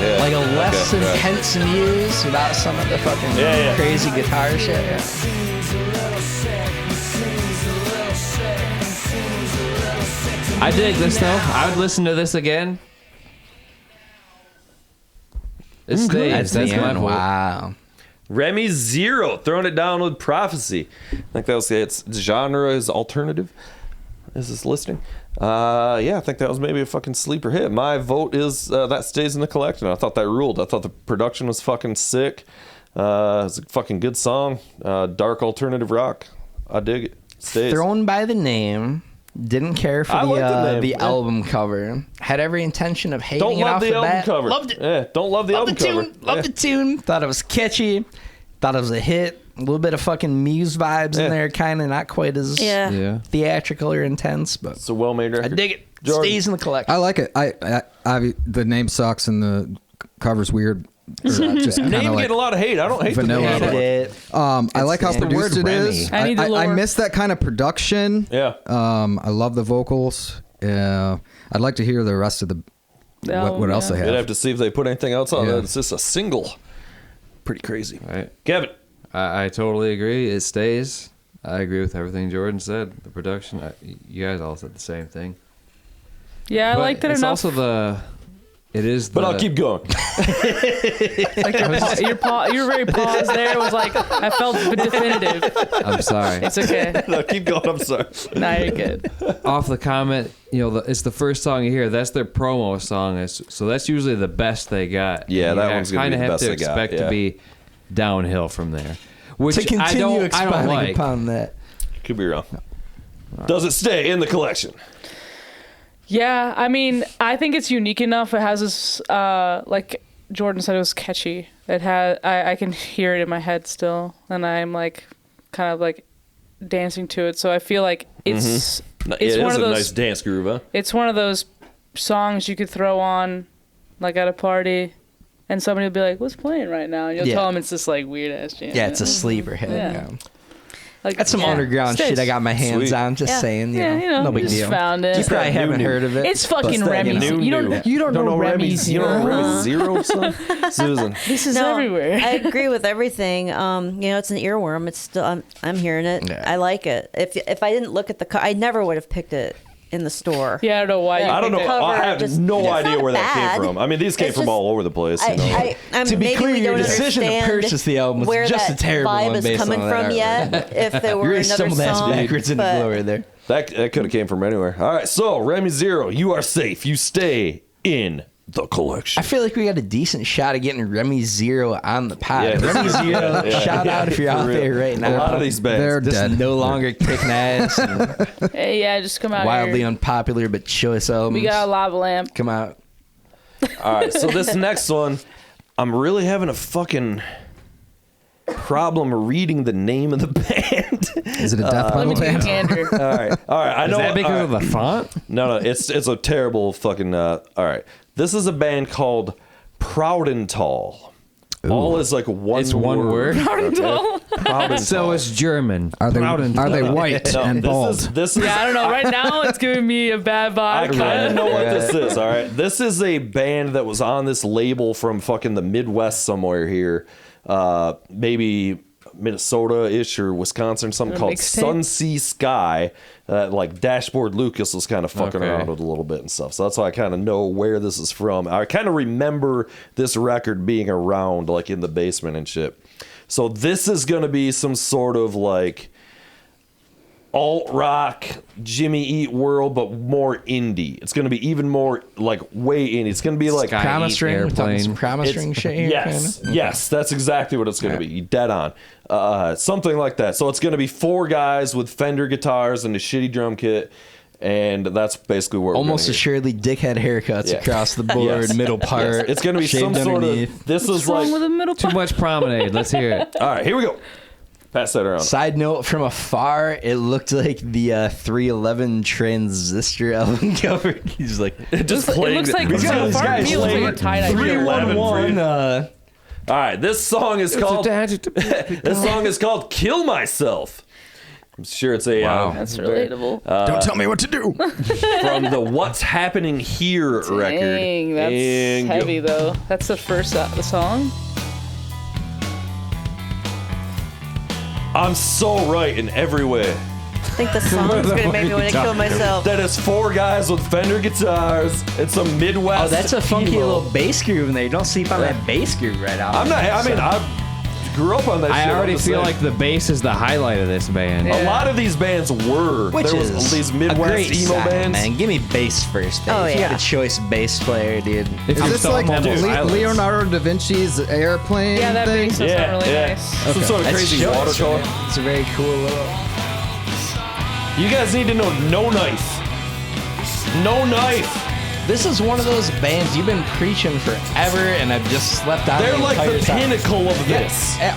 Yeah. Like a less Okay, right. intense muse without some of the fucking Yeah. crazy guitar shit. Yeah. I dig this though. I would listen to this again. It stays. That's my vote. Wow. Remy Zero throwing it down with Prophecy. I think that was its genre is alternative. Is this listening? Yeah, I think that was maybe a fucking sleeper hit. My vote is that stays in the collection. I thought that ruled. I thought the production was fucking sick. It was a fucking good song. Dark alternative rock. I dig it. Stays. Thrown by the name. Didn't care for I like the name, the yeah. album cover. Had every intention of hating Don't it love off the the album bat. cover. Loved it. Yeah, don't love the Love album the cover. tune. Love Yeah. the tune. Thought it was catchy. Thought it was a hit. A little bit of fucking Muse vibes Yeah. in there. Kind of not quite as Yeah. theatrical or intense, but It's a well-made record. I dig it. Jordan. Stays in the collection. I like it. I the name sucks and the cover's weird. Or just Name kinda like getting a lot of hate. I don't hate vanilla. the name. It. I like how It's the produced word it is. Remy. I need the I lore. miss that kind of production. Yeah. I love the vocals. I'd like to hear the rest of the what else they We'd have. have to see if they put anything else on Yeah. it. It's just a single. Pretty crazy. Right. Kevin. I totally agree. It stays. I agree with everything Jordan said. The production. You guys all said the same thing. Yeah, I But liked it it's enough. also the. It is. But I'll keep going. Like your very pause there was like I felt definitive. I'm sorry. It's okay. No, keep going. I'm sorry. Now you're good. Off the comment, it's the first song you hear. That's their promo song. So that's usually the best they got. Yeah, And that you one's gonna be kinda the have best to they got, expect yeah. to be downhill from there. Which To continue I don't expounding like. upon that. Could be wrong. Does it stay in the collection? Yeah, I mean, I think it's unique enough. It has this, like Jordan said, it was catchy. It had, I can hear it in my head still, and I'm like, kind of like dancing to it. So I feel like it's It it's is one of a those. nice dance groove, huh? It's one of those songs you could throw on, like at a party, and somebody will be like, "What's playing right now?" And you'll Yeah. tell them it's this like weird ass jam. Yeah, it's a sleeper hit. Yeah. Yeah. Like That's some Yeah. underground Stays. shit I got my hands Sweet. on. Just Yeah. saying, Yeah, no big just deal. found it. You probably that haven't new- heard of it. It's fucking that Remy. new- You don't know Remy You don't know Remy Zero. Zero, son? Susan. This is No, everywhere. I agree with everything. It's an earworm. It's still I'm hearing it. Yeah. I like it. If I didn't look at the I never would have picked it in the store. Yeah, I don't know why. Like, I don't know. cover, I have just- no it's idea not where that bad. came from. I mean, these came It's from just- all over the place. You know? I'm, To be maybe clear, we your don't decision to understand purchase the album was where just that a terrible vibe one is based coming on that from artwork. yet. If there You were really another stumbled ass song, backwards into but glory there. That could have came from anywhere. All right, so Remy Zero, you are safe. You stay in the collection. I feel like we got a decent shot of getting Remy Zero on the pod. Yeah, this Remy is- Zero, yeah, shout yeah, out if you're for out real. there right now. A lot of these bands. They're Just dead. no longer kicking ass. And Hey, yeah, just come out wildly here. unpopular but choice albums. We got a lava lamp. Come out. All right, so this next one, I'm really having a fucking problem reading the name of the band. Is it a death Let me metal take a band? gander. All right. I know. Is that because all of right. the font? No, it's a terrible fucking. All right, this is a band called Proudentall. All is like one. It's one word? Proudentall? Proudentall. So it's German. Are they Proudentall. white No, and bald? This is. Yeah, I don't know. Right now, it's giving me a bad I vibe. kind of know what this is. All right, this is a band that was on this label from fucking the Midwest somewhere here, maybe Minnesota-ish or Wisconsin, something A called mixtape? Sun Sea Sky. Like Dashboard Lucas was kind of fucking Okay. around with a little bit and stuff. So that's why I kind of know where this is from. I kind of remember this record being around, like in the basement and shit. So this is gonna be some sort of like alt rock Jimmy Eat World, but more indie. It's gonna be even more like way indie. It's gonna be like Sky Promise Eat ring. We're talking Airplane. some promise it's- ring shit here. Yes, kinda? yes, that's exactly what it's going to be. You dead on. Something like that. So it's going to be 4 guys with Fender guitars and a shitty drum kit, and that's basically where Almost we're assuredly dickhead haircuts Yeah. across the board, Yes. middle part. Yes. It's going to be some shaved sort underneath. of. This What's is wrong like. with the middle Too part? much promenade. Let's hear it. All right, here we go. Pass that around. Side note, from afar, it looked like the 311 Transistor album cover. He's like, Just It playing looks like the- from afar to me, it looks like a tie-dye. 311. uh, All right, this song is called. This song is called "Kill Myself." I'm sure it's a Wow. That's relatable. Don't tell me what to do. from the "What's Happening Here" record. Dang, that's And heavy though. That's the first the song. I'm so right in every way. I think the song's gonna make me want to kill myself. That is 4 guys with Fender guitars and some Midwest. oh, that's a funky emo. little bass groove in there. You don't sleep on that bass groove right out. I'm not. I mean, I grew up on that. I shit. already I'm just feel saying. like the bass is the highlight of this band. Yeah. a lot of these bands were. Which there was is these a Midwest great emo sign, bands. man. Give me bass first. Babe. Oh, If you yeah. got a choice bass player, dude. If Is you're this still like Temple Silence. Leonardo da Vinci's airplane Yeah, that thing? bass does sound really yeah. nice. Some sort of That's crazy choice, watercolor. man. It's a very cool little. You guys need to know No Knife. No Knife. This is one of those bands you've been preaching forever, and I've just slept on. They're like the entire time. pinnacle of this. Yeah.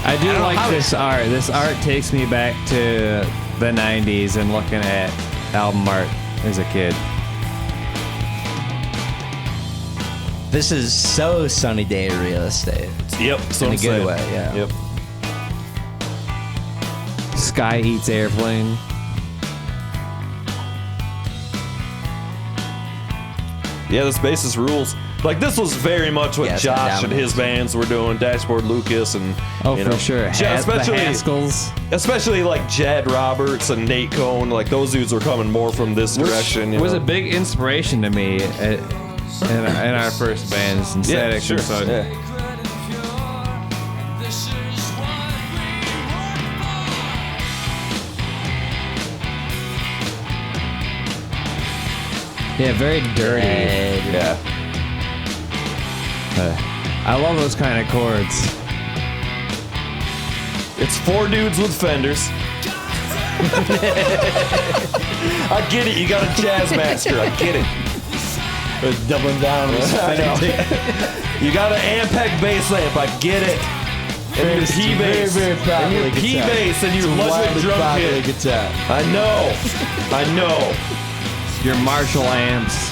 I do don't know like how this art. This art takes me back to the 90s and looking at album art as a kid. This is so Sunny Day real estate. Yep. So In I'm a good saying. way, yeah. Yep. Sky Eats Airplane. Yeah, this bassist rules. Like this was very much what Yeah, it's got Josh and his dominance. bands were doing. Dashboard Lucas and Oh, you for know, sure. Ja- The Haskells. especially like Jed Roberts and Nate Cohn. Like those dudes were coming more from this direction. You was know? a big inspiration to me in our first bands, and yeah, Static. sure. So Yeah. yeah, very dirty. Yeah. I love those kind of chords. It's 4 dudes with Fenders. I get it. You got a jazz master. I get it. Doubling down. on this I know. You got an Ampeg bass amp. I get it. And your P bass. very proud And your of the P guitar. bass and your Ludwig drum kit. guitar. I know. I know. Your Marshall amps.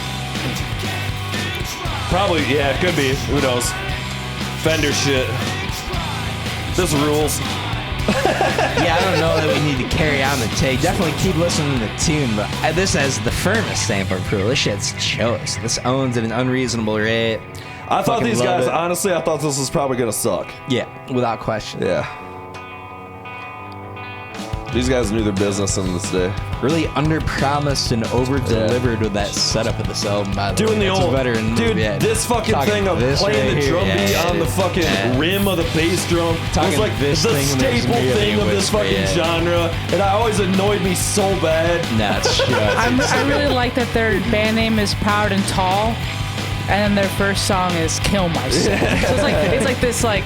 Probably, yeah, it could be. Who knows? Fender shit. This rules. Yeah, I don't know that we need to carry on the take. Definitely keep listening to the tune, but this has the firmest stamp of approval. This shit's choice. This owns at an unreasonable rate. I thought Fucking these love guys, it. honestly, I thought this was probably going to suck. Yeah, without question. Yeah. These guys knew their business in this day. Really under-promised and over-delivered with that setup of this album, by the way. Doing the That's a old, veteran dude, move, yeah. this fucking Talking thing of this playing right the drum here, beat yeah, on the fucking yeah. rim of the bass drum Talking was like the this thing when there's staple merely thing a of this whisper, fucking yeah. genre, and I always annoyed me so bad. Nah, it's true. I really like that their band name is Proudentall, and then their first song is "Kill Myself." So it's like this like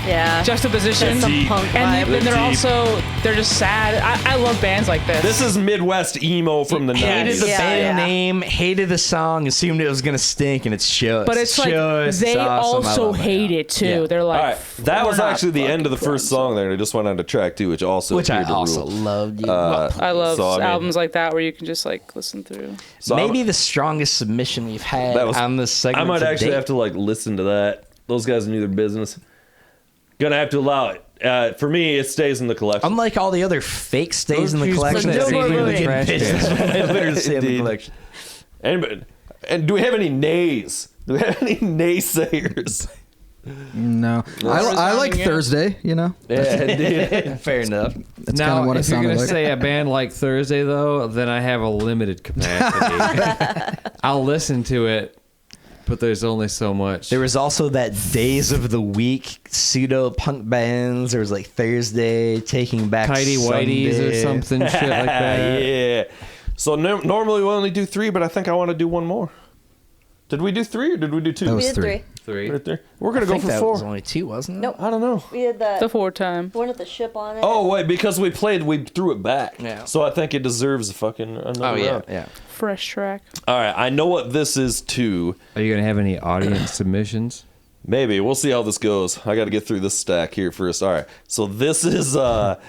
Yeah. juxtaposition. Some punk And vibe. they're just sad. I love bands like this. This is Midwest emo from the Hated 90s. the Yeah, band yeah. name, hated the song, assumed it was gonna stink, and it's just. But it's like they awesome. I also love it. hate it too. Yeah. They're like, All right, that "We're was not actually the end of the fucking first friends." song there, and it just went on to track 2, which also Which I appeared to also rule. loved. I love So, I mean- albums like that where you can just like listen through. So Maybe I'm- the strongest submission we've had That was- on this segment. I might to actually date. have to like listen to that. Those guys knew their business. Gonna have to allow it. For me, it stays in the collection. Unlike all the other fake stays in the Choose collection, put that that seem CD in to the get trash pitched. can. This one I literally stay in the Indeed. collection. And do we have any nays? Do we have any naysayers? No, I like Yeah. Thursday. You know, Yeah, indeed. Fair enough. that's kind Now, of what it if you're sounded gonna like. say a band like Thursday, though, then I have a limited capacity. I'll listen to it, but there's only so much. There was also that days of the week pseudo punk bands. There was like Thursday, Taking Back Tidy Whities or Sunday. something shit like that. Yeah. So normally we only do 3, but I think I want to do one more. Did we do 3 or did we do 2? That We was did 3. 3. Three. Right there. We're gonna I go think for that 4. was only 2, wasn't it? Nope. I don't know. We did The the 4 time. one with the ship on it. Oh wait, because we threw it back. Yeah. So I think it deserves a fucking another Oh yeah, round. yeah. Fresh track. All right, I know what this is too. Are you gonna have any audience submissions? Maybe we'll see how this goes. I got to get through this stack here first. All right, so this is what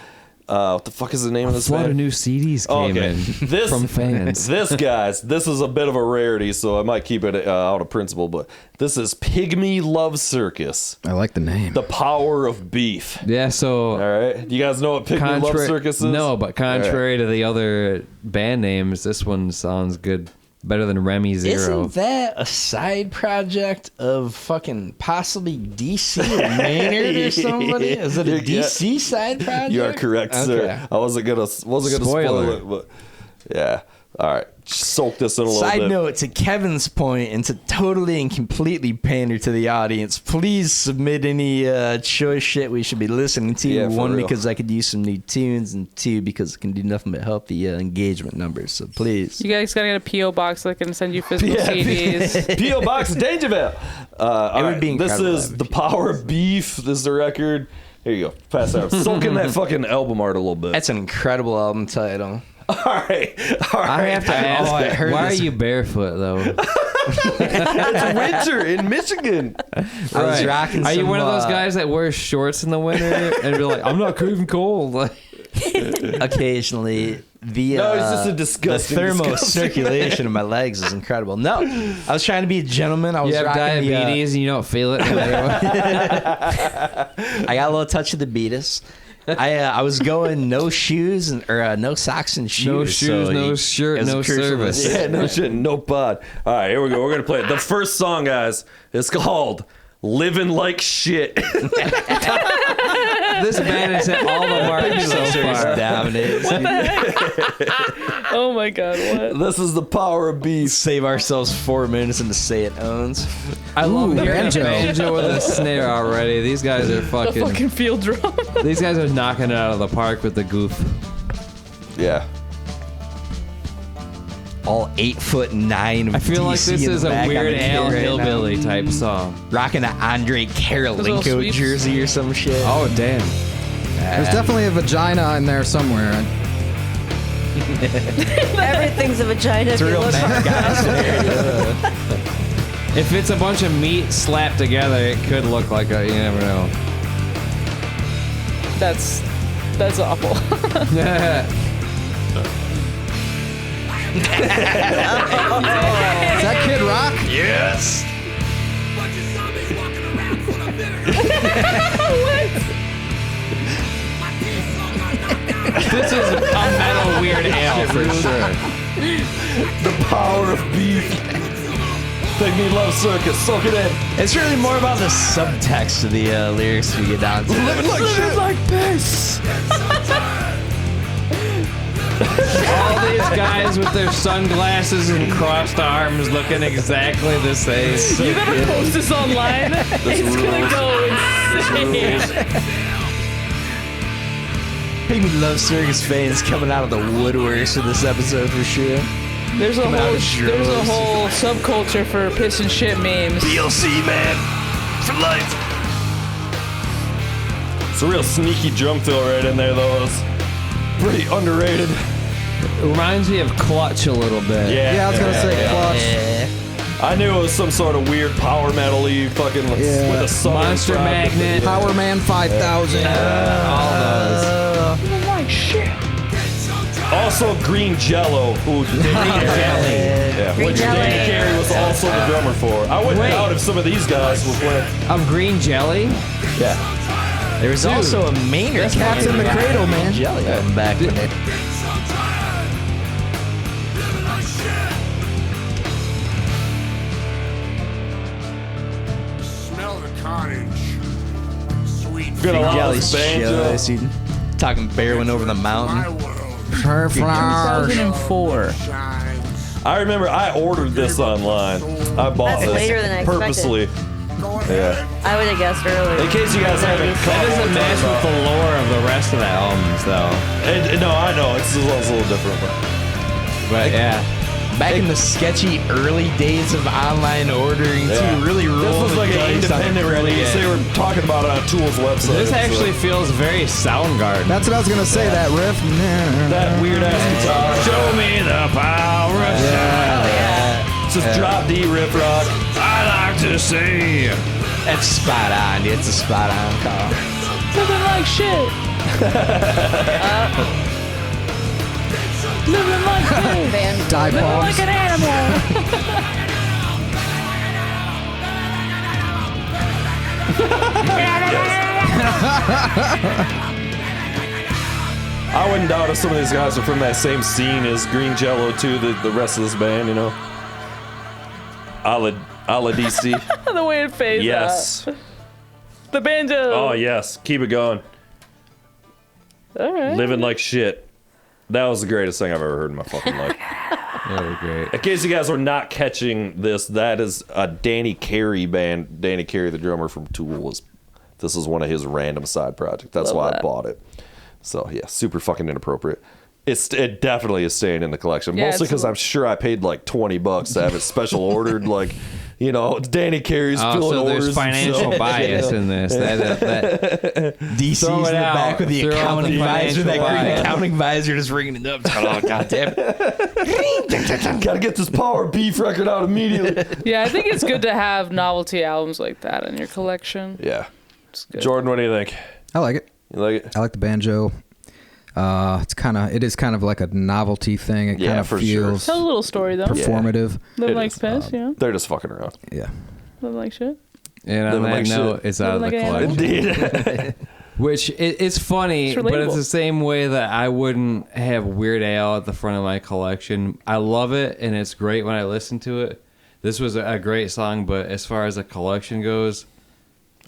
the fuck is the name of this A lot of band? new CDs came in This from fans. This guys, this is a bit of a rarity, so I might keep it out of principle. But this is Pigmy Love Circus, I like the name. the power of beef. Yeah, so All right, you guys know what Pigmy Love Circus is? No, but contrary to the other band names, this one sounds good, better than Remy Zero. Isn't that a side project of fucking possibly DC or Maynard or somebody? Is it a Yeah. DC side project? You are correct, Okay. sir. I wasn't gonna spoil Spoiler. it, but yeah. All right, soak this in a little Side bit. note, to Kevin's point, and to totally and completely pander to the audience, please submit any choice shit we should be listening to. Yeah, for One, real. because I could use some new tunes, and 2, because it can do nothing but help the engagement numbers. So please. You guys gotta get a PO box that can send you physical Yeah. CDs. P.O. Box Dangerville. All would right, be this incredible is if the you- power of beef. This is the record. Here you go. Pass out. Soak in that fucking album art a little bit. That's an incredible album title. All right. I have to ask, I heard why this- are you barefoot though? It's winter in Michigan. I was rocking Are you some, one of those guys that wears shorts in the winter and be like, I'm not even cold? Like, Occasionally, the No, it's just a disgusting, the thermo disgusting- circulation of my legs is incredible. No, I was trying to be a gentleman. I was you have rocking diabetes and you don't feel it. No matter what. I got a little touch of the beatus. I was going no shoes or no socks and shoes. No shoes, so no you- shirt, it was no crucial to service. this. Yeah, no shit, no pod. All right, here we go. We're gonna play it. The first song, guys, is called "Living Like Shit." This band has hit all the marks so far. Dominates. Oh my god, what? This is the power of beef. Save ourselves 4 minutes into Say It Owns. I love hearing banjo. a banjo with a snare already. These guys are The fucking. fucking field drum. These guys are knocking it out of the park with the goof. Yeah. All 8'9" of I feel like DC this in the is a back. Weird I'm a kid Al right now. hillbilly type song. Rocking an Andre little Karolinko sweeps. jersey or some shit. Oh damn! There's definitely a vagina in there somewhere. Everything's a vagina. If you real look bad hard. If it's a bunch of meat slapped together, it could look like a. You never know. That's awful. Is that Kid Rock? Yes. This is a metal Weird Al for sure. The power of beef. Pigmy Love Circus. Soak it in. It's really more about the subtext of the lyrics we get down to. Living like shit. like this. All these guys with their sunglasses and crossed arms looking exactly the same. You better post this online. It's gonna go insane. Pigmy Love Circus fans coming out of the woodworks for this episode for sure. There's a Coming out whole of droves. subculture for piss and shit memes. PLC man for life. a real sneaky drum fill right in there, though. It's pretty underrated. It reminds me of Clutch a little bit. Yeah, I was gonna say Clutch. I knew it was some sort of weird power metal-y fucking with a southern Monster vibe. Magnet. Power Man 5000. All those. Also, Green Jello, who which Jelly. Danny Carey was also the drummer for. I wouldn't doubt if some of these guys were playing. Of Green Jelly? Yeah. There was also a Maynard. Cats in the Cradle, man. Jelly back when it. Smell the cottage. Sweet Gonna allow Jelly this banjo. show. Talking barreling over the my mountain. world 2004. shines. I remember I ordered this online. I bought That's this later than I expected. purposely. Go ahead. Yeah. I would have guessed earlier. In case you guys haven't caught That what doesn't we're match talking with the about. lore of the rest of the albums, though. No, I know. It's a little different. But yeah. Back in the sketchy early days of online ordering, Yeah. too, really This rolling was like the an dice on independent release. They were talking about it on Tool's website. This so- actually feels very Soundgarden. That's what I was gonna say. That riff. that weird ass guitar. Show me the power of It's just drop D riff rock. I like to see. That's spot on. It's a spot on call. Living like shit. Living like shit. Band. Die Living bombs. like an animal. I wouldn't doubt if some of these guys are from that same scene as Green Jello too. The rest of this band, you know. A la DC. The way it fades Yes. out. The banjo. Oh yes. Keep it going. All right. Living like shit. That was the greatest thing I've ever heard in my fucking life. Really great. In case you guys are not catching this, that is a Danny Carey band. Danny Carey, the drummer from Tool, this is one of his random side projects. That's Love why I that. bought it. So yeah, super fucking inappropriate. It definitely is staying in the collection. Yeah, Mostly because I'm sure I paid like $20 to have it special ordered. Like, you know, Danny Carey's Oh, filling so orders. there's financial so- bias in this. That DC's Throw in it the out. back with the Throw out accounting the visor, that financial green bias. accounting visor just ringing it up. Oh, God damn it. Gotta get this Power Beef record out immediately. Yeah, I think it's good to have novelty albums like that in your collection. Yeah. It's good. Jordan, what do you think? I like it. You like it? I like the banjo. It is kind of like a novelty thing. It Yeah, kind of for sure. feels Tell a little story though. performative. Living It like is. piss, you know? They're just fucking around. Yeah. Living like shit. and on Living that like note, shit. it's out of the Living like an collection. Indeed. Which it's funny, It's but it's relatable. the same way that I wouldn't have Weird Al at the front of my collection. I love it, and it's great when I listen to it. This was a great song, but as far as the collection goes,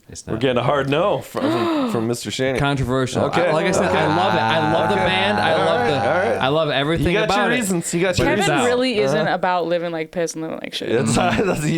it's not. We're getting a hard no from Mr. Shannon. Controversial. Okay. Like I said, I love it. I love the band. I love All right. I love everything You got about your it. reasons. You got your Kevin reasons. really isn't about living like piss and living like shit. You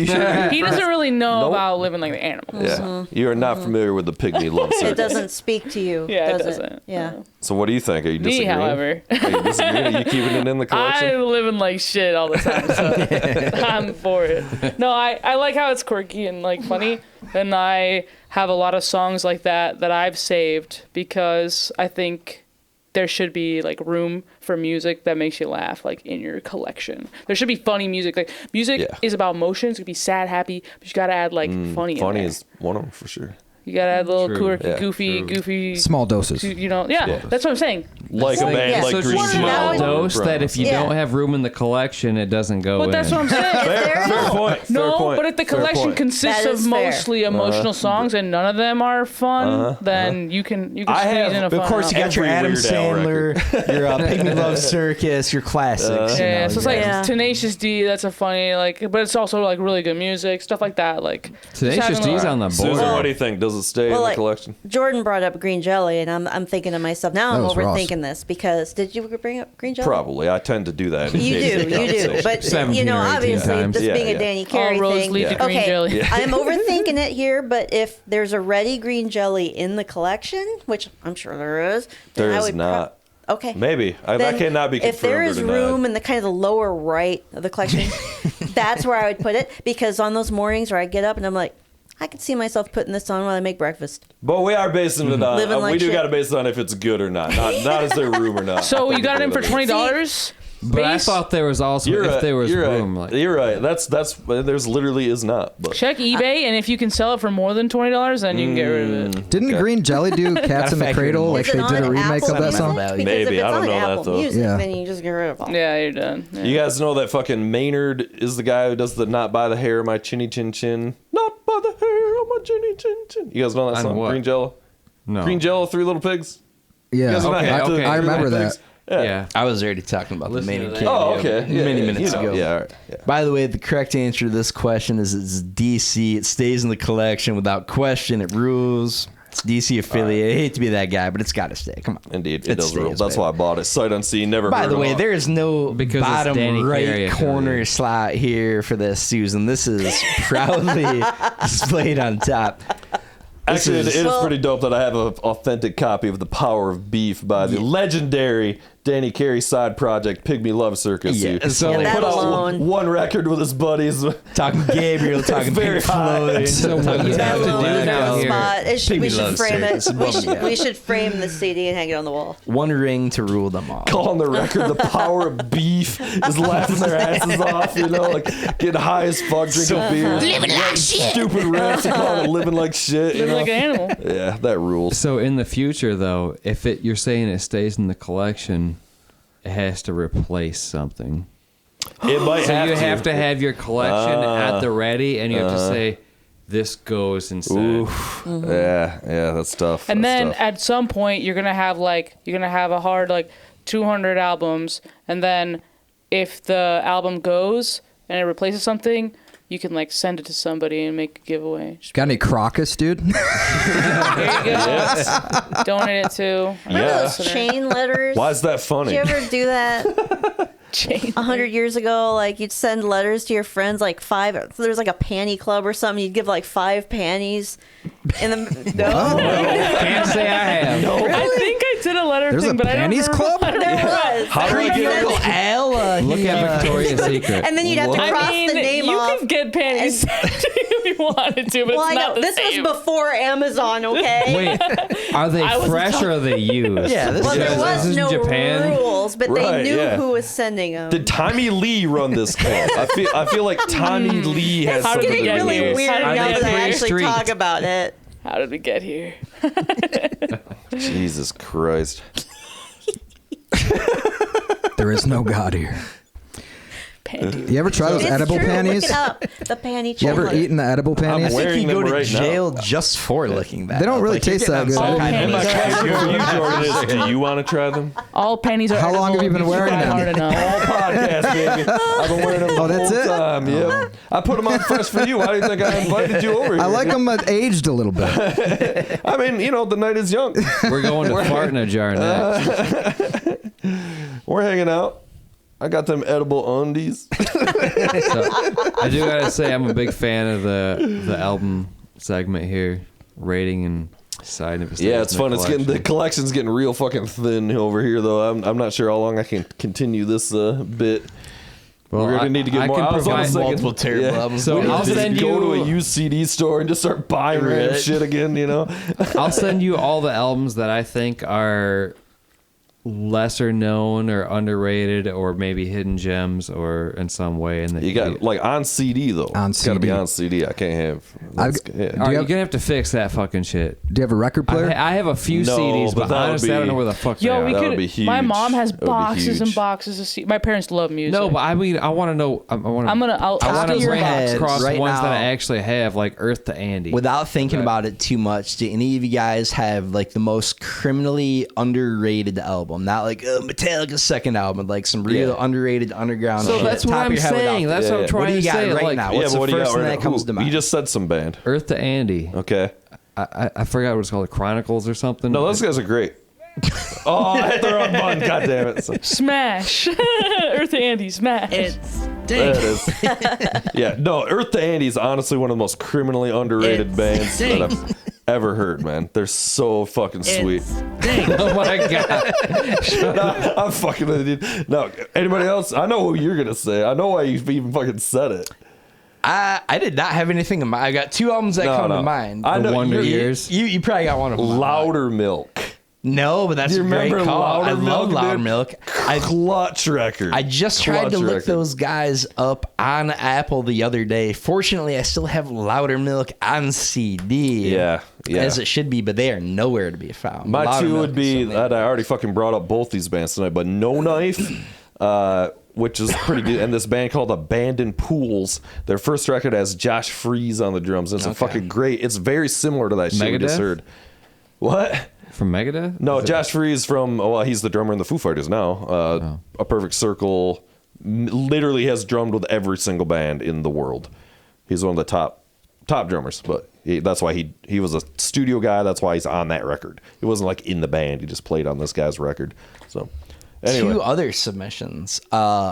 should- He doesn't really know Nope. about living like the animals. Yeah. You are not familiar with the Pygmy Love Circus. It doesn't speak to you. Yeah, it does doesn't. Yeah. So what do you think? Are you Me, disagreeing? however, Are you disagreeing? Are you keeping it in the collection? I'm living like shit all the time, so I'm for it. No, I like how it's quirky and like funny, and I have a lot of songs like that I've saved because I think there should be like room for music that makes you laugh, like in your collection. There should be funny music. Like music Yeah. is about emotions. It could be sad, happy, but you gotta add like funny. In Funny there. is one of them for sure. You gotta add little True. quirky, Yeah, goofy. Small doses. You know, yeah, that's what I'm saying. Like a Well, band yeah. like Such Green a Well, Jello. small that would- dose that if you Yeah. don't have room in the collection, it doesn't go But in. that's what I'm saying. Fair enough. point. Fair No, point. but if the Fair collection point. consists That of is fair. mostly emotional songs and none of them are fun, then you can I squeeze have- in a of fun. Of course, you got your Every Adam Weird Al Sandler, your Pigmy Love Circus, your classics. you Yeah, know, so it's your- like Yeah. Tenacious D. That's a funny but it's also like really good music, stuff like that. Like just Tenacious having a D's little- on the board. Susan, what do you think? Does it stay in the like, collection? Jordan brought up green jelly, and I'm thinking to myself, now I'm That was Ross. overthinking this because did you bring up green jelly? Probably. I tend to do that. in You case do, of you do. conversation. But 17 you know, or 18 obviously, times. this Yeah, being yeah. a Danny Carey All roads thing. lead to green okay, jelly. I'm overthinking it here, but if there's already green jelly in the collection, which I'm sure there is, then There I is would not. Okay. Maybe. That Then cannot be confirmed if there or is denied. room in the kind of the lower right of the collection, that's where I would put it because on those mornings where I get up and I'm like, I could see myself putting this on while I make breakfast. But we are basing it on. Living like we do shit. got to base it on if it's good or not. Not is there room or not. So you got it in for $20. But I thought there was also if there was room. Right. Like, You're right. That's there's literally is not. But Check eBay, and if you can sell it for more than $20, then you can get rid of it. Didn't Green Jelly do Cats in the factor Cradle? in Like Is they it did a on remake Apple of that Music? song? Because Maybe. if it's I don't on know that, Apple though. Music, Yeah. then you just get rid of it. Yeah, you're done. Yeah. you guys know that fucking Maynard is the guy who does the "Not by the hair of my chinny chin chin, not by the hair of my chinny chin chin." You guys know that On song? what? Green Jello. no. Green Jello, Three Little Pigs. You Yeah, guys are not Okay, hip to okay. Three I Little remember Pigs? that. Yeah. I was already talking about the main to that. cameo Oh, okay. Yeah, many yeah, minutes you know. ago. Yeah, all right. Yeah. By the way, the correct answer to this question is it's DC. It stays in the collection without question. It rules. It's DC affiliate. I hate to be that guy, but it's got to stay. Come on. Indeed, it does stays, rule. That's baby. why I bought it. Sight unseen, never By heard the of way, it. there is no Because it's bottom Danny Carey right corner affiliate. slot here for this, Susan. This is proudly displayed on top. Actually, it is Well- pretty dope that I have an authentic copy of The Power of Beef by the legendary Danny Carey side project, Pigmy Love Circus. Yeah, He so Yeah, that put out alone. one record with his buddies. Talking Gabriel, talking very Pink high. Floyd. So what you have to do That now little here. spot. We Pigmy should Love frame Circus. it. We should frame the CD and hang it on the wall. One ring to rule them all. Calling the record The Power of Beef, is laughing their asses off, you know, like getting high as fuck, drinking beer. Living like shit. Stupid riffs, and calling it living like shit. You Living know? like an animal. Yeah, that rules. So in the future, though, if you're saying it stays in the collection, it has to replace something. It might So you to. have to have your collection at the ready, and you have to say, "This goes instead." Oof. Yeah, that's tough. And That's then tough. at some point you're gonna have a hard 200 albums, and then if the album goes and it replaces something, you can send it to somebody and make a giveaway. Just, Got any Crocus, dude? here you go. Donate it to. Remember Yeah. those chain letters? Why is that Did funny? you ever do that Chain. 100 years ago? You'd send letters to your friends, 5. There's a panty club or something. You'd give 5 panties. In the no, Can't say I have. I think I did a letter There's thing, a but I don't panties remember club? what it there was. was. How do I get Uncle Al, Look at Victoria's Secret. And then you'd have to I cross mean, the name you off. could get panties if you wanted to, but Well, I it's know not the this same. was before Amazon, okay? Wait, are they I wasn't fresh or are they used? Yeah, this Well, there Because was this is no Japan. rules, but Right, they knew yeah. who was sending them. Did Tommy Lee run this club? I feel like Tommy Lee has How did something we Getting to get do really with weird this. How did now they that I free actually street? talk about it. How did we get here? Jesus Christ. There is no God here. Panties. You ever try those It's edible true. panties? Look it up. The panty You ever chain. eaten the edible I panties? wearing think you go them to right now. jail just for licking that. They don't up. really You're taste getting that on good. some And my panties. question for you, Jordan, is do you want to try them? All panties are How long have you been edible if wearing try them? hard enough. All podcast, baby. I've been wearing them Oh, the that's whole it? time. Yep. I put them on fresh for you. Why do you think I invited you over here? I like them aged a little bit. I mean, the night is young. We're going to fart in a jar next. We're hanging out. I got them edible undies. So, I do gotta say, I'm a big fan of the album segment here, rating and side of it. Yeah, it's fun. The collection's getting real fucking thin over here, though. I'm not sure how long I can continue this bit. Well, We're gonna need to get I more. can I was provide almost thinking- multiple terrible yeah. albums. So We need I'll to just send go to a you- used CD store and just start buying random Right. shit again. I'll send you all the albums that I think are lesser known or underrated or maybe hidden gems or in some way. And You got on CD though. On It's got to be CD. on CD. I can't have. I've- yeah. All right, you you're have- gonna have to fix that fucking shit. Do you have a record player? I have a few No, CDs, but but that would honestly, I don't be- know where the fuck Yo, they we are. That could. would be huge. My mom has That would be boxes and huge. boxes of CDs. My parents love music. No, but I mean, I want to know. I want to. I'm gonna. I'll I want steal to your bring box. across right ones that I now. actually have, like Earth to Andy. Without thinking Okay. about it too much, do any of you guys have the most criminally underrated album? Not Metallica's second album, some real Yeah. underrated underground. So shit. that's what Top of I'm your head without saying. That's Yeah, what I'm yeah. trying What do you to got say. right like, now? Yeah, What's but the what do you first got thing right that comes now? to mind? You just said some band. Earth to Andy. Okay. I forgot what it's called, Chronicles or something. No, those guys are great. Oh, I hit the wrong button. God damn it. So, Smash. Earth to Andy. Smash. there it is. Yeah, no, Earth to Andy is honestly one of the most criminally underrated bands that I've ever heard, man. They're so fucking sweet. Oh my god. No, I'm fucking with you. No, anybody else? I know who you're gonna say. I know why you've even fucking said it. I did not have anything in mind. I got 2 albums that come to mind. I know Wonder you- Years. You probably got one of them. Louder Milk. No, but that's Do you a great remember call. Louder I love Milk, Louder dude? Milk. Clutch record. I just tried Clutch to look record. those guys up on Apple the other day. Fortunately, I still have Louder Milk on CD. Yeah. As it should be, but they are nowhere to be found. My Louder 2 Milk would is be so that I already fucking brought up both these bands tonight, but No Knife, which is pretty good, and this band called Abandoned Pools. Their first record has Josh Freese on the drums. It's a fucking great. It's very similar to that shit we just Megadeth? heard. What? From Megadeth? No, Is it- Josh Freese from, well, he's the drummer in the Foo Fighters now. A Perfect Circle. Literally has drummed with every single band in the world. He's one of the top drummers, but that's why he was a studio guy. That's why he's on that record. He wasn't like in the band. He just played on this guy's record. So, anyway. 2 other submissions.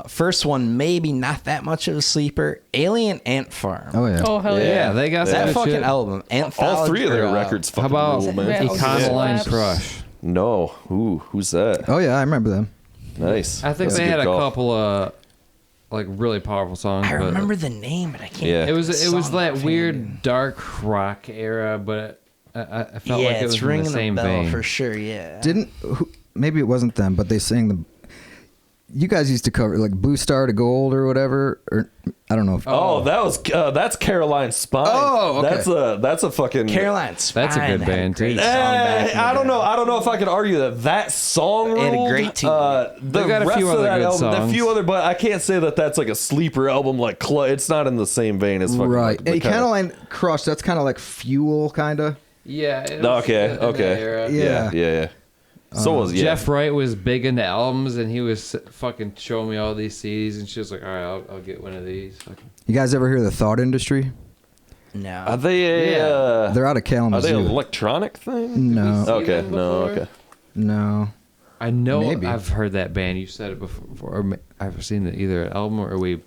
First one, maybe not that much of a sleeper. Alien Ant Farm. Oh yeah. Oh hell yeah! Yeah, they got That some fucking shit. album. All 3 of their Anthology- records How fucking about rule, man. Yeah. Econoline Slaps. Crush? No. Who's that? Oh yeah, I remember them. Nice. I think That's they good had a call. couple of like really powerful songs. I but remember the name, but I can't. Yeah. It was song that offhand. weird dark rock era, but I felt Yeah, like it was it's in ringing the same a bell vein. for sure. Yeah. Maybe it wasn't them, but they sang the. You guys used to cover like Blue Star to Gold or whatever, or I don't know. If, Oh, that's Caroline Spine. Oh, okay. That's a fucking Caroline Spine That's a good had band, great too. song back in the I don't day. know. I don't know if I could argue that song They had a ruled. great team. The They got a rest few of other that good album, a songs. few other, but I can't say that that's like a sleeper album. Like it's not in the same vein as fucking right. Like, the Hey, kinda- Caroline Crush. That's kind of like Fuel, kind of. Yeah. it was Okay. in that Okay. era. Yeah. So was Jeff Wright was big into albums, and he was fucking showing me all these CDs, and she was like, "All right, I'll get one of these." Fucking- You guys ever hear the Thought Industry? No. Are they They're out of are they Kalamazoo. an electronic thing? No, Okay. them No. before? Okay. no. I know Maybe. I've heard that band. You said it before, or I've seen it either an album or we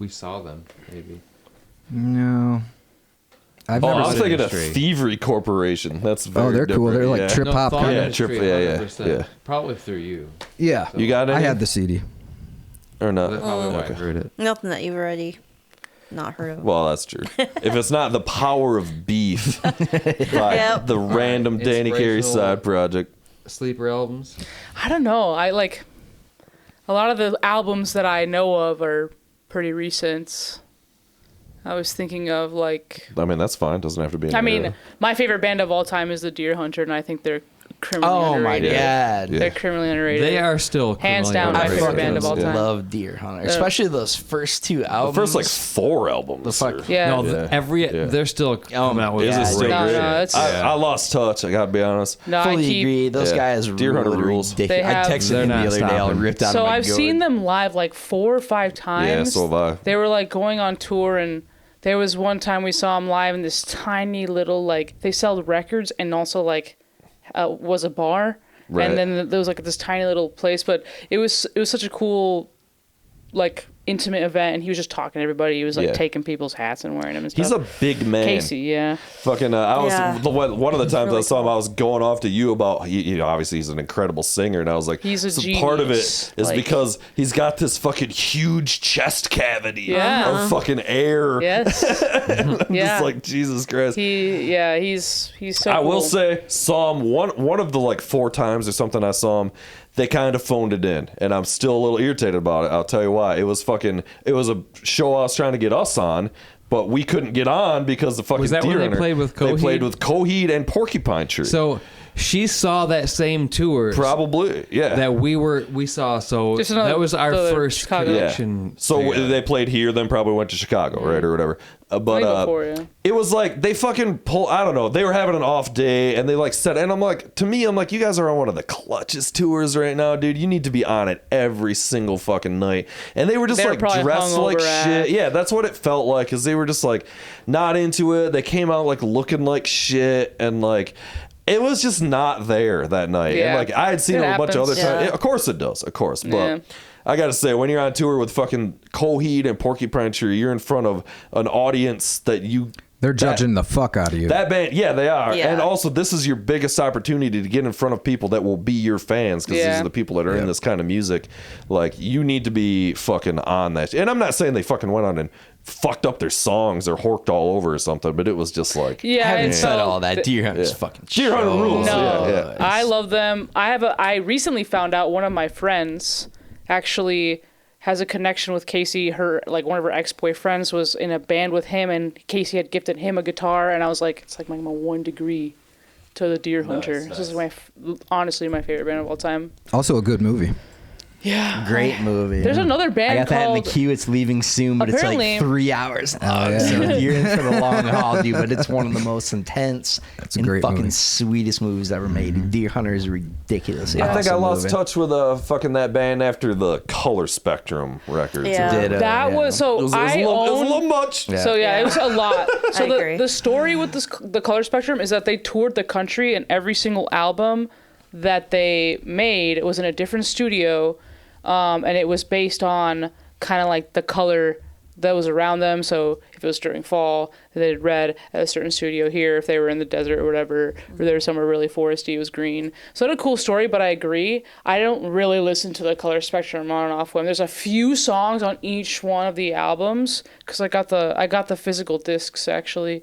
saw them maybe. No. I've Oh, never I was seen thinking of Industry. Thievery Corporation. That's very they're cool. different. They're like yeah. trip hop Thought kind Yeah, of. Industry, trip- yeah, 100%. yeah. Probably through you. Yeah. You got it? I had the CD. or not? That's probably why Okay. I heard it. Nothing that you've already not heard of. Well, that's true. If it's not The Power of Beef by Yep. the random Danny Carey Inspirational. side project. Sleeper albums. I don't know. I like a lot of the albums that I know of are pretty recent. I was thinking of like, I mean, that's fine. Doesn't have to be. an I mean, era. my favorite band of all time is the Deer Hunter, and I think they're criminally Oh my underrated. god. Yeah. They're criminally underrated. They are still Hands criminally down my underrated. favorite band of all Yeah. time. Love Deer Hunter, especially those first 2 the albums. first like 4 albums. The fuck- are- Yeah. No, Yeah. they're still coming out with Is it still great No, great? no, it's- I lost touch. I gotta be honest. No, I Fully keep. agree. Those Yeah. guys Deer Hunter really rules. ridiculous. They I have- texted They're him the not other day. I stopping. ripped out So of my I've gourd. seen them live like 4 or 5 times. Yeah, so have I. They were like going on tour, and there was one time we saw them live in this tiny little like they sold records and also like was a bar, Right. and then there was like this tiny little place, but it was such a cool like intimate event, and he was just talking to everybody. He was like Yeah. taking people's hats and wearing them and He's a stuff. big man. Casey, yeah. Fucking, I was Yeah. one of the times I really saw him. cool. I was going off to you about you know, obviously he's an incredible singer, and I was like, He's a so part of it genius. is Like- because he's got this fucking huge chest cavity Yeah. of fucking air. Yes. yeah. Just like Jesus Christ. He's so. I will cool. say, saw him one of the like 4 times or something I saw him. They kind of phoned it in, and I'm still a little irritated about it. I'll tell you why. It was a show I was trying to get us on, but we couldn't get on because the fucking Was that Deer when they Hunter- played with They Coheed? played with Coheed and Porcupine Tree. So she saw that same tour Probably, yeah. that we saw. So Just another- that was our the first Chicago. connection. So together. they played here, then probably went to Chicago, right, or whatever. But Maybe before, yeah. it was like they fucking pull. I don't know. They were having an off day, and they like said, and I'm like, to me, I'm like, you guys are on one of the clutchest tours right now, dude. You need to be on it every single fucking night. And they were just They were like probably dressed like hungover shit. ass. Yeah, that's what it felt like, because they were just like not into it. They came out like looking like shit, and like. It was just not there that night. Yeah. And like I had seen It it a bunch of other happens. times. Yeah. Of course it does. Of course. But Yeah. I gotta say, when you're on tour with fucking Coheed and Porcupine Tree, you're in front of an audience that you They're judging the fuck out of you. that band, yeah, they are. Yeah. And also, this is your biggest opportunity to get in front of people that will be your fans, because these Yeah. are the people that are in this kind of music. Like, you need to be fucking on that. And I'm not saying they fucking went on and fucked up their songs or horked all over or something, but it was just like Yeah, Having it said felt- all that, Deer Hunter's fucking Deer Hunter rules. No, Yeah. I love them. I recently found out one of my friends actually has a connection with Casey. One of her ex-boyfriends was in a band with him, and Casey had gifted him a guitar, and I was like, it's like my 1 degree to the Deer Hunter. This is honestly my favorite band of all time. Also a good movie. Yeah. Great movie. There's another I band got that in called the queue. It's leaving soon, but Apparently- it's like 3 hours long. yeah. So you're in for the long haul, dude. But it's one of the most intense It's a and great fucking movie. sweetest movies ever made. Deer Hunter is ridiculous. I think I lost touch with fucking that band after the Color Spectrum records. Yeah. Ditto, That yeah. was so It was, I it was a own. little much. Yeah. So yeah, it was a lot. So I agree. the story with the Color Spectrum is that they toured the country, and every single album that they made was in a different studio, and it was based on kind of like the color that was around them. So if it was during fall, they did red at a certain studio here. If they were in the desert or whatever, or they were somewhere really foresty, it was green. So it's a cool story, but I agree. I don't really listen to the Color Spectrum on and off when there's a few songs on each one of the albums, because I got the physical discs actually,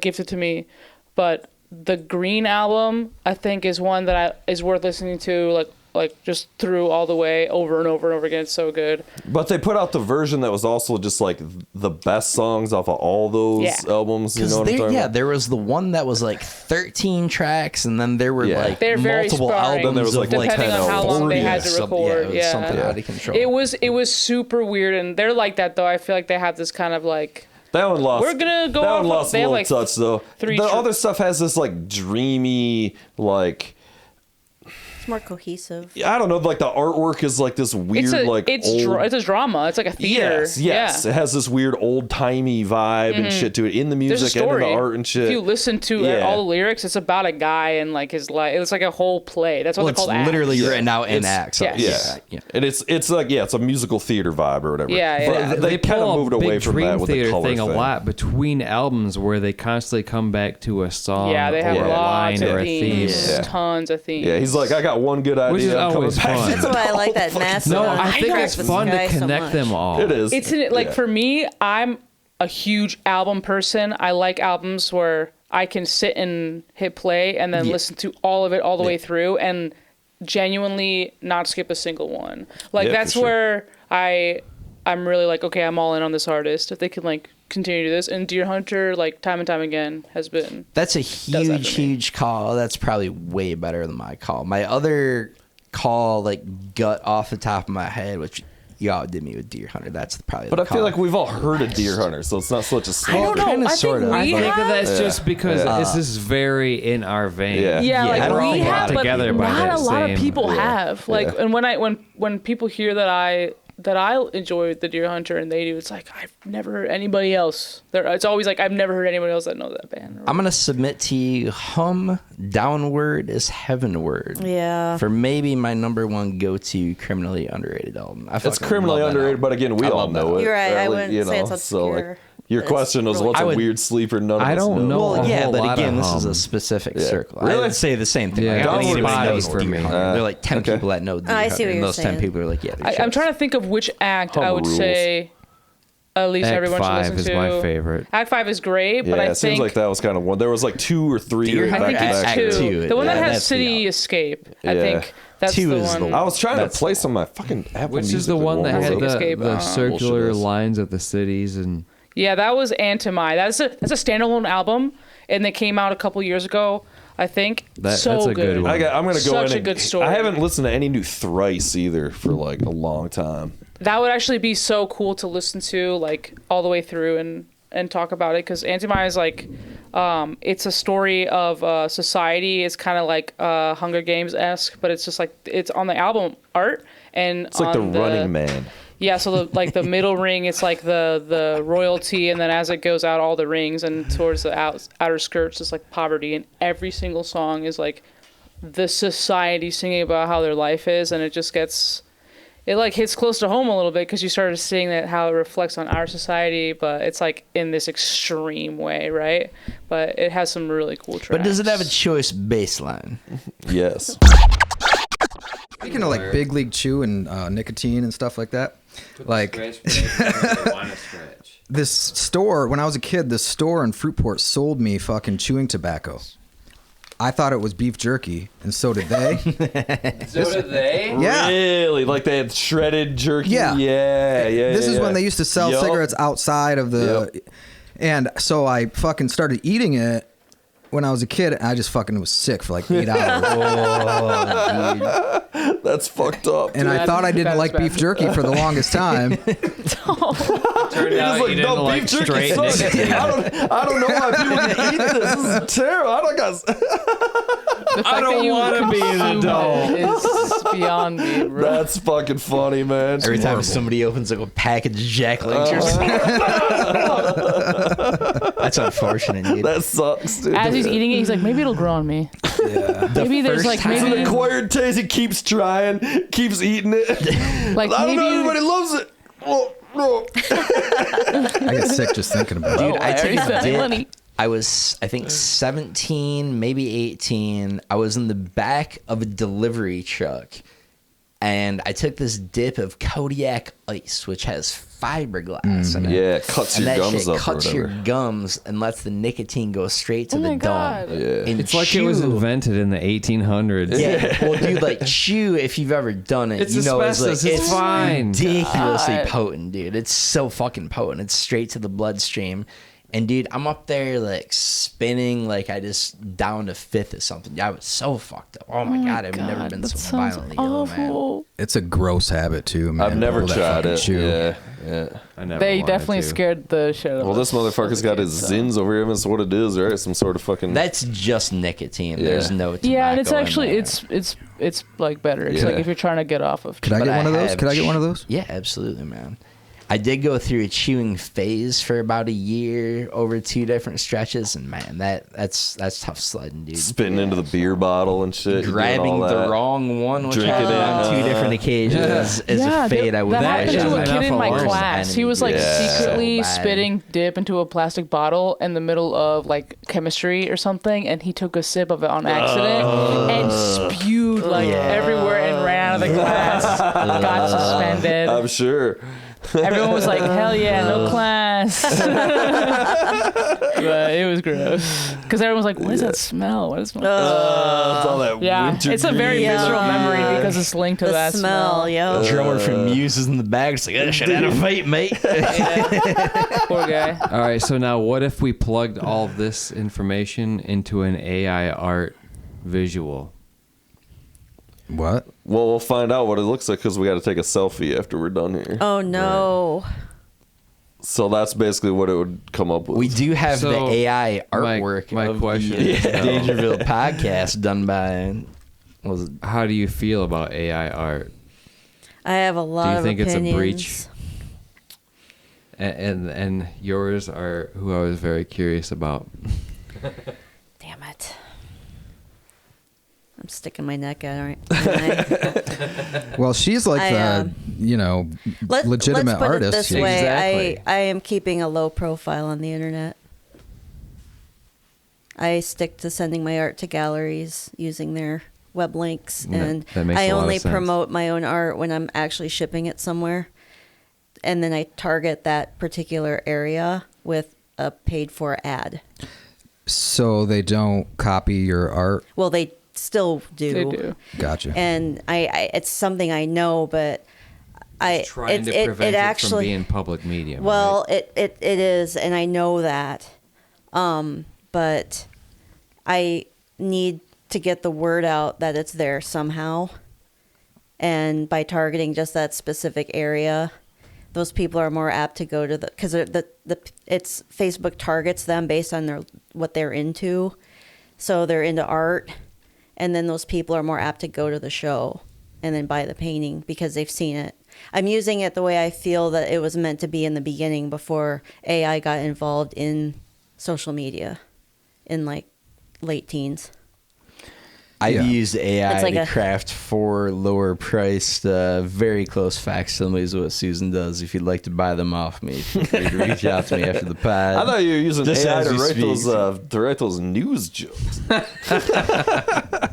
gifted to me. But the Green album, I think, is one that is worth listening to, like just through all the way over and over and over again. It's so good. But they put out the version that was also just like the best songs off of all those albums. You know what I'm talking about? there was the one that was like 13 tracks, and then there were Yeah. like They're very multiple sparring, albums Then there was, like, of like depending 10 on how long they had albums. to record. it was Yeah, something out of control. It was super weird, and they're like that though. I feel like they have this kind of like. That one lost. We're gonna go That off one of- lost they a have, little like, touch though. three The tr- other stuff has this like dreamy, like It's more cohesive. I don't know, like the artwork is like this weird, It's old. it's a drama. It's like a theater. Yes. Yeah. It has this weird old timey vibe and shit to it in the There's a music and in story. the art and shit. If you listen to Yeah. all the lyrics, it's about a guy and like his life. It's like a whole play. That's what well, they're it's called. literally acts. written out in It's- acts. yes. Yeah. And it's like it's a musical theater vibe or whatever. Yeah, yeah. But they kind of pull a moved away big from Dream that with the Theater color thing a lot between albums, where they constantly come back to a song Yeah, they have or a lots line of or a theme. themes, Yeah. tons of themes. Yeah, he's like, I got one good idea. Which is I'm coming always back fun. to That's why I like that massive. No, I think Crack it's the fun to Sky so connect much. them all. It is. It's in, like Yeah. for me, I'm a huge album person. I like albums where I can sit and hit play and then listen to all of it all the way through and genuinely not skip a single one. Like Yeah, that's for sure. where I'm really like, okay, I'm all in on this artist. If they can like continue to do this, and Deer Hunter, like time and time again, has been. That's a Does that huge, for me. huge call. That's probably way better than my call. My other call, like gut off the top of my head, which y'all did me with Deer Hunter. That's probably. But the I feel call. like we've all heard of Deer Hunter, so it's not such a I secret. don't know. kinda, I sorta. think I we think have. that that's just because Yeah. this is very in our vein. Yeah. Yeah, Yeah, like I don't we think we're have, but together by not that a lot of same- people Yeah. have. Like, Yeah. and when people hear that I enjoy the Deer Hunter and they do, it's like I've never heard anybody else. It's always like I've never heard anybody else that knows that band. I'm gonna submit to you. Hum Downward is Heavenward. Yeah. For maybe my number one go-to criminally underrated album. I It's fucking criminally love that underrated, album. but again, we I all love that know it. You're right. I Like, wouldn't say it's so like obscure. your It's question was, really- what's I a would- weird sleeper none of I us don't know. Well, a yeah, whole but lot again, of this is Hum. a specific Yeah. circle. Really? I'd say the same thing. Yeah, Like, I don't think Downward anybody is knows for Deer me. Hunter. There are like 10 okay. people that know Deer I see Hunter, what and you're those 10 saying. people are like, yeah. they're I'm shit. trying to think of which act Hum I would rules. say at least Act everyone should 5 listen is to. my favorite. Act 5 is great, Yeah, but I it seems think like that was kind of one. There was like 2 or 3 Deer back I think to it's back. Act two. two, The one that yeah, has that's the City album. Escape. I Yeah. think that's Two the is one. the I was trying to That's- play some of my fucking Apple Which Music is the that one that won't had work. Escape, the circular bullshit is. lines of the cities and Yeah, that was Antimai. That's a standalone album, and they came out a couple years ago, I think. That's a good one. I'm gonna go Such in a and, good story. I haven't listened to any new Thrice either for like a long time. That would actually be so cool to listen to, like all the way through and talk about it, because Antimai is like, it's a story of society. It's kind of like Hunger Games esque, but it's just like it's on the album art and It's like on the Running Man. Yeah, so the middle ring, it's like the royalty, and then as it goes out all the rings and towards the outer skirts, it's like poverty, and every single song is like the society singing about how their life is, and it just gets, it like hits close to home a little bit because you started seeing that how it reflects on our society, but it's like in this extreme way, right? But it has some really cool tracks. But does it have a choice bass line? Yes. Because speaking of like Big League Chew and nicotine and stuff like that, like this store, when I was a kid, this store in Fruitport sold me fucking chewing tobacco. I thought it was beef jerky, and so did they. So did they? Yeah. Really? Like they had shredded jerky? Yeah. Yeah. This is when they used to sell Yup. cigarettes outside of the... Yep. And so I fucking started eating it when I was a kid. And I just fucking was sick for like 8 hours. That's fucked up. And I thought I didn't That's like bad. beef jerky for the longest time. Turned He out was you like, didn't no, like beef jerky straight sucks. nicotine. I don't know why people can eat this. This is terrible. I don't wanna be an adult. It's beyond me, bro. That's fucking funny, man. Every time somebody opens like a package of Jack Linkers. That's unfortunate, dude. That sucks, dude. As he's eating it, he's like, maybe it'll grow on me. Maybe there's first like time- It's an maybe acquired taste. He keeps trying, keeps eating it. like I don't maybe know. Everybody loves it. Oh, no. I get sick just thinking about it. Dude, I took Larry's a spending dip. money. I was, I think, 17, maybe 18. I was in the back of a delivery truck, and I took this dip of Kodiak Ice, which has fiberglass in it. Yeah, it cuts And your that gums shit up or cuts your whatever. gums and lets the nicotine go straight to Oh the my dome. God. Yeah. And It's like it was chew- invented in the 1800s. Yeah, well, dude, like chew. If you've ever done it, It's you know asbestos, it's fine. ridiculously God. potent, dude. It's so fucking potent. It's straight to the bloodstream. And dude, I'm up there like spinning, like I just downed a fifth or something. I was so fucked up. Oh my god, I've never been that so sounds violently ill, man. awful. It's a gross habit, too, man. I've never All that tried fucking it. chew. Yeah. I never They wanted definitely to. scared the shit out of Well, us this motherfucker's as a got kid, his so. zins over here. That's what it is, right? Some sort of fucking. That's just nicotine. Yeah. There's no tobacco. Yeah, and it's in actually there. it's like better. It's Yeah. like if you're trying to get off of. Could I But get one of those? have Could I get one of those? Yeah, absolutely, man. I did go through a chewing phase for about a year over 2 different stretches, and man, that's tough sledding, dude. spitting into the beer bottle and shit. you doing Grabbing all the that. wrong one, which Drinking happened on it. 2 different occasions, is a fate I would that not happened to wish a I kid in had my enough class. He was like Yeah. secretly So bad. spitting dip into a plastic bottle in the middle of like chemistry or something, and he took a sip of it on accident and spewed like everywhere and ran out of the class. Got suspended. I'm sure. Everyone was like, "Hell yeah, no class." But it was gross because everyone was like, "What is that smell? What is that smell?" It's all that Yeah, winter it's a very green. visceral memory because it's linked to The that smell, yo. Drummer from Muse is in the bag. It's like, I should have had a fight, mate. Poor guy. All right, so now what if we plugged all this information into an AI art visual? What? Well, we'll find out what it looks like because we got to take a selfie after we're done here. Oh no. So that's basically what it would come up with. We do have So, the AI my- artwork my of question the is, Dangerville podcast done by was it How do you feel about AI art? I have a lot Do you of think it's a opinions. breach? And yours are who I was very curious about. Damn it. I'm sticking my neck out. Right? Well, she's like the, legitimate let's put artist. it this here. way. Exactly. I am keeping a low profile on the internet. I stick to sending my art to galleries using their web links, and that makes I a lot of only sense. promote my own art when I'm actually shipping it somewhere. And then I target that particular area with a paid-for ad. So they don't copy your art. Well, they still do. They do. Gotcha. And I it's something I know, but Trying to it prevent it from actually being public media. well, right? it is, and I know that. But I need to get the word out that it's there somehow. And by targeting just that specific area, those people are more apt to go to because it's Facebook targets them based on what they're into. So they're into art, and then those people are more apt to go to the show and then buy the painting because they've seen it. I'm using it the way I feel that it was meant to be in the beginning before AI got involved in social media in like late teens. I've used AI It's like to a- craft 4 lower priced, very close facsimiles of what Susan does. If you'd like to buy them off me, feel free to reach out to me after the pod. I thought you were using Just AI as to we speak. write those news jokes.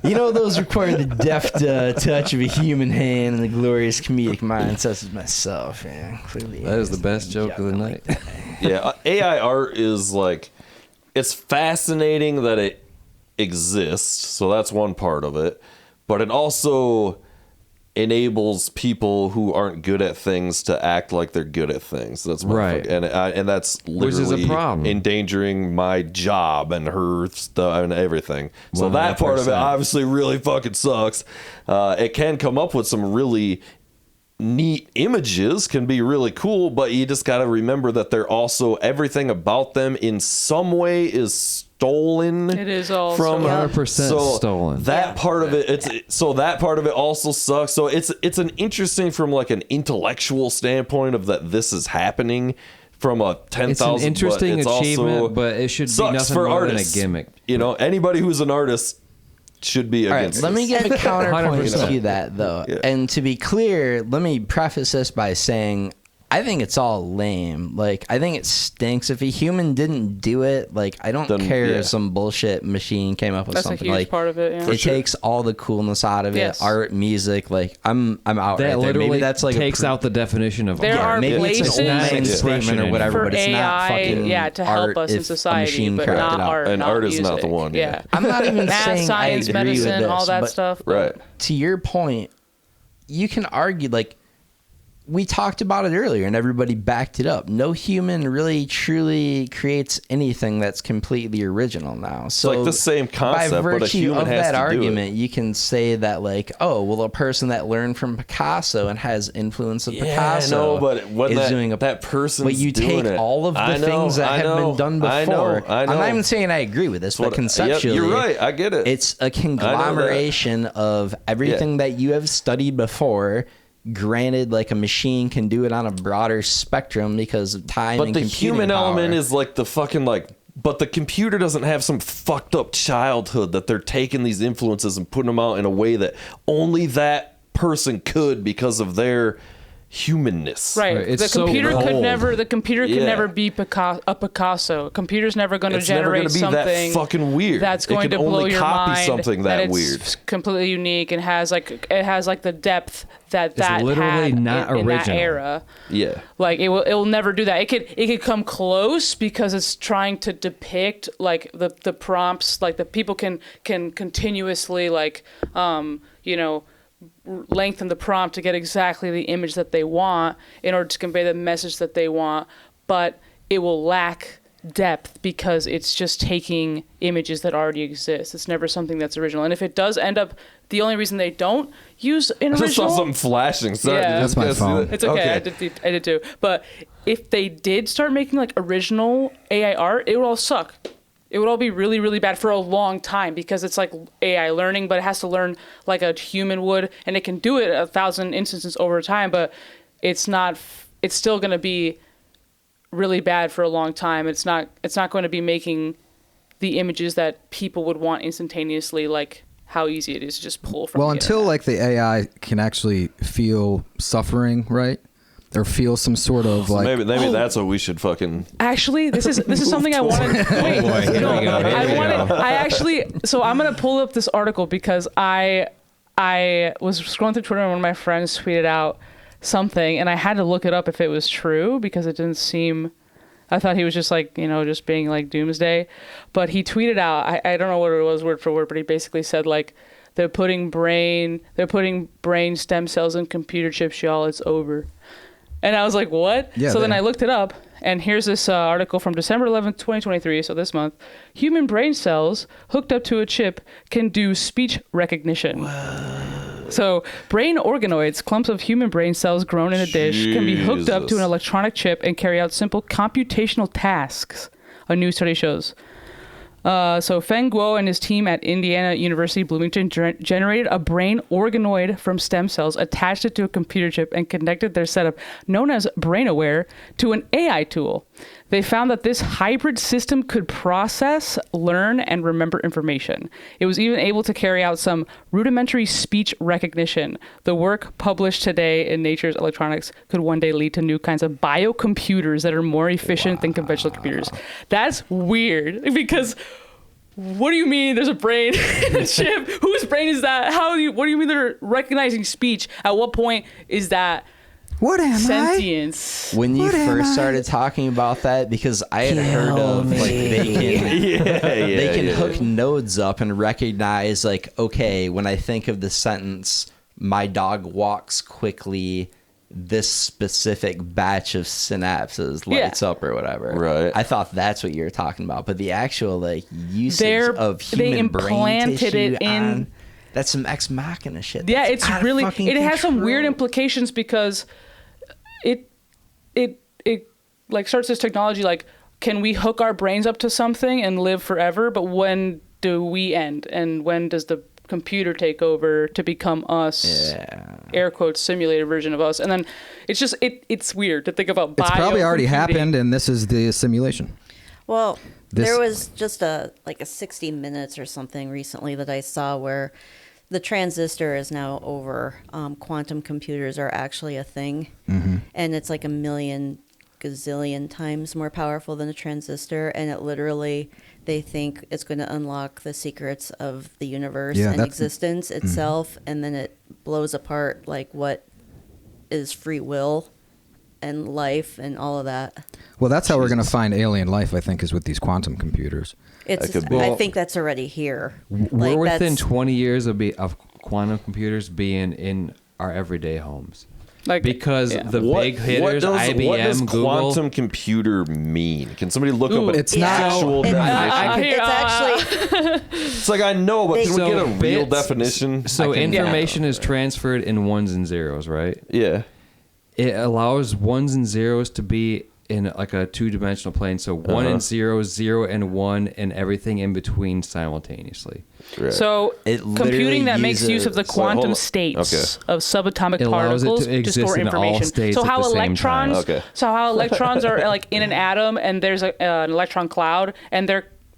You know, those require the deft touch of a human hand and the glorious comedic mind, such as myself. Yeah, clearly, That is the best joke of the night. Yeah, AI art is like, it's fascinating that it exists, so that's one part of it, but it also enables people who aren't good at things to act like they're good at things. That's Right. and that's Which is a literally problem. endangering my job and her stuff and everything. So that part of it 100%. obviously really fucking sucks. It can come up with some really neat images, can be really cool, but you just got to remember that they're also, everything about them in some way is stolen. It is all from stolen. 100% stolen. That part of it, that part of it also sucks. So it's an interesting from like an intellectual standpoint of that this is happening from a 10,000. It's an interesting but it's achievement, also but it should be sucks nothing for more than a artists. gimmick. You know, anybody who's an artist should be All right, against. let me this. give a counterpoint 100%. to that, though. Yeah. And to be clear, let me preface this by saying I think it's all lame. Like, I think it stinks. If a human didn't do it, like, I don't Then, care yeah. if some bullshit machine came up with That's a something. huge Like, part of it. Yeah. it takes all the coolness out of it. Yes. Art, music. Like, I'm out That right there. literally Maybe that's like takes out the definition of There art. are maybe places it's an old man statement or whatever, for but it's not AI, fucking yeah, to help art us in if a society, machine but crafted not out. art. And not art is not music. the one, Yeah. I'm not even Math, saying science, I agree medicine, with this, all that but stuff. Right. to your point, you can argue, like, we talked about it earlier and everybody backed it up. No human really truly creates anything that's completely original now. So like the same concept, by but a virtue human of has that to do it. argument, you can say that, like, oh, well, a person that learned from Picasso and has influence of Yeah, Picasso I know, but when is doing that person's but you doing take it. all of the I know, things that I have know, been done before. I know. I'm not even saying I agree with this, but What- conceptually, you're right. I get it. it's a conglomeration of everything that you have studied before. Granted, like, a machine can do it on a broader spectrum because of time But and the computing human element power. is like the fucking like. But the computer doesn't have some fucked up childhood that they're taking these influences and putting them out in a way that only that person could because of their humanness. Right. Right, it's The so computer could cold. never. The computer could Yeah. never be a Picasso. A computer's never going to It's never generate gonna be something that fucking weird. That's It going can to blow only your copy mind. something that it's weird. completely unique and has like the depth that literally had not in that original. era. Yeah. Like it will never do that. It could come close because it's trying to depict like the prompts, like the people can continuously like lengthen the prompt to get exactly the image that they want in order to convey the message that they want, but it will lack depth because it's just taking images that already exist. It's never something that's original. And if it does end up, the only reason they don't use an I just saw original, something flashing. Sorry, Yeah. did you That's my guys see phone. that? it's okay. I did too. But if they did start making like original AI art, it would all suck. It would all be really, really bad for a long time because it's like AI learning, but it has to learn like a human would, and it can do it 1,000 instances over time. But it's not. It's still going to be really bad for a long time. It's not going to be making the images that people would want instantaneously, like how easy it is to just pull from. Well, the until internet. like the AI can actually feel suffering, right? Or feel some sort of like Maybe that's what we should fucking. Actually, this is something I wanted. Wait, boy, here we go, here I we wanted. go. I actually. So I'm gonna pull up this article because I was scrolling through Twitter and one of my friends tweeted out something, and I had to look it up if it was true because it didn't seem. I thought he was just like just being like doomsday, but he tweeted out. I don't know what it was word for word, but he basically said like they're putting brain stem cells in computer chips, y'all. It's over. And I was like, what? Yeah, so then they- I looked it up, and here's this article from December 11th, 2023, so this month. Human brain cells hooked up to a chip can do speech recognition. So brain organoids, clumps of human brain cells grown in a dish, can be hooked up to Jesus. an electronic chip and carry out simple computational tasks, a new study shows. So Feng Guo and his team at Indiana University Bloomington generated a brain organoid from stem cells, attached it to a computer chip, and connected their setup, known as BrainAware, to an AI tool. They found that this hybrid system could process, learn, and remember information. It was even able to carry out some rudimentary speech recognition. The work published today in Nature's Electronics could one day lead to new kinds of biocomputers that are more efficient than conventional computers. That's weird, because what do you mean there's a brain in a chip? Whose brain is that? What do you mean they're recognizing speech? At what point is that What am sentience? When you first started talking about that, because I had heard of like they can hook nodes up and recognize like, okay, when I think of the sentence, my dog walks quickly, this specific batch of synapses lights up or whatever. Right. I thought that's what you were talking about, but the actual like usage of they human brain implanted tissue it in. that's some ex machina shit. Yeah, That's it's out of really. fucking It has some control. weird implications because it like starts this technology like, can we hook our brains up to something and live forever? But when do we end? And when does the computer take over to become us? Yeah. Air quotes simulated version of us. And then it's just it's weird to think about. It's probably already biocomputing. happened, and this is the simulation. Well, This- there was just a 60 Minutes or something recently that I saw where the transistor is now over. Quantum computers are actually a thing, and it's like a million gazillion times more powerful than a transistor, and it literally, they think it's going to unlock the secrets of the universe Yeah, and that's- existence itself, and then it blows apart like what is free will and life and all of that. Well, that's how we're going to find alien life, I think, is with these quantum computers. It's could be. I think that's already here. We're Like, within that's- 20 years of quantum computers being in our everyday homes. Like, Because yeah. the big hitters, what IBM, does Google. quantum computer mean? Can somebody look up an It's not- actual It- definition? it's actually It's like, I know, but can we get a real bits- definition? So I can- information is transferred in ones and zeros, right? Yeah. It allows ones and zeros to be in like a two-dimensional plane. So one and zero, 0 and 1, and everything in between simultaneously. Right. So It literally computing that makes use of the uses- hold quantum on. states Okay. of subatomic It allows it particles to exist store in all information. states So at how the same time. electrons, Okay. so how electrons are like in an atom, and there's an electron cloud, and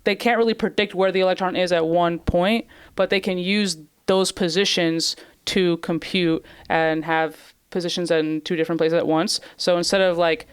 they can't really predict where the electron is at one point, but they can use those positions to compute and have positions in two different places at once. So instead of like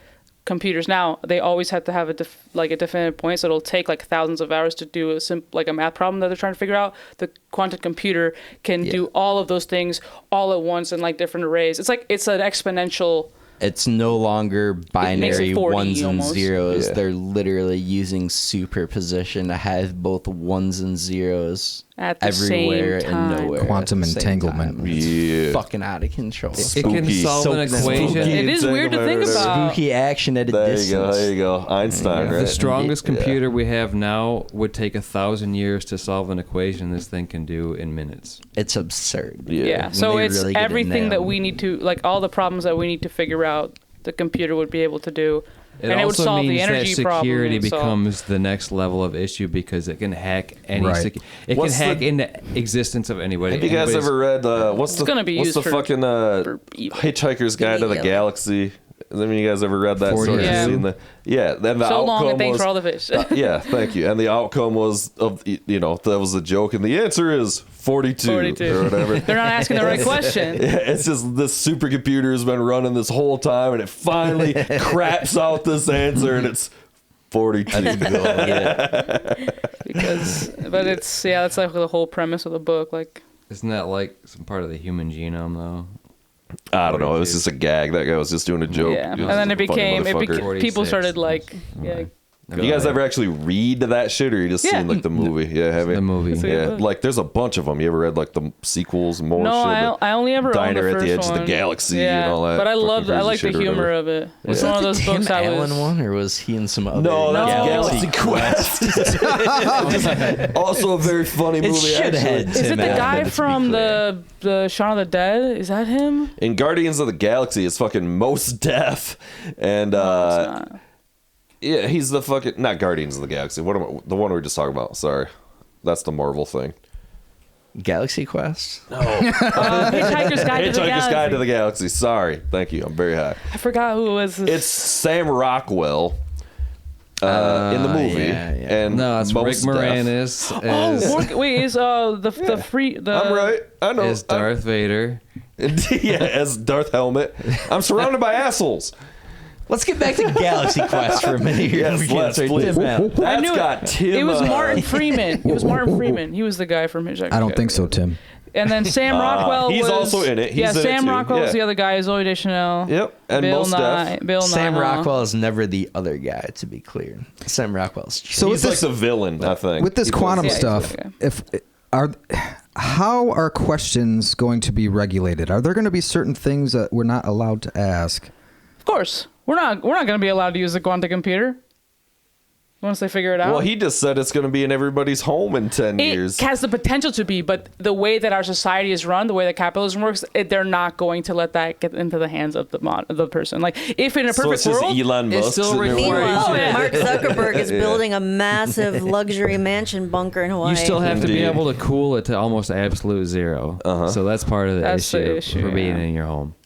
computers now, they always have to have a definitive point, so it'll take like thousands of hours to do a math problem that they're trying to figure out. The quantum computer can do all of those things all at once in like different arrays. It's an exponential. It's no longer binary 40 ones and almost. zeros. Yeah. They're literally using superposition to have both ones and zeros At the everywhere same time. and nowhere. Quantum at the same entanglement. time. It's Yeah. fucking out of control. It can Spooky. solve an So equation. spooky. It is weird to think Entanglement. about. Spooky action at a There you distance. go. There you go. Einstein, right? The strongest Yeah. computer we have now would take 1,000 years to solve an equation this thing can do in minutes. It's absurd. Yeah. When So they it's really get in everything there. that we need to, like all the problems that we need to figure out, the computer would be able to do. It and it would also solve the means energy that problem. security and solve- becomes the next level of issue because it can hack any. Right. It can What's hack the- into existence of anybody. Have you guys Anybody's- ever read what's the gonna be what's used the for- fucking for evil. Hitchhiker's Guide to the Yeah. Galaxy? I mean, you guys ever read that? 40 Sort of years. seen the, yeah. Then the So outcome long, and thanks was, for all the fish. yeah, thank you. And the outcome was that was a joke, and the answer is 42, 42. or whatever. They're not asking the right question. Yeah, it's just this supercomputer has been running this whole time, and it finally craps out this answer, and it's 42. But it's that's like the whole premise of the book. Like, Isn't that like some part of the human genome, though? I don't know. It was just a gag. That guy was just doing a joke. yeah. He And was then a funny motherfucker. people 46. started like, yeah. Have you guys ever actually read that shit, or you just Yeah. seen like the movie? Yeah, have you? The movie. It's a good Yeah, book. like there's a bunch of them. You ever read like the sequels and more No, shit? I only ever owned Diner the at first the Edge of the one. Galaxy yeah. and all that But I fucking loved, I crazy like the shit or humor whatever. of it. It's Was one that of the those Tim books I Allen was. one, or was he in some other? No, that's No. Galaxy Quest. Also a very funny It movie. should actually. have. Is it the guy from the Shaun of the Dead? Is that him? In Guardians of the Galaxy, it's fucking Mos Def, and It's not. yeah, he's the fucking not Guardians of the Galaxy. What am I, the one we were just talking about? Sorry, that's the Marvel thing. Galaxy Quest. Hitchhiker's Guide to the Hitchhiker's Galaxy. Guide to the Galaxy. Sorry, thank you. I'm very high. I forgot who it was. It's Sam Rockwell, in the movie. And No, it's Rick most deaf. Moranis. Is the free the I'm right. I know. Is Darth Vader. Yeah, as Darth Helmet. I'm surrounded by assholes. Let's get back to Galaxy Quest for a minute here. Yes, let's, please. That's got Tim. It was Martin Freeman. It was Martin Freeman. He was the guy from Hitchhiker's I don't Guide think to so, the Galaxy. Tim. And then Sam Rockwell he's was also in it. He's in it Sam too. Rockwell was Yeah. the other guy. Zoe Deschanel. Yep, and Bill most Nye. deaf. Bill Sam Nye. Rockwell is never the other guy, to be clear. Sam Rockwell's So He's with like this, the villain, I think. with this He quantum plays- Yeah, he's stuff, the how are questions going to be regulated? Are there going to be certain things that we're not allowed to ask? Of course, we're not going to be allowed to use the quantum computer once they figure it out. Well, he just said it's going to be in everybody's home in 10 years. It has the potential to be, but the way that our society is run, the way that capitalism works, they're not going to let that get into the hands of the person. Like, if in a So perfect it's just world, Elon it's Musk. still sitting there required. working. Meanwhile, Oh, yeah. Mark Zuckerberg is building a massive luxury mansion bunker in Hawaii. You still have to be Indeed. able to cool it to almost absolute zero. So that's part of the That's the issue issue, for being yeah. in your home.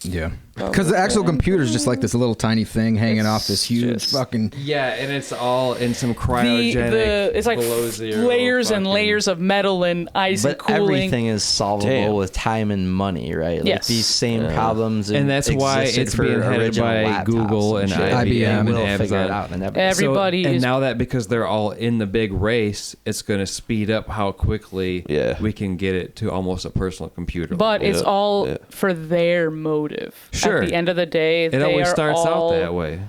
Yeah. Because the actual computer is just like this little tiny thing hanging off this huge just- fucking... Yeah, and it's all in some cryogenic it's like below zero layers and fucking- layers of metal and ice and But cooling. everything is solvable Damn. with time and money, right? Like Yes. these same problems, And that's why existed it's for being headed original by laptops Google and shit. IBM and We'll figure Amazon. it out inevitably. Everybody and is now that because they're all in the big race, it's going to speed up how quickly we can get it to almost a personal computer. But it's Yeah, all yeah. for their motive. Sure. At the end of the day, it they always are starts all out that way,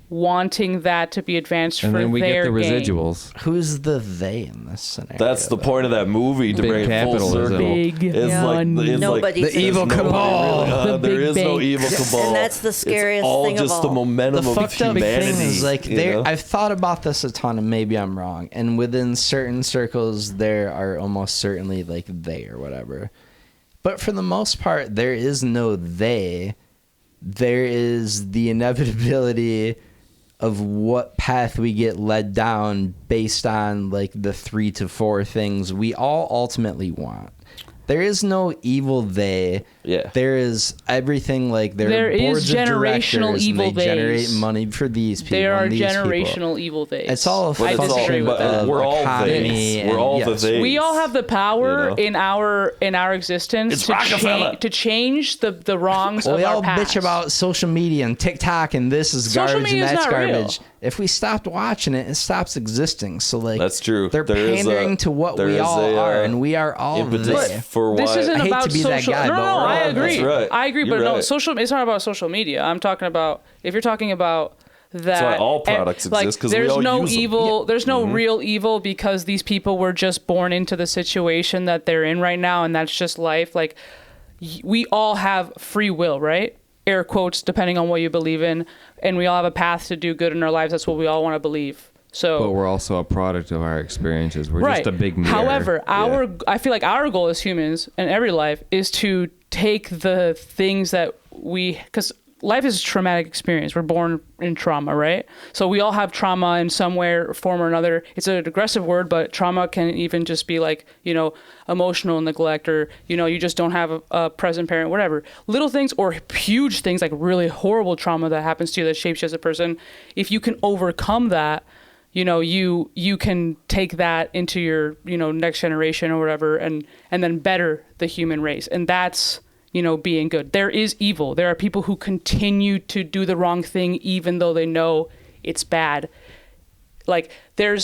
wanting that to be advanced and for then we get their the gain. residuals. Who's the they in this scenario? That's the though? point of that movie to Big bring it full capitalism. circle. Big It's like Nobody The thinks evil nobody cabal. really- The there big is no bank. evil cabal. And that's the scariest it's all thing of just the all. momentum The of fucked up humanity. thing is like you know? I've thought about this a ton, and maybe I'm wrong. And within certain circles, there are almost certainly like they or whatever. But for the most part, there is no they. There is the inevitability of what path we get led down based on like the 3 to 4 things we all ultimately want. There is no evil they. Yeah. There is everything like there is are boards of generational directors evil and they generate theys. money for these people. There are and these people. generational evil days. It's all a But I it's all- disagree with but that. we're all economy theys. and We're all the yes. theys. We all have the power You know? in our existence It's Rockefeller. to change the wrongs Well, of we our all past. bitch about social media and TikTok and this is Social garbage and media's that's not real. garbage. If we stopped watching it, it stops existing. So like That's true. They're There is pandering to what there we is all a, are, and we are all impetus they. for This why. isn't I hate about to be that social. guy, no, but no, we're I all agree. That's right. I agree, You're but no, right. social. It's not about social media. I'm talking about if you're talking about that. why all and, products like, exist, 'cause we there's all no use 'em. evil. There's Mm-hmm. no real evil because these people were just born into the situation that they're in right now, and that's just life. Like we all have free will, right? Air quotes, depending on what you believe in, and we all have a path to do good in our lives. That's what we all want to believe. So, But we're also a product of our experiences. We're right. just a big mirror. However, I feel like our goal as humans in every life is to take the things that because life is a traumatic experience. We're born in trauma, right? So we all have trauma in some way, form or another. It's an aggressive word, but trauma can even just be like, emotional neglect or, you just don't have a present parent, whatever. Little things or huge things like really horrible trauma that happens to you that shapes you as a person. If you can overcome that, you can take that into your, next generation or whatever and then better the human race. And that's, being good. There is evil. There are people who continue to do the wrong thing even though they know it's bad. Like there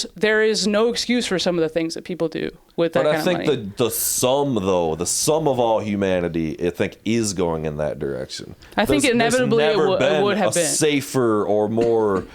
is no excuse for some of the things that people do with that But kind I think of money. the sum of all humanity, I think, is going in that direction. I think inevitably it would have a been. safer or more,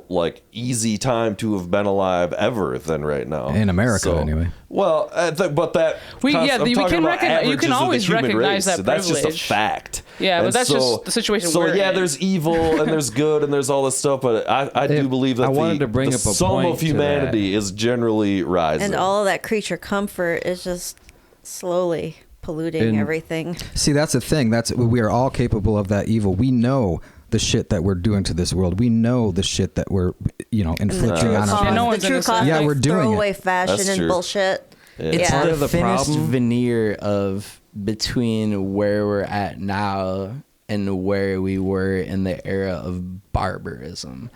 like easy time to have been alive ever than right now In America, anyway. Well, but that We I'm can talking about recognize. You can averages of the always human recognize race. that That's privilege. just a fact. Yeah, but And that's just the situation So we're yeah, in. there's evil and there's good and there's all this stuff, but I do believe that I wanted to bring the up a sum point of to humanity is generally rising. And all of that creature comfort is just slowly polluting And- everything. See, that's the thing. We are all capable of that evil. We know the shit that we're doing to this world. We know the shit that we're, inflicting on Cost, our Yeah, no the one's true innocent. cost Yeah, of we're doing it. throwaway fashion That's and true. bullshit. It's Yeah. the of the thinnest problem. veneer of between where we're at now and where we were in the era of barbarism.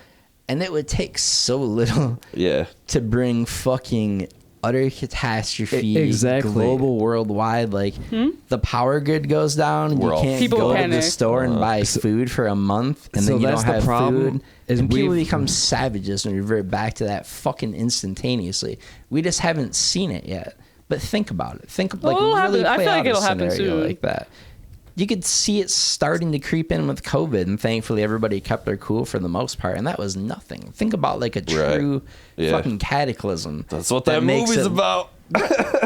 And it would take so little Yeah. to bring fucking utter catastrophe, Exactly. global, worldwide. Like the power grid goes down, and you We're all can't People go to panic. the store and buy food for a month, and so then you that's don't the have problem, food. is And people we've- become savages and revert back to that fucking instantaneously. We just haven't seen it yet. But think about it. Think like it'll really happen. I play feel like out a it'll happen scenario soon. like that. You could see it starting to creep in with COVID, and thankfully everybody kept their cool for the most part, and that was nothing. Think about like a true Yeah. fucking cataclysm. That's what that makes movie's it- about.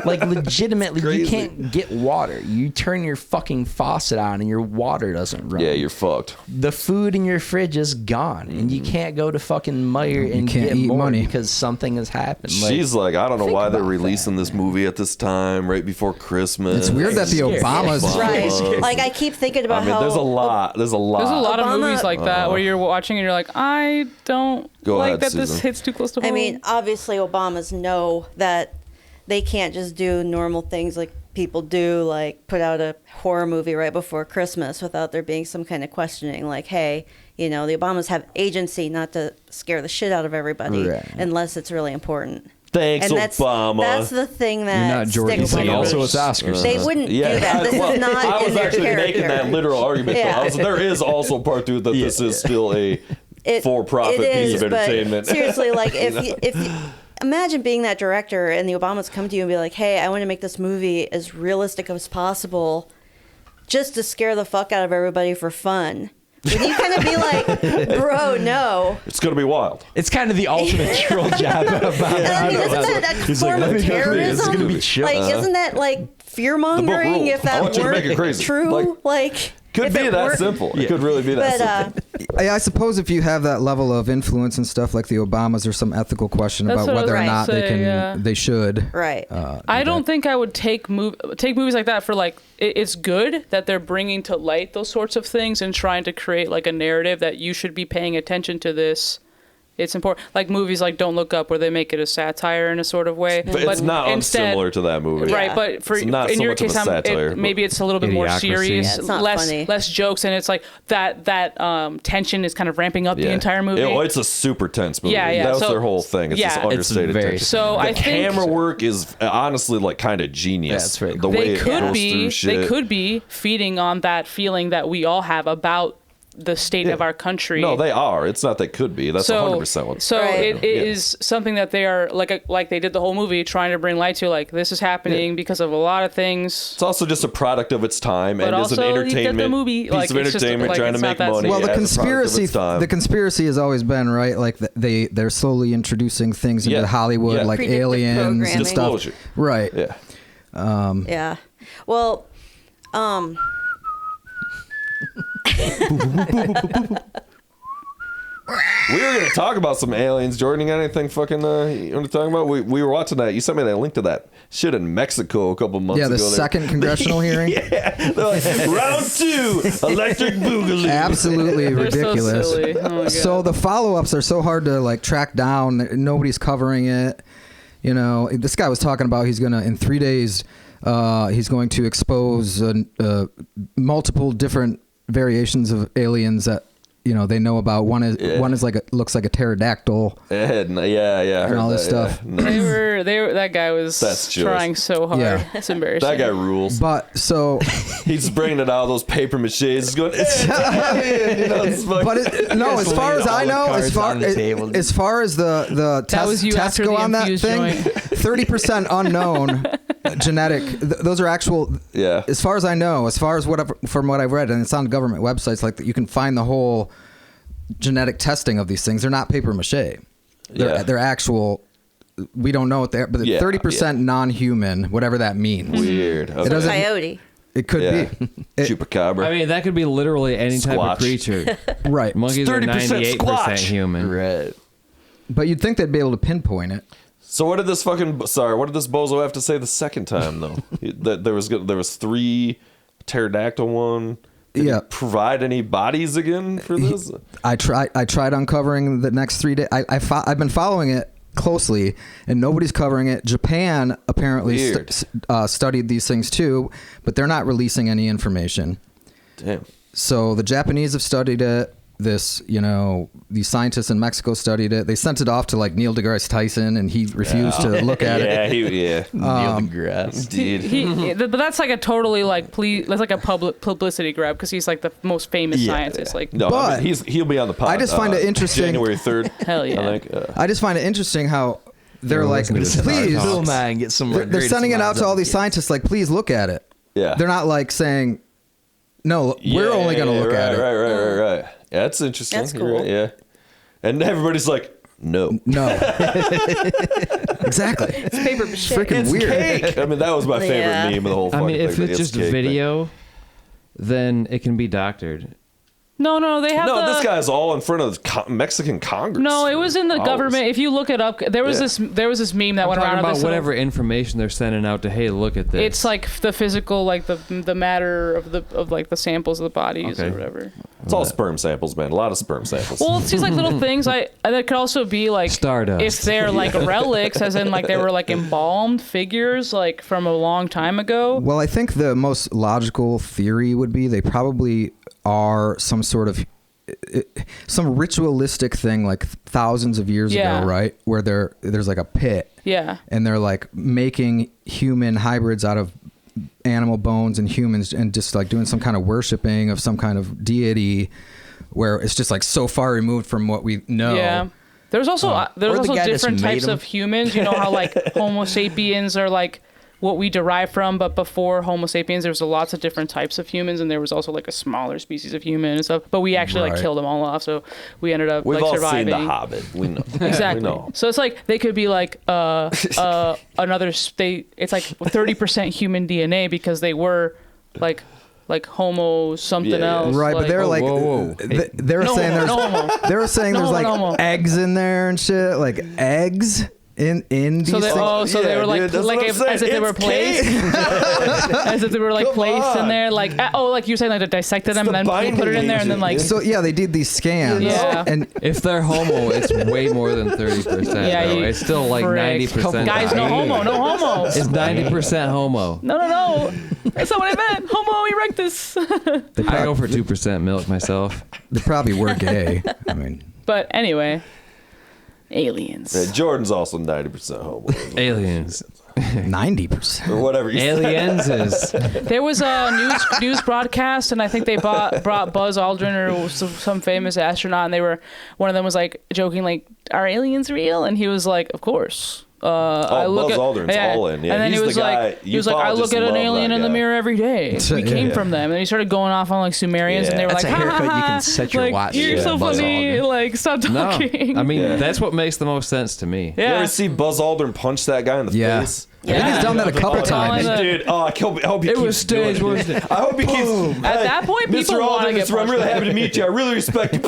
Like legitimately, you Crazy. can't get water. You turn your fucking faucet on, and your water doesn't run. Yeah, you're fucked. The food in your fridge is gone, and you can't go to fucking Meijer and can't get eat more money. because something has happened. She's like, I don't know think why they're about releasing that. this movie at this time, right before Christmas. It's weird that the Scary. Obamas. Right. Like I keep thinking about I mean, how there's a lot. There's a lot. There's a lot Obama- of movies like that where you're watching and you're like, I don't Go like ahead, that this Susan. hits too close to home. I mean, obviously, Obamas know that they can't just do normal things like people do, like put out a horror movie right before Christmas without there being some kind of questioning. Like, hey, you know, the Obamas have agency not to scare the shit out of everybody Right. unless it's really important. Thanks, And that's Obama. the thing that You're not Jordan sticks with saying me. also it's Oscars. They wouldn't do that. This is not I was in their actually character. making that literal argument. Yeah. Though. There is also part two that this is still a for-profit it piece is, of but entertainment. seriously, like if you imagine being that director and the Obamas come to you and be like, "Hey, I want to make this movie as realistic as possible, just to scare the fuck out of everybody for fun." Would you kind of be like, "Bro, no"? It's gonna be wild. it's kind of the ultimate troll job. And I mean, isn't that a form "Let of me go crazy. It's terrorism? gonna be chill." Like, isn't that like fear mongering? ruled. If I that want you to make it weren't crazy. true, like Could if be it that weren't- simple. It could really be that But simple. I suppose if you have that level of influence and stuff like the Obamas, there's some ethical question That's about what I was whether or gonna not they say, can, yeah. they should. right. I don't think I would take movies like that for like it's good that they're bringing to light those sorts of things and trying to create like a narrative that you should be paying attention to this. It's important, like movies like Don't Look Up, where they make it a satire in a sort of way. But it's not unsimilar to that movie. Right, Yeah. but for It's not in so your much of case, a satire, but- maybe it's a little bit more Idiocracy. serious, Yeah, it's not less funny. less jokes, and it's like that tension is kind of ramping up the entire movie. It's a super tense movie. Yeah, yeah. That was So- their whole thing. It's yeah. just It's understated very- tension. So the I think camera work is honestly like kind of genius. that's very the cool. way they it could goes be through shit. they could be feeding on that feeling that we all have about the state of our country. No, they are. It's not they could be. That's 100% what. So Right. it is something that they are like they did the whole movie trying to bring light to, like this is happening because of a lot of things. It's also just a product of its time But and is an also, you get the entertainment movie, piece like, of it's just, entertainment like, trying to it's not make that money. Well, the as a product of conspiracy, its time. the conspiracy has always been right. Like they're slowly introducing things into Yeah. Hollywood, Yeah. like Predictive aliens and programming. stuff. Disclosure. Right. Yeah. Yeah. Well, We were going to talk about some aliens. Jordan, you got anything fucking you want to talk about? We were watching that. You sent me that link to that shit in Mexico a couple months Yeah, ago. the second congressional hearing. Yeah. They're like, round 2, electric boogaloo. Absolutely They're so ridiculous. silly. Oh my God. So the follow-ups are so hard to like track down. Nobody's covering it. You know, this guy was talking about he's gonna in 3 days. He's going to expose multiple different variations of aliens that they know about. One is like looks like a pterodactyl. Yeah, I heard And all this that, stuff. Yeah. They were that guy was That's Jewish. trying so hard. Yeah. It's embarrassing. That guy rules. But so, He's bringing it out of those paper maches. He's going, it's alien. It's fucking- but no, as far as I know, as far as the That was you tests after go the on that infused thing, joint. 30% unknown. Genetic. Those are actual. Yeah. As far as I know, as far as from what I've read, and it's on government websites, like that, you can find the whole genetic testing of these things. They're not paper mache. They're actual. We don't know what they're, but Yeah, 30% non-human, whatever that means. Weird. Okay. It doesn't. coyote. It could Yeah. be. Chupacabra. I mean, that could be literally any type Squatch. of creature. Right. Monkeys are 30% 98% squatch. human. Right. But you'd think they'd be able to pinpoint it. So what did this bozo have to say the second time though? That there was 3 pterodactyl one. Did he provide any bodies again for this? I tried uncovering the next 3 days. I've been following it closely, and nobody's covering it. Japan apparently studied these things too, but they're not releasing any information. Damn. So the Japanese have studied it. this, these scientists in Mexico studied it. They sent it off to like Neil deGrasse Tyson, and he refused to look at it. Yeah. Neil deGrasse. Dude. But that's like a totally like that's like a publicity grab because he's like the most famous scientist. Like, No, But- he'll be on the pod. I just find it interesting- January 3rd. Hell yeah. I think. I just find it interesting how they're like, listening to please, Star Bill Talks. Nye and get some more they're greatest sending it out minds to all of these the scientists, like, please look at it. Yeah. They're not like saying, no, we're only going to look at it. Right. Yeah, that's interesting. That's You're cool. right, yeah. And everybody's like, no. No. Exactly. It's paper mache. Freaking It's weird. cake. I mean, that was my favorite Yeah. meme of the whole I fucking mean, if thing. it's just cake thing. video, then it can be doctored. no, they have No, the, this guy's all in front of Mexican Congress. No, it was in the Hours. government. If you look it up, there was this meme that went Talking around about of this whatever little- information they're sending out to, hey, look at this. It's like the physical, like the matter of like the samples of the bodies Okay. or whatever. It's all sperm samples, man. A lot of sperm samples. Well, it's these like little things. That could also be like Stardust. if they're like relics, as in like they were like embalmed figures like from a long time ago. Well, I think the most logical theory would be they probably are some sort of some ritualistic thing like thousands of years Yeah. ago, right? Where there's like a pit, Yeah. and they're like making human hybrids out of animal bones and humans, and just like doing some kind of worshiping of some kind of deity, where it's just like so far removed from what we know. Yeah. There's also Or the also guy that's different made types them. of humans. You know how like Homo sapiens are like what we derive from, but before Homo sapiens, there was lots of different types of humans, and there was also like a smaller species of human and stuff. But we actually like Right. killed them all off, so we ended up We've like all surviving. seen The Hobbit. We know. Exactly. We know. So it's like they could be like another. It's like 30% human DNA because they were like Homo something Yeah, yeah. else. Right, but they're like, whoa. they were No saying homo, there's, no homo. they were saying No there's homo, like no homo. eggs in there and shit, like eggs in these So they, things. they Yeah, were like, dude, that's what I'm saying. as if they were It's placed, as if they were like Come placed in on. there, like like you were saying, like they dissected them the and then put it in there, and then binding like agent, So yeah, they did these scans, Yeah. and if they're homo, it's way more than 30%. Yeah, though. you It's still like frick. 90%. guys, no homo, no homo. It's 90% homo. No. That's not what I meant. Homo erectus. I go for 2% milk myself. they probably were gay. I mean, But anyway, aliens. Yeah, Jordan's also 90% homo. Aliens. 90%. Or whatever. You said. Aliens is. There was a news broadcast, and I think they brought Buzz Aldrin or some famous astronaut, and one of them was like joking, like, "Are aliens real?" And he was like, "Of course." Buzz Aldrin's all in. Yeah, and then he's he was the guy. like, "I look at an alien in the mirror every day. We came from them." And then he started going off on like Sumerians, and they were That's like, a haircut "Ha, ha, you ha, can set your like, watch You're to, so Buzz funny. Aldrin." Like, stop No. talking." I mean, Yeah. that's what makes the most sense to me. You yeah. ever see Buzz Aldrin punch that guy in the Yeah. face? I think he's done that a couple Oh, times. dude, I hope he It keeps was doing staged, wasn't it? I hope he keeps. At that point, people Mr. wanna Aldrin, get I'm really punched. happy to meet you. I really respect you.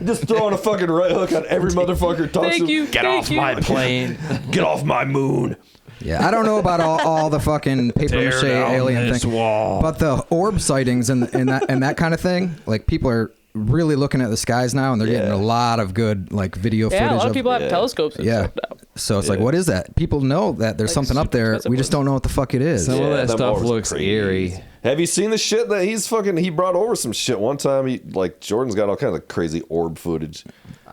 Just throwing a fucking right hook on every motherfucker who talks to Thank him. you. Thank you. plane. Get off my moon. Yeah, I don't know about all the fucking paper mache alien thing, but the orb sightings and that kind of thing, like people are really looking at the skies now, and they're getting a lot of good like video Yeah, footage a lot of people have yeah. telescopes and yeah. stuff now. So it's like, Yeah. what is that? People know that there's Like something up super there. expensive We just ones. don't know what the fuck it is. Some of that them stuff orbs are looks crazy. eerie. Have you seen the shit that he brought over some shit one time? Jordan's got all kinds of crazy orb footage.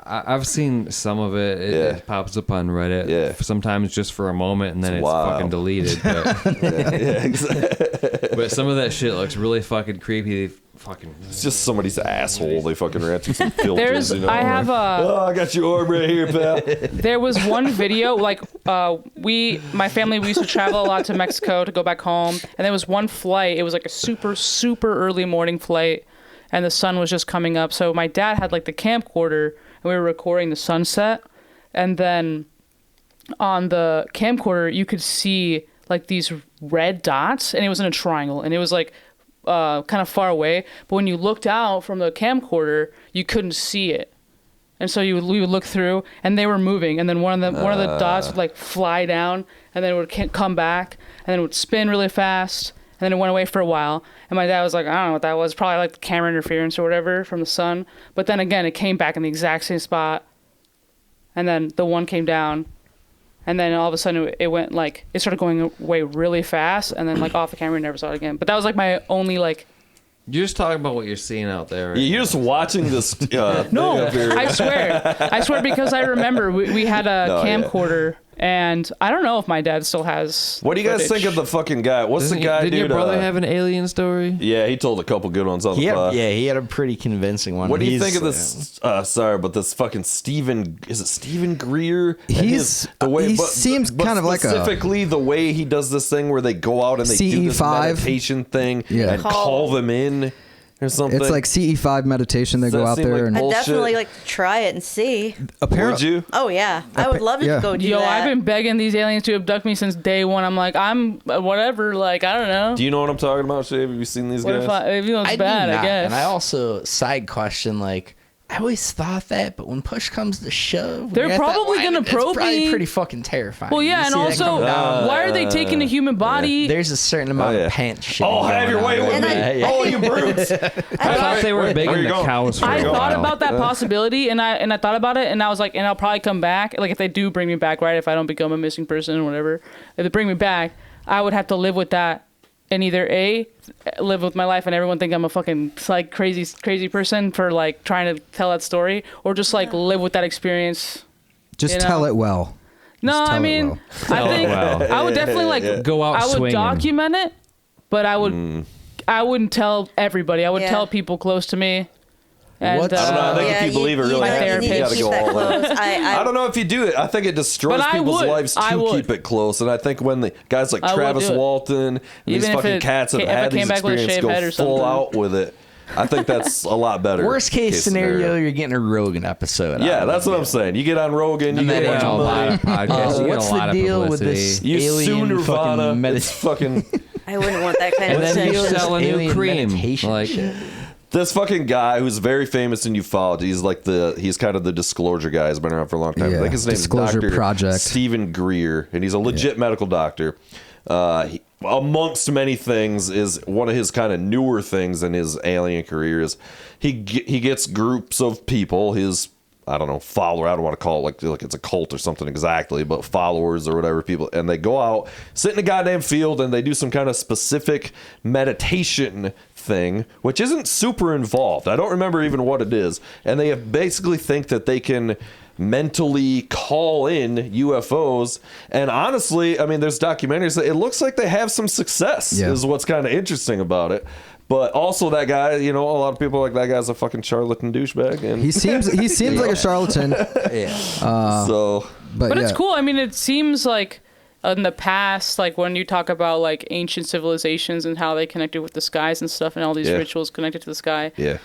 I've seen some of it. It pops up on Reddit. Yeah. Sometimes just for a moment, and then it's wild. fucking deleted. But, Yeah, exactly. but some of that shit looks really fucking creepy. Fucking. It's just somebody's asshole. They fucking ran through some filters. I have Oh, I got your orb right here, pal. There was one video, like, my family, we used to travel a lot to Mexico to go back home. And there was one flight. It was like a super, super early morning flight. And the sun was just coming up. So my dad had like the camcorder, and we were recording the sunset. And then on the camcorder, you could see like these red dots. And it was in a triangle. And it was like kind of far away. But when you looked out from the camcorder, you couldn't see it. And so we would look through, and they were moving, and then one of the dots would like fly down, and then it would come back, and then it would spin really fast, and then it went away for a while. And my dad was like, I don't know what that was, probably like the camera interference or whatever from the sun. But then again, it came back in the exact same spot, and then the one came down, and then all of a sudden it went it started going away really fast, and then like off the camera, we never saw it again. But that was like my only like You're just talking about what you're seeing out there. Right? You're just watching this. No, I swear because I remember we had a camcorder, and I don't know if my dad still has. What do you guys think of the fucking guy? What's the guy, Did dude? your brother have an alien story? Yeah, he told a couple good ones on the pod. He had a pretty convincing one. What do you think of this? Sorry, but this fucking Stephen, is it Stephen Greer? And He seems kind of like a specifically the way he does this thing where they go out and they do this CE5 meditation thing Yeah. and call them in or something. It's like CE5 meditation. They Does go that out seem there like and I'd bullshit? definitely like to try it and see. Would apparently you? Oh yeah, I would love to yeah. go do Yo, that. I've been begging these aliens to abduct me since day one. I'm like, I'm whatever. Like, I don't know. Do you know what I'm talking about, Shave? Have you seen these What guys? if you know it's I bad? do I not. guess. And I also side question like. I always thought that, but when push comes to shove, They're when you're at that probably line, gonna it's probe probably me. pretty fucking terrifying. Well, yeah, You and see that also, coming down. why are they taking a human body? There's a certain amount of pants shit. Oh, have your way with me. Oh, you brutes. I thought they were big Where you into going? cows for I a thought while. about that possibility, and I thought about it, and I was like, and I'll probably come back. Like if they do bring me back, right? If I don't become a missing person or whatever, if they bring me back, I would have to live with that, and either A, live with my life and everyone think I'm a fucking like crazy person for like trying to tell that story, or just like live with that experience. just you know? tell it well. No, Just I tell it mean, well. Tell I it think well. I would definitely like Go out I would swinging. document it, but I wouldn't tell everybody. I would Yeah. tell people close to me. And, What's- I don't know. I think Yeah, if you believe it really my happens, you therapist. got to go Keep that all in. close. I don't know if you do it. I think it destroys But I people's would. lives I to would. keep it close. And I think when the guys like I would Travis do it. Walton and these Even if fucking it- cats that if have I had came these back with a experiences shaved head go or full something. out with it, I think that's a lot better. Worst case scenario, you're getting a Rogan episode. Yeah, out that's of what it. I'm saying. You get on Rogan, you And get they a bunch get a of lot money. of podcasts. You get What's a lot the of deal with publicity. this You sue alien Nirvana. fucking It's fucking... I wouldn't want that kind And of then you shit. sell a new alien cream. meditation Like, shit. This fucking guy who's very famous in ufology. He's kind of the disclosure guy. He's been around for a long time. Yeah. I think his name's Disclosure Dr. Project. Stephen Greer, and he's a legit medical doctor. Amongst many things, is one of his kind of newer things in his alien career is he gets groups of people, his, I don't know, follower, I don't want to call it like it's a cult or something exactly, but followers or whatever people, and they go out, sit in a goddamn field, and they do some kind of specific meditation thing, which isn't super involved. I don't remember even what it is, and they basically think that they can mentally call in UFOs, and honestly, I mean, there's documentaries that it looks like they have some success. Yeah. Is what's kind of interesting about it. But also that guy, a lot of people are like that guy's a fucking charlatan douchebag, and He seems like a charlatan. so But yeah. it's cool. I mean, it seems like in the past, like when you talk about like ancient civilizations and how they connected with the skies and stuff, and all these Yeah. rituals connected to the sky. yeah.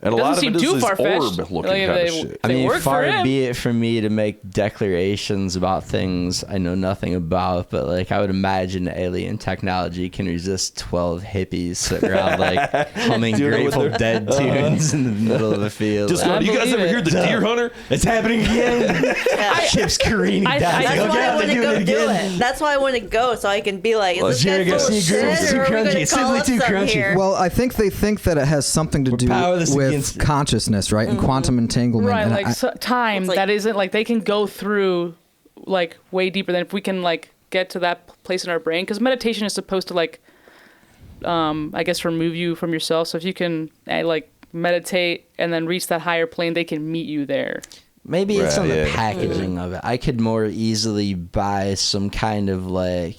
And a Doesn't lot of seem it is too this far-fetched. orb looking Like, kind of they- shit. I mean, work for far him. be it from me to make declarations about things I know nothing about, but like I would imagine alien technology can resist 12 hippies sitting around like humming Doing it with Grateful their- Dead tunes in the middle of the field. Just Like, go, you guys believe ever it. hear the Deer Hunter? it's happening again. Ship's careening I- down. I- That's Like, why okay, I they're want to doing go it do again. it. That's why I want to go, so I can be like, is this Jerry guy full of Garcia shit, Groove is too or are we crunchy. going to It's call simply up too some crunchy. here? Well, I think they think that it has something to do powerless with against it. consciousness, right? And quantum entanglement. Right, And like time It's like- that isn't like they can go through like way deeper than if we can like get to that place in our brain, because meditation is supposed to like I guess remove you from yourself. So if you can like meditate and then reach that higher plane, they can meet you there. Maybe it's Right, on the yeah. packaging of it. I could more easily buy some kind of like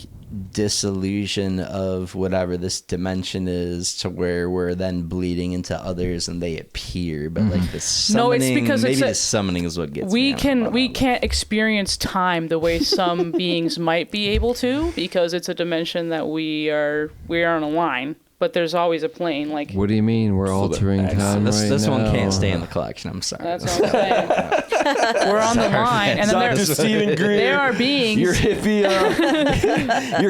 disillusion of whatever this dimension is to where we're then bleeding into others and they appear. But like the No, it's summoning, because maybe it's a- the summoning is what gets We me. I don't know we about can't experience time the way some beings might be able to, because it's a dimension that we are on a line, but there's always a plane. Like what do you mean we're altering that. time This, right this one now? can't stay in the collection. I'm sorry. that's what I'm saying. We're on the line, and then Dr. there's Stephen Greer, there are beings. your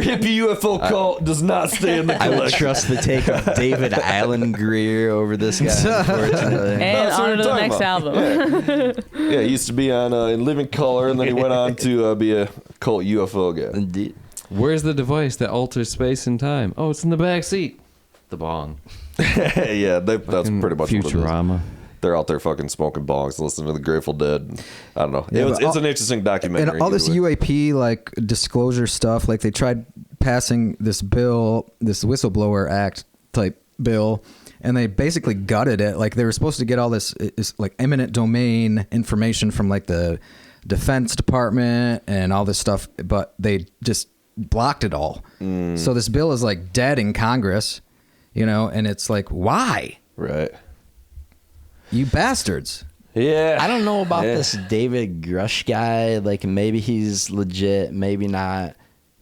hippie UFO cult does not stay in the I would collection. trust the take of David Allen Greer over this guy, unfortunately. and That's what on to we're the talking next about. album. Yeah, he used to be on in Living Color, and then he went on to be a cult UFO guy. Indeed. Where's the device that alters space and time? Oh, it's in the back seat. The bong. Yeah, that's Fucking pretty much what it is. Futurama. They're out there fucking smoking bongs, listening to the Grateful Dead. I don't know. Yeah, but It's an interesting documentary. and all this either way. UAP like disclosure stuff, like they tried passing this bill, this whistleblower act type bill, and they basically gutted it. Like they were supposed to get all this like eminent domain information from like the Defense Department and all this stuff, but they just blocked it all. So this bill is like dead in Congress, you know, and it's like, why? Right. You bastards. Yeah. I don't know about this David Grush guy. Like, maybe he's legit, maybe not.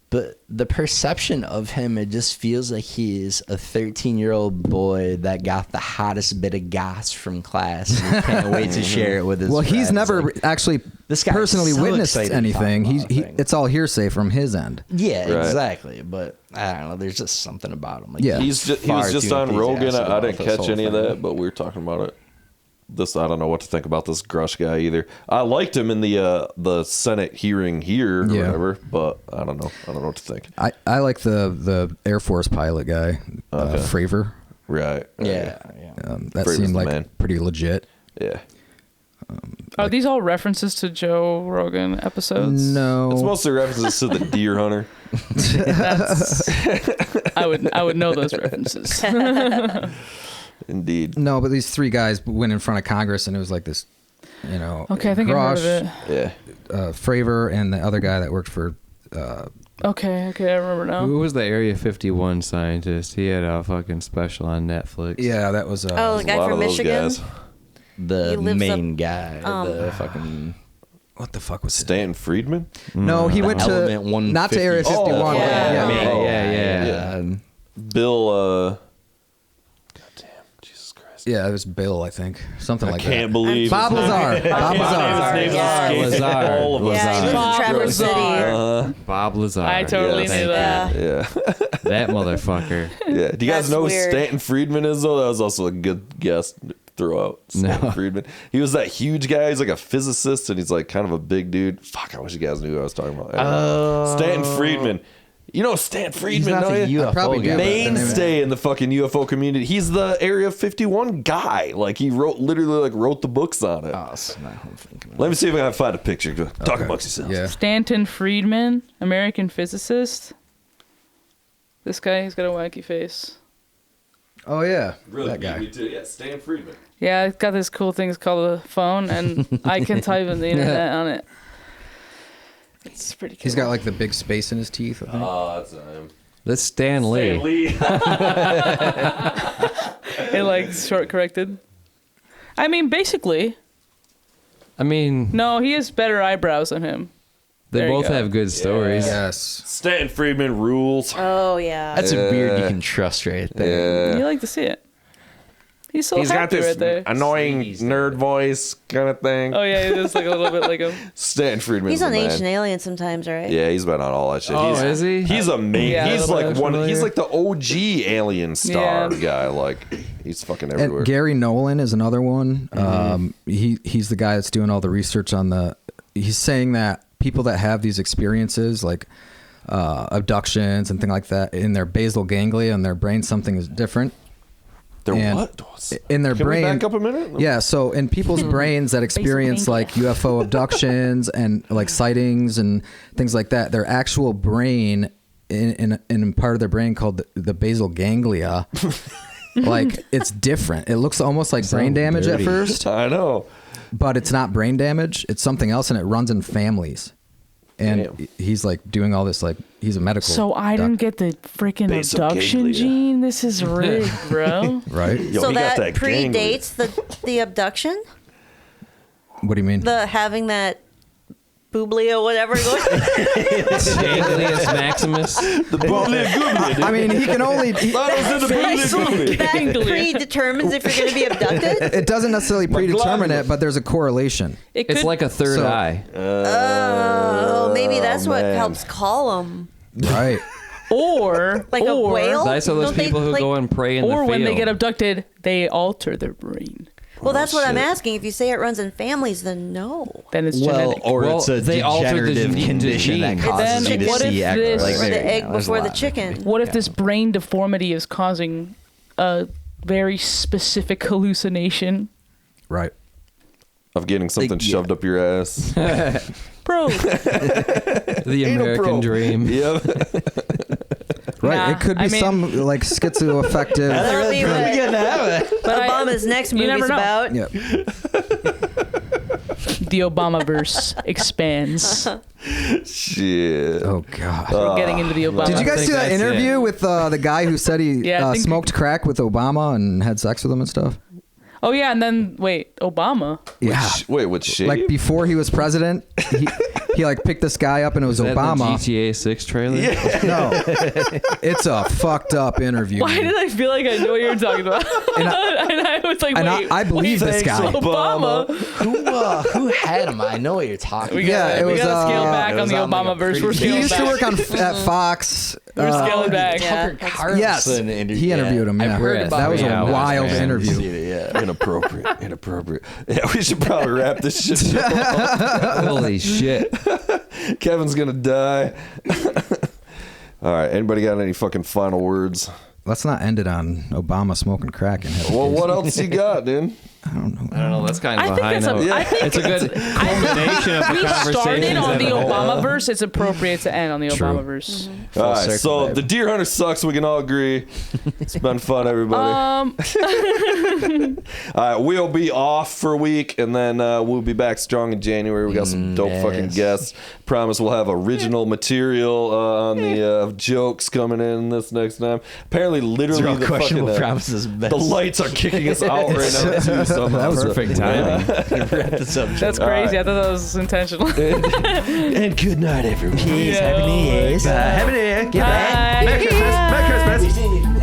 But the perception of him, it just feels like he's a 13-year-old boy that got the hottest bit of goss from class and can't wait to share it with his Well, friends. he's never Like, actually this guy's personally so witnessed excited to anything. talk about He things. it's all hearsay from his end. Yeah, Right. exactly. But I don't know. There's just something about him. Like, Yeah. he was just on Rogan. I didn't catch any of that, but we were talking about it. I don't know what to think about this Grush guy either. I liked him in the Senate hearing here or whatever, but I don't know. I don't know what to think. I like the Air Force pilot guy, Fravor. Right. Yeah. That Fravor's seemed the like man. pretty legit. Yeah. Are these all references to Joe Rogan episodes? No, It's mostly references to the deer hunter. I would know those references. Indeed. no, but these three guys went in front of Congress, and it was like this, you know. Okay, I think I heard of it. Yeah. Fravor and the other guy that worked for. Okay, I remember now. Who was the Area 51 scientist? He had a fucking special on Netflix. Yeah, that was. Oh, the There's a guy lot from of those Michigan. guys. The He lives main guy. The fucking. What the fuck was it? Stanton Friedman? No, he went to Element 151. not to Area 51. yeah. Yeah. Bill, God damn, Jesus Christ. Yeah, it was Bill, I think. Something like Can't that. believe Bob his name. Lazar. Bob Lazar. His name Yeah. escapes Lazar. all of us. Yeah, he lives in Bob Traverse Lazar. City. Bob Lazar. I totally Yes. knew that. Yeah. Yeah. That motherfucker. Yeah. Do you guys That's know who weird. Stanton Friedman is, though? That was also a good guess to throw out. Stanton No. Friedman. He was that huge guy. He's like a physicist, and he's like kind of a big dude. Fuck, I wish you guys knew who I was talking about. Stanton Friedman. You know Stanton He's Friedman, not don't the you? UFO probably guy. do. Mainstay in the fucking UFO community. He's the Area 51 guy. Like, he literally wrote the books on it. Oh, it's not who I'm thinking of. Let me see if I can find a picture. Talk amongst yourselves. Yeah. Stanton Friedman, American physicist. This guy, he's got a wacky face. Oh yeah, Really that guy. beat me too. Yeah, Stan Friedman. Yeah, it's got this cool thing. It's called a phone, and I can type in the internet on it. It's pretty cool. He's got like the big space in his teeth. I think. Oh, that's him. That's Stan Lee. It like short corrected. I mean, basically, I mean, no, he has better eyebrows than him. they There you both go. have good stories. Yes. Stanton Friedman rules. Oh yeah. That's a beard you can trust right there. You like to see it. He's so He's got happy this right there. annoying nerd voice kind of thing. Oh yeah, he is like a little bit like him. Stanton Friedman. He's on Ancient Aliens sometimes, right? Yeah, he's been on all that shit. Oh, he's, is he? He's amazing. Yeah, he's a little like bit one. He's familiar. like the OG alien star Yeah. guy. Like, he's fucking everywhere. And Gary Nolan is another one. He's the guy that's doing all the research on the. He's saying that people that have these experiences, like abductions and things like that, in their basal ganglia in their brain, something is different. They're and what? in their Can brain. we back up a minute? Yeah, so in people's brains that experience like UFO abductions and like sightings and things like that, their actual brain in part of their brain called the basal ganglia, like it's different. It looks almost like brain damage dirty. at first, I know. but it's not brain damage. It's something else, and it runs in families. And Damn. he's like doing all this, like he's a medical. So I didn't get the freaking Basal abduction ganglia. gene. This is rigged, bro. right. Yo, So he that, got that gangly. predates the abduction, What do you mean? the having that booblia, whatever. Ganglius Maximus. The bootleg goobly. I mean, he can only. Thought it was in the bootleg goobly. that predetermines if you're going to be abducted. It doesn't necessarily predetermine globule. it, but there's a correlation. It could, It's like a third So- eye. Oh, maybe that's what man. helps call them. Right. or Like a whale? That's how those Don't they, people who like- go and pray in the or field. when they get abducted, they alter their brain. Well, that's what I'm shit. asking. If you say it runs in families, then no. Then it's Well, genetic. or Well, it's a they altered the degenerative gene- condition that gene. causes Then you to what if see this- like Or there the you egg go. There's a before the lot. chicken. What if this brain deformity is causing a very specific hallucination? Right. Of getting something Yeah. shoved up your ass. Bro, The Anal American probe. dream. Yep. Right. Nah, It could be I mean- some like schizoaffective. That'll be what But Obama's next you never movie's know. about. Yep. The Obamaverse expands. Shit. Oh God. We're getting into the Obama. Did you guys think see that that's interview with the guy who said he Yeah, I think- smoked crack with Obama and had sex with him and stuff? Oh yeah, and then wait, Obama. Yeah. Wait, with shave? Like before he was president, he like picked this guy up and it was Is that Obama. the GTA 6 trailer? No, it's a fucked up interview. Why did I feel like I know what you were talking about? And And I was like, and wait, I believe wait, this guy. Obama. Who had him? I know what you're talking We about. Yeah, gotta, it we was, gotta scale uh, back it on was the on, like, a Obamaverse. pretty We're big- He scaling used to back. work at Fox. We're scaling back. Yeah. Tucker Carlson Yes, he interviewed him. Yeah, I've heard about that was it. a Yeah, wild man. interview. Yeah. Inappropriate. Yeah, we should probably wrap this shit up. Holy shit. Kevin's gonna die. All right. Anybody got any fucking final words? Let's not end it on Obama smoking crack and Well, what else you got, dude? I don't know. That's kind I of a think high that's note. I think It's a good culmination of the we conversation. started on the Obamaverse. It's appropriate to end on the True. Obamaverse. All right. circle, So babe. the Deer Hunter sucks. We can all agree. It's been fun, everybody. All right, we'll be off for a week, and then we'll be back strong in January. We got some dope fucking guests. Promise we'll have original material on the jokes coming in this next time. Apparently, literally, Zero the questionable fucking promises best. the lights are kicking us out right now. Too, somehow. That was Perfect timing. That's crazy. I thought that was intentional. And good night, everyone. Peace. Happy New Year's. Happy New Year. Get back. Bye. Merry Christmas. Merry Christmas.